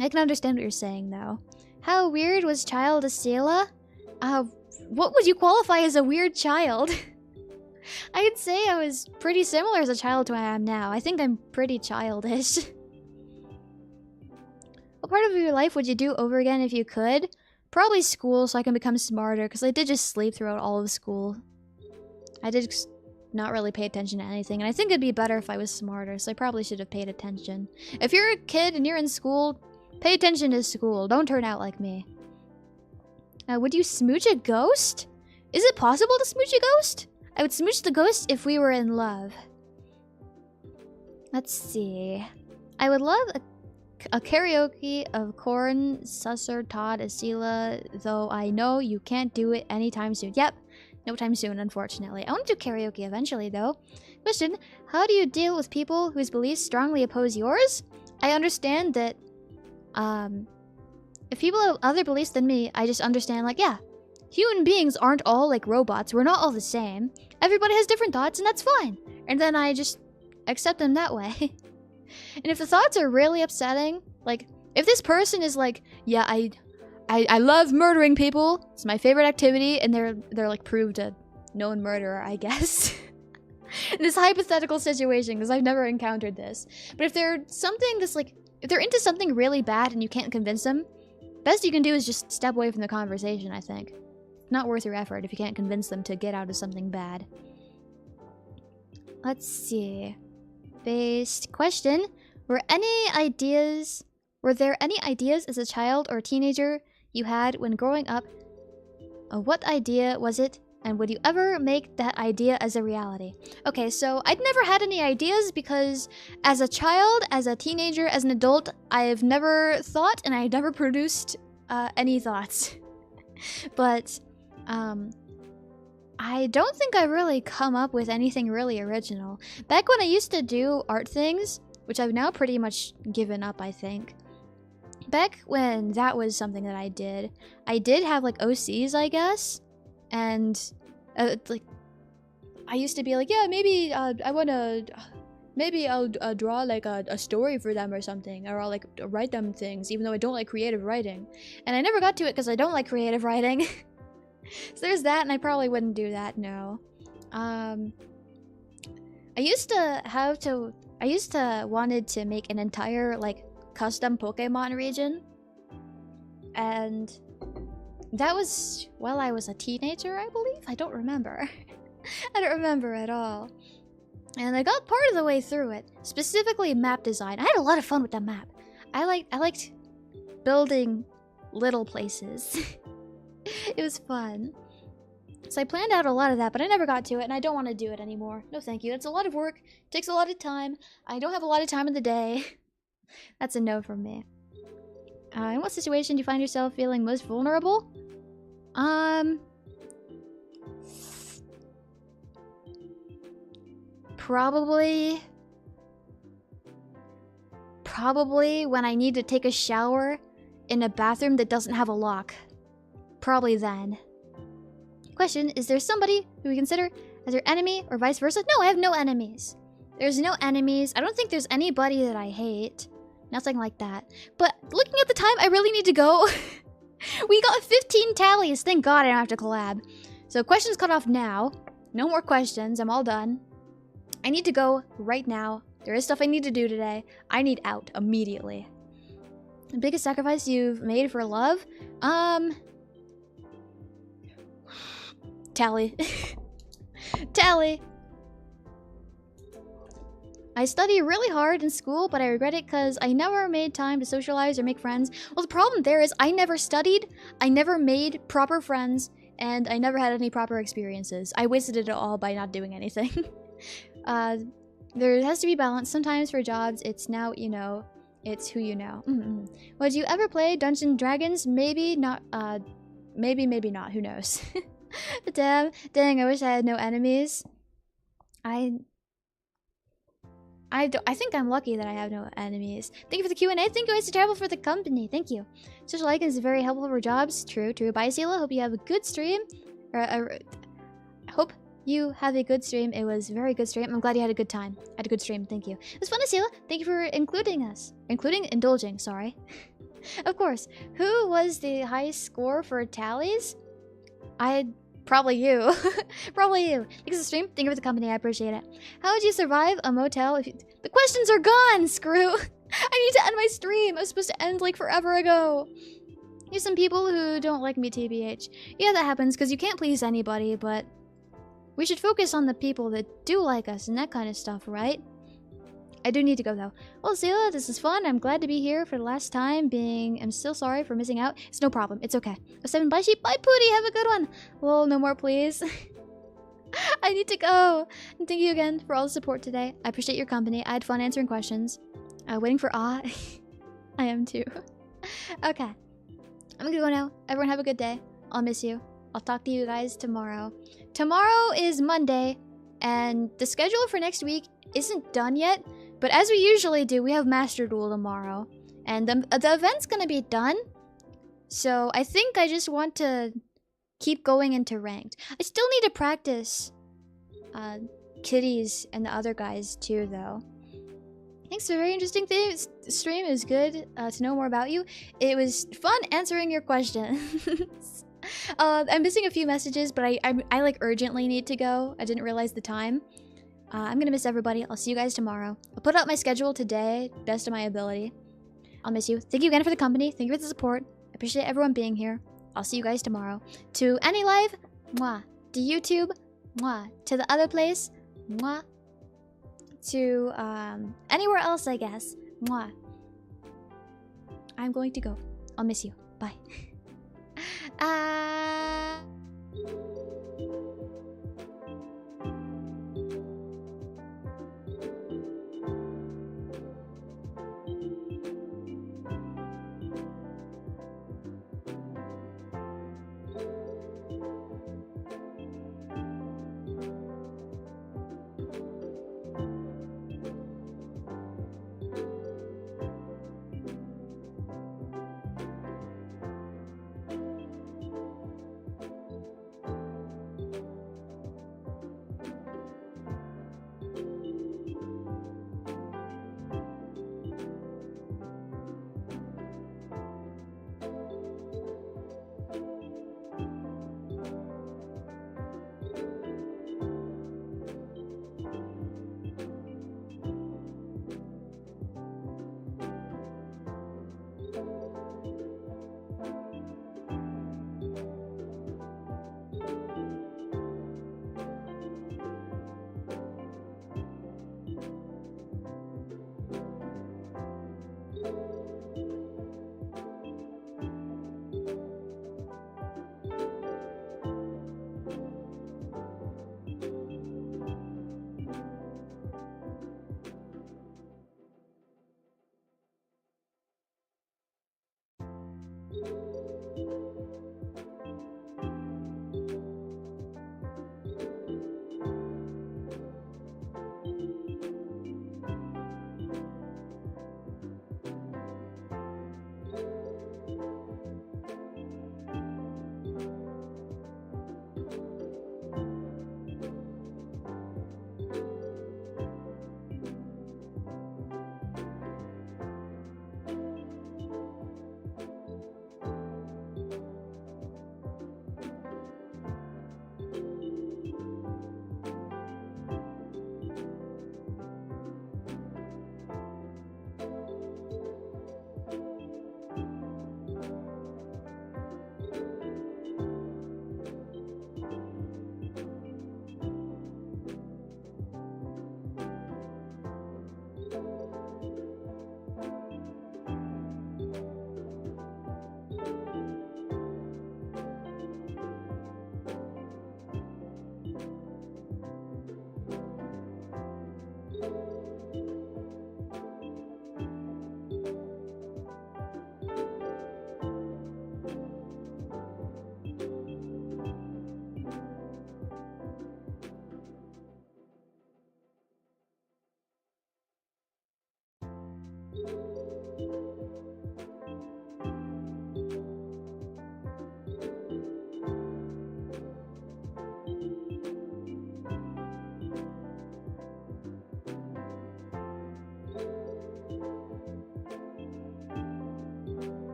I can understand what you're saying, though. How weird was child Esila? What would you qualify as a weird child? I'd say I was pretty similar as a child to what I am now. I think I'm pretty childish. What part of your life would you do over again if you could? Probably school, so I can become smarter, because I did just sleep throughout all of school. I did not really pay attention to anything, and I think it'd be better if I was smarter, so I probably should have paid attention. If you're a kid and you're in school, pay attention to school. Don't turn out like me. Would you smooch a ghost? Is it possible to smooch a ghost? I would smooch the ghost if we were in love. Let's see. I would love a karaoke of Corn, Susser, Todd, Esila, though I know you can't do it anytime soon. Yep, no time soon, unfortunately. I want to do karaoke eventually, though. Question, how do you deal with people whose beliefs strongly oppose yours? I understand that, if people have other beliefs than me, I just understand, like, yeah, human beings aren't all like robots. We're not all the same. Everybody has different thoughts, and that's fine. And then I just accept them that way. And if the thoughts are really upsetting, like, if this person is like, yeah, I love murdering people, it's my favorite activity, and they're like proved a known murderer, I guess. In this hypothetical situation, because I've never encountered this. But if they're something that's like, if they're into something really bad and you can't convince them, best you can do is just step away from the conversation, I think. Not worth your effort if you can't convince them to get out of something bad. Let's see. Based question. Were there any ideas as a child or teenager you had when growing up? What idea was it? And would you ever make that idea as a reality? Okay, so I'd never had any ideas because as a child, as a teenager, as an adult, I've never thought and I never produced any thoughts. But I don't think I really come up with anything really original. Back when I used to do art things, which I've now pretty much given up, I think. Back when that was something that I did have like OCs, I guess. And like I used to be like, yeah, maybe maybe I'll draw like a story for them or something, or I'll like write them things, even though I don't like creative writing. And I never got to it because I don't like creative writing. So there's that, and I probably wouldn't do that, no. I used to wanted to make an entire like custom Pokemon region, and that was while I was a teenager, I believe. I don't remember. I don't remember at all. And I got part of the way through it, specifically map design. I had a lot of fun with that map. I liked building little places. It was fun. So I planned out a lot of that, but I never got to it, and I don't want to do it anymore. No thank you. It's a lot of work. It takes a lot of time. I don't have a lot of time in the day. That's a no from me. In what situation do you find yourself feeling most vulnerable? Probably when I need to take a shower in a bathroom that doesn't have a lock. Probably then. Question, is there somebody who we consider as your enemy or vice versa? No, I have no enemies. There's no enemies. I don't think there's anybody that I hate. Nothing like that. But looking at the time, I really need to go. We got 15 tallies. Thank God I don't have to collab. So questions cut off now. No more questions. I'm all done. I need to go right now. There is stuff I need to do today. I need out immediately. The biggest sacrifice you've made for love? Tally. Tally. I study really hard in school, but I regret it because I never made time to socialize or make friends. Well, the problem there is I never studied, I never made proper friends, and I never had any proper experiences. I wasted it all by not doing anything. There has to be balance. Sometimes for jobs, it's now what you know, it's who you know. Would you ever play Dungeons and Dragons? Maybe not, maybe not, who knows. Dang, I wish I had no enemies. I think I'm lucky that I have no enemies. Thank you for the Q&A. Thank you, Mr. Terrible, for the company. Thank you. Social icons is very helpful for jobs. True, true. Bye, Esila. Hope you have a good stream. I hope you have a good stream. It was a very good stream. I'm glad you had a good time. I had a good stream. Thank you. It was fun, Esila. Thank you for indulging, sorry. Of course. Who was the highest score for tallies? Probably you. Probably you. Thanks for the stream. Thank you for the company. I appreciate it. How would you survive a motel if you... The questions are gone, screw! I need to end my stream. I was supposed to end like forever ago. There's some people who don't like me, TBH. Yeah, that happens because you can't please anybody, but we should focus on the people that do like us and that kind of stuff, right? I do need to go though. Well, Esila, this is fun. I'm glad to be here for the last time. I'm still sorry for missing out. It's no problem. It's okay. 07, bye sheep, bye Pooty. Have a good one. Well, no more, please. I need to go. And thank you again for all the support today. I appreciate your company. I had fun answering questions. Waiting for I am too. Okay. I'm gonna go now. Everyone have a good day. I'll miss you. I'll talk to you guys tomorrow. Tomorrow is Monday, and the schedule for next week isn't done yet. But as we usually do, we have Master Duel tomorrow. And the event's gonna be done. So I think I just want to keep going into ranked. I still need to practice Kitties and the other guys too, though. Thanks for a very interesting stream. It was good to know more about you. It was fun answering your questions. I'm missing a few messages, but I like urgently need to go. I didn't realize the time. I'm gonna miss everybody. I'll see you guys tomorrow. I'll put out my schedule today, best of my ability. I'll miss you. Thank you again for the company. Thank you for the support. I appreciate everyone being here. I'll see you guys tomorrow. To any live, mwah. To YouTube, mwah. To the other place, mwah. To anywhere else, I guess, mwah. I'm going to go. I'll miss you. Bye.